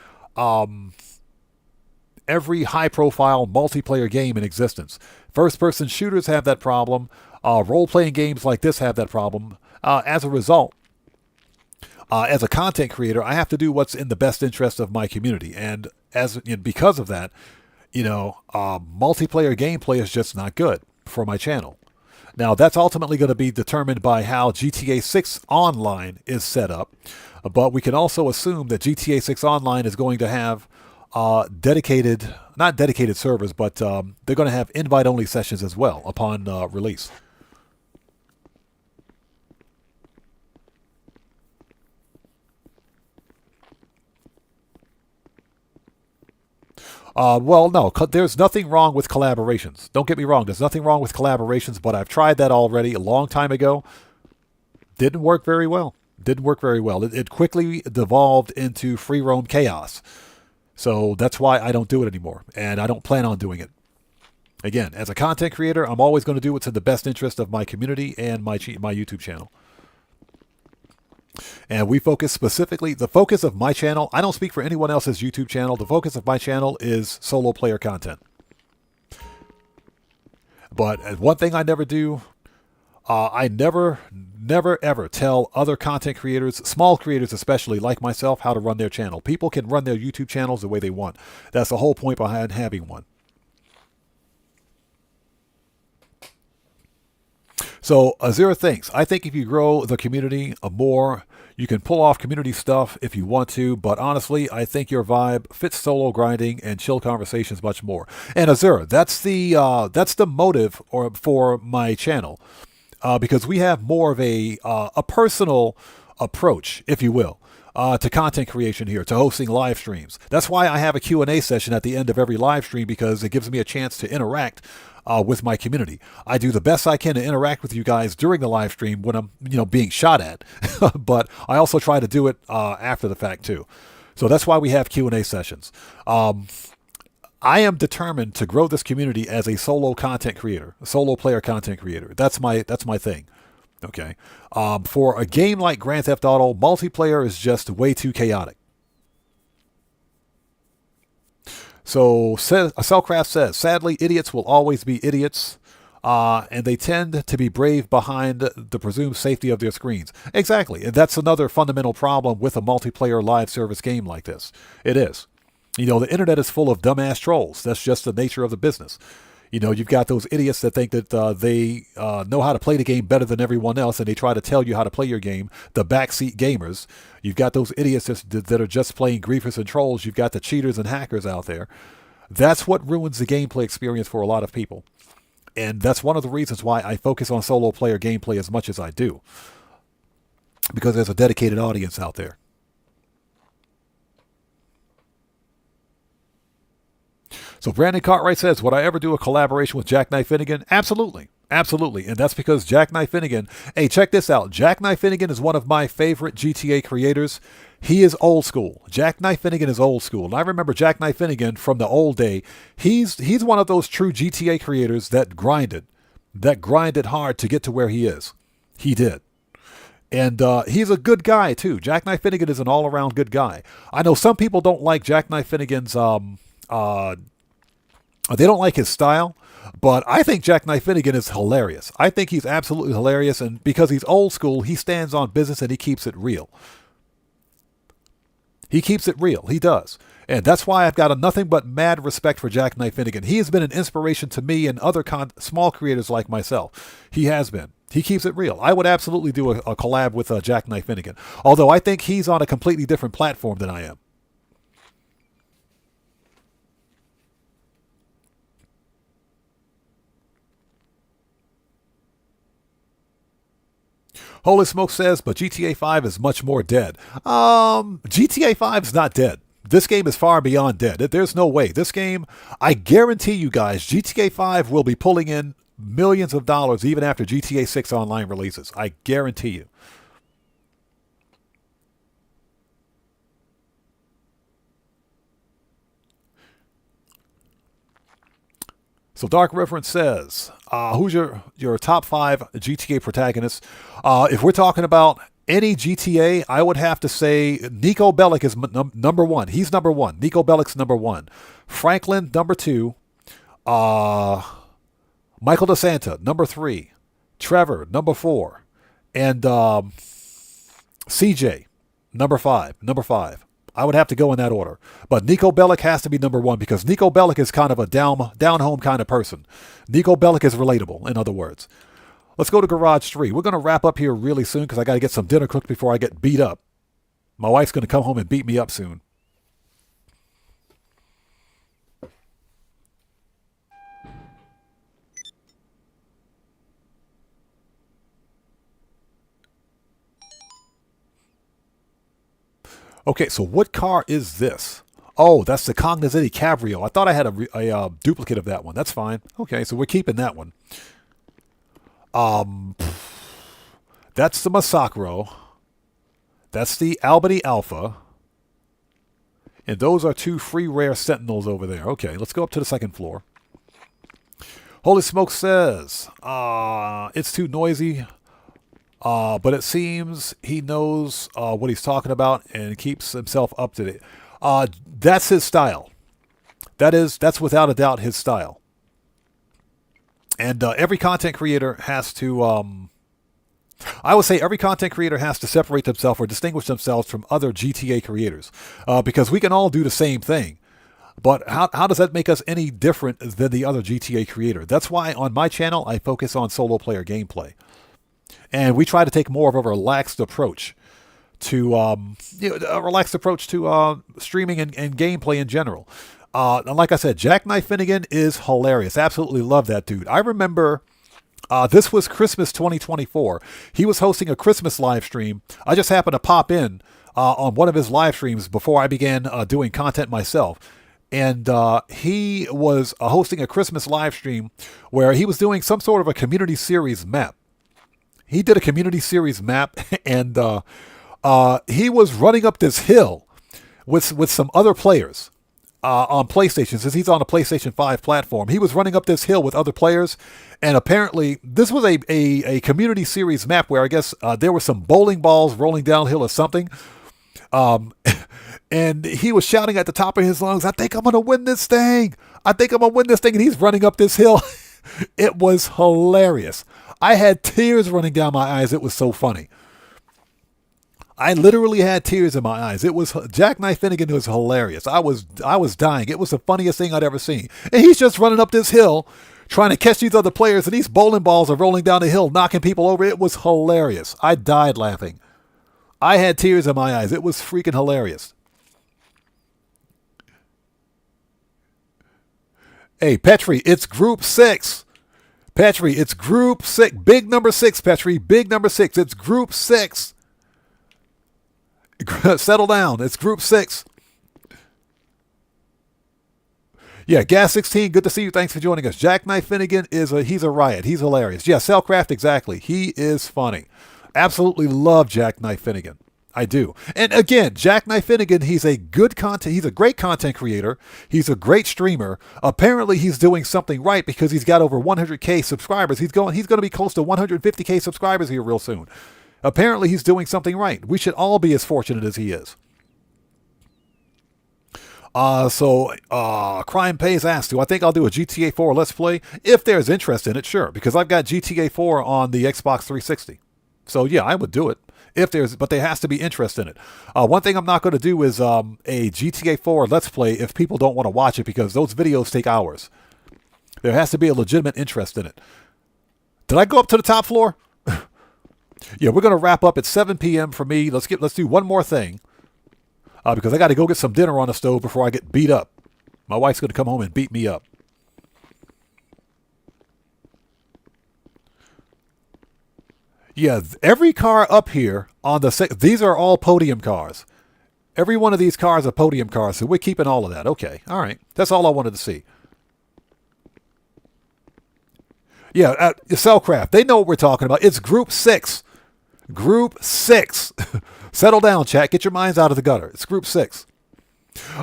high-profile multiplayer game in existence. First-person shooters have that problem. Role-playing games like this have that problem. As a result, as a content creator, I have to do what's in the best interest of my community. And because of that, you know, multiplayer gameplay is just not good for my channel. Now, that's ultimately going to be determined by how GTA 6 Online is set up. But we can also assume that GTA 6 Online is going to have not dedicated servers, but they're going to have invite-only sessions as well upon release. Well, no, there's nothing wrong with collaborations. Don't get me wrong. There's nothing wrong with collaborations, but I've tried that already a long time ago. Didn't work very well. Didn't work very well. It quickly devolved into free roam chaos. So that's why I don't do it anymore, and I don't plan on doing it. Again, as a content creator, I'm always going to do what's in the best interest of my community and my YouTube channel. And we focus specifically, the focus of my channel, I don't speak for anyone else's YouTube channel. The focus of my channel is solo player content. But one thing I never do, I never ever tell other content creators, small creators especially, like myself, how to run their channel. People can run their YouTube channels the way they want. That's the whole point behind having one. So Azura thinks, I think if you grow the community more, you can pull off community stuff if you want to, but honestly, I think your vibe fits solo grinding and chill conversations much more. And Azura, that's the motive for my channel, because we have more of a personal approach, if you will, to content creation here, to hosting live streams. That's why I have a Q&A session at the end of every live stream, because it gives me a chance to interact with my community. I do the best I can to interact with you guys during the live stream when I'm, being shot at, but I also try to do it after the fact too. So that's why we have Q&A sessions. I am determined to grow this community as a solo content creator, a solo player content creator. That's my thing. Okay. For a game like Grand Theft Auto, multiplayer is just way too chaotic. So Cellcraft says, sadly, idiots will always be idiots, and they tend to be brave behind the presumed safety of their screens. Exactly, and that's another fundamental problem with a multiplayer live service game like this. It is. The internet is full of dumbass trolls. That's just the nature of the business. You've got those idiots that think that they know how to play the game better than everyone else, and they try to tell you how to play your game, the backseat gamers. You've got those idiots that are just playing griefers and trolls. You've got the cheaters and hackers out there. That's what ruins the gameplay experience for a lot of people. And that's one of the reasons why I focus on solo player gameplay as much as I do, because there's a dedicated audience out there. So Brandon Cartwright says, would I ever do a collaboration with Jackknife Finnegan? Absolutely. Absolutely. And that's because Jackknife Finnegan, hey, check this out. Jackknife Finnegan is one of my favorite GTA creators. He is old school. Jackknife Finnegan is old school. And I remember Jackknife Finnegan from the old day. He's one of those true GTA creators that grinded hard to get to where he is. He did. And he's a good guy, too. Jackknife Finnegan is an all-around good guy. I know some people don't like Jackknife Finnegan's they don't like his style, but I think Jackknife Finnegan is hilarious. I think he's absolutely hilarious, and because he's old school, he stands on business and he keeps it real. He keeps it real. He does. And that's why I've got nothing but mad respect for Jackknife Finnegan. He has been an inspiration to me and other small creators like myself. He has been. He keeps it real. I would absolutely do a collab with Jackknife Finnegan. Although I think he's on a completely different platform than I am. Holy Smoke says, but GTA 5 is much more dead. GTA 5 is not dead. This game is far beyond dead. There's no way. This game, I guarantee you guys, GTA 5 will be pulling in millions of dollars even after GTA 6 online releases. I guarantee you. So Dark Reference says, who's your top 5 GTA protagonists? If we're talking about any GTA, I would have to say Nico Bellic is number 1. He's number 1. Nico Bellic's number 1. Franklin, number 2. Michael DeSanta, number 3. Trevor, number 4. And CJ, number 5. Number 5. I would have to go in that order. But Nico Bellic has to be number 1 because Nico Bellic is kind of a down-home kind of person. Nico Bellic is relatable, in other words. Let's go to Garage 3. We're going to wrap up here really soon because I got to get some dinner cooked before I get beat up. My wife's going to come home and beat me up soon. Okay, so what car is this? Oh, that's the Condescending Cabrio. I thought I had a duplicate of that one. That's fine. Okay, so we're keeping that one. That's the Massacro. That's the Albany Alpha. And those are 2 free rare Sentinels over there. Okay, let's go up to the 2nd floor. Holy Smoke says, it's too noisy. But it seems he knows what he's talking about and keeps himself up to date. That's his style. That's without a doubt his style. And every content creator has to, I would say every content creator has to separate themselves or distinguish themselves from other GTA creators. Because we can all do the same thing. But how does that make us any different than the other GTA creator? That's why on my channel, I focus on solo player gameplay. And we try to take more of a relaxed approach to streaming and gameplay in general. And like I said, Jackknife Finnegan is hilarious. Absolutely love that dude. I remember this was Christmas 2024. He was hosting a Christmas live stream. I just happened to pop in on one of his live streams before I began doing content myself. And he was hosting a Christmas live stream where he was doing some sort of a community series map. He did a community series map, and he was running up this hill with some other players on PlayStation, since he's on a PlayStation 5 platform. He was running up this hill with other players, and apparently this was a community series map where I guess there were some bowling balls rolling downhill or something. And he was shouting at the top of his lungs, "I think I'm going to win this thing. I think I'm going to win this thing." And he's running up this hill. It was hilarious. I had tears running down my eyes. It was so funny. I literally had tears in my eyes. It was Jackknife Finnegan was hilarious. I was dying. It was the funniest thing I'd ever seen. And he's just running up this hill trying to catch these other players, and these bowling balls are rolling down the hill, knocking people over. It was hilarious. I died laughing. I had tears in my eyes. It was freaking hilarious. Hey, Petri, it's group 6. Petri, it's group 6. Big number 6, Petri. Big number 6. It's group 6. Settle down. It's group 6. Yeah, Gas 16, good to see you. Thanks for joining us. Jackknife Finnegan he's a riot. He's hilarious. Yeah, Cellcraft, exactly. He is funny. Absolutely love Jackknife Finnegan. I do. And again, Jackknife Finnegan, he's a great content creator. He's a great streamer. Apparently he's doing something right because he's got over 100K subscribers. He's going to be close to 150K subscribers here real soon. Apparently he's doing something right. We should all be as fortunate as he is. Crime Pays asks, do I think I'll do a GTA 4 Let's Play? If there's interest in it, sure. Because I've got GTA 4 on the Xbox 360. So yeah, I would do it. But there has to be interest in it. One thing I'm not going to do is a GTA 4 Let's Play if people don't want to watch it, because those videos take hours. There has to be a legitimate interest in it. Did I go up to the top floor? Yeah, we're gonna wrap up at 7 p.m. for me. Let's do one more thing because I got to go get some dinner on the stove before I get beat up. My wife's gonna come home and beat me up. Yeah, every car up here on these are all podium cars. Every one of these cars are podium cars, so we're keeping all of that. Okay, all right. That's all I wanted to see. Yeah, Cellcraft, they know what we're talking about. It's Group 6. Group 6. Settle down, chat. Get your minds out of the gutter. It's Group 6.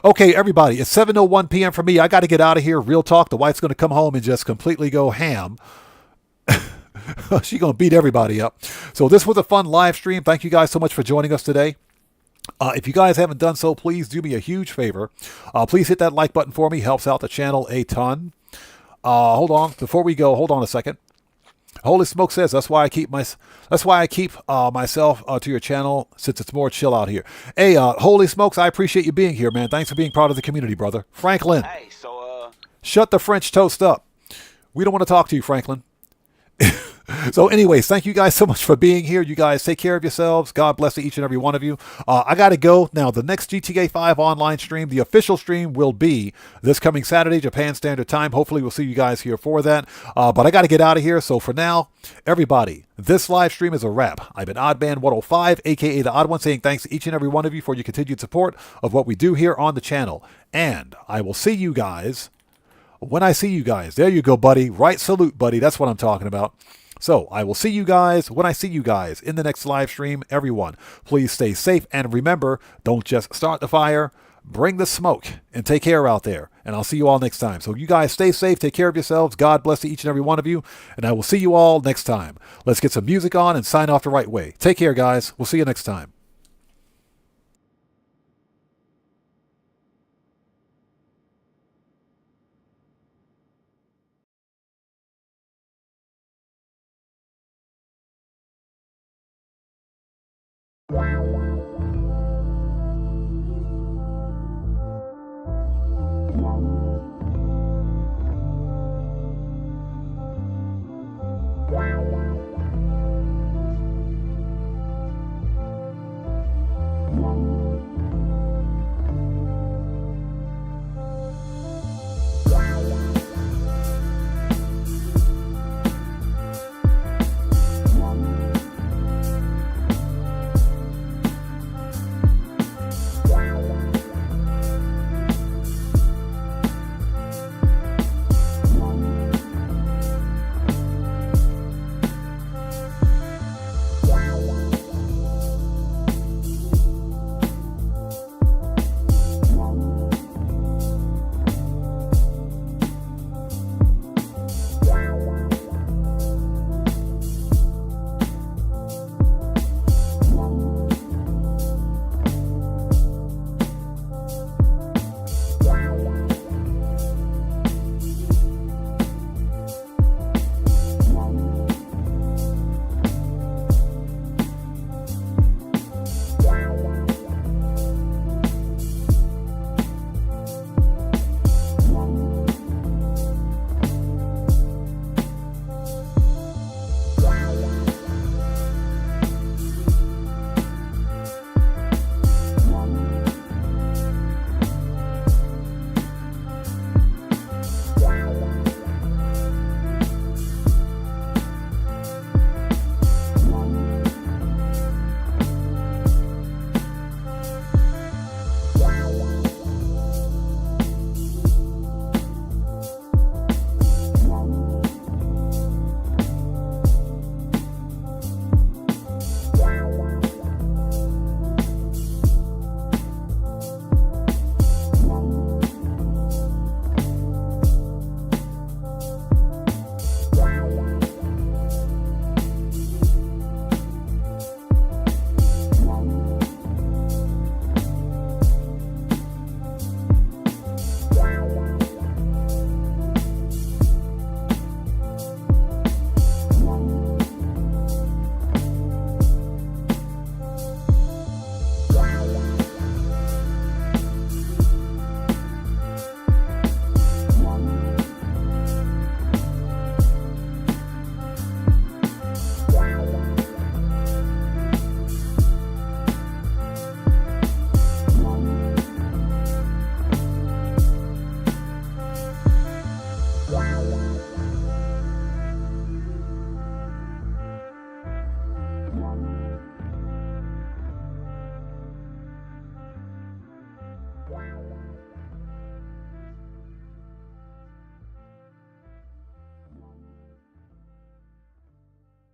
Okay, everybody, it's 7:01 p.m. for me. I got to get out of here. Real talk. The wife's going to come home and just completely go ham. She's going to beat everybody up. So this was a fun live stream. Thank you guys so much for joining us today. If you guys haven't done so, please do me a huge favor. Please hit that like button for me. Helps out the channel a ton. Hold on. Before we go, hold on a second. Holy Smoke says that's why I keep myself to your channel since it's more chill out here. Hey, Holy Smokes, I appreciate you being here, man. Thanks for being part of the community, brother. Franklin. Hey, so Shut the French toast up. We don't want to talk to you, Franklin. So anyways, thank you guys so much for being here. You guys take care of yourselves. God bless each and every one of you. I got to go. Now, the next GTA 5 online stream, the official stream, will be this coming Saturday, Japan Standard Time. Hopefully, we'll see you guys here for that. But I got to get out of here. So for now, everybody, this live stream is a wrap. I've been Oddman105, a.k.a. The Odd One, saying thanks to each and every one of you for your continued support of what we do here on the channel. And I will see you guys when I see you guys. There you go, buddy. Right salute, buddy. That's what I'm talking about. So I will see you guys when I see you guys in the next live stream. Everyone, please stay safe. And remember, don't just start the fire, bring the smoke, and take care out there. And I'll see you all next time. So you guys stay safe. Take care of yourselves. God bless to each and every one of you. And I will see you all next time. Let's get some music on and sign off the right way. Take care, guys. We'll see you next time. Yeah.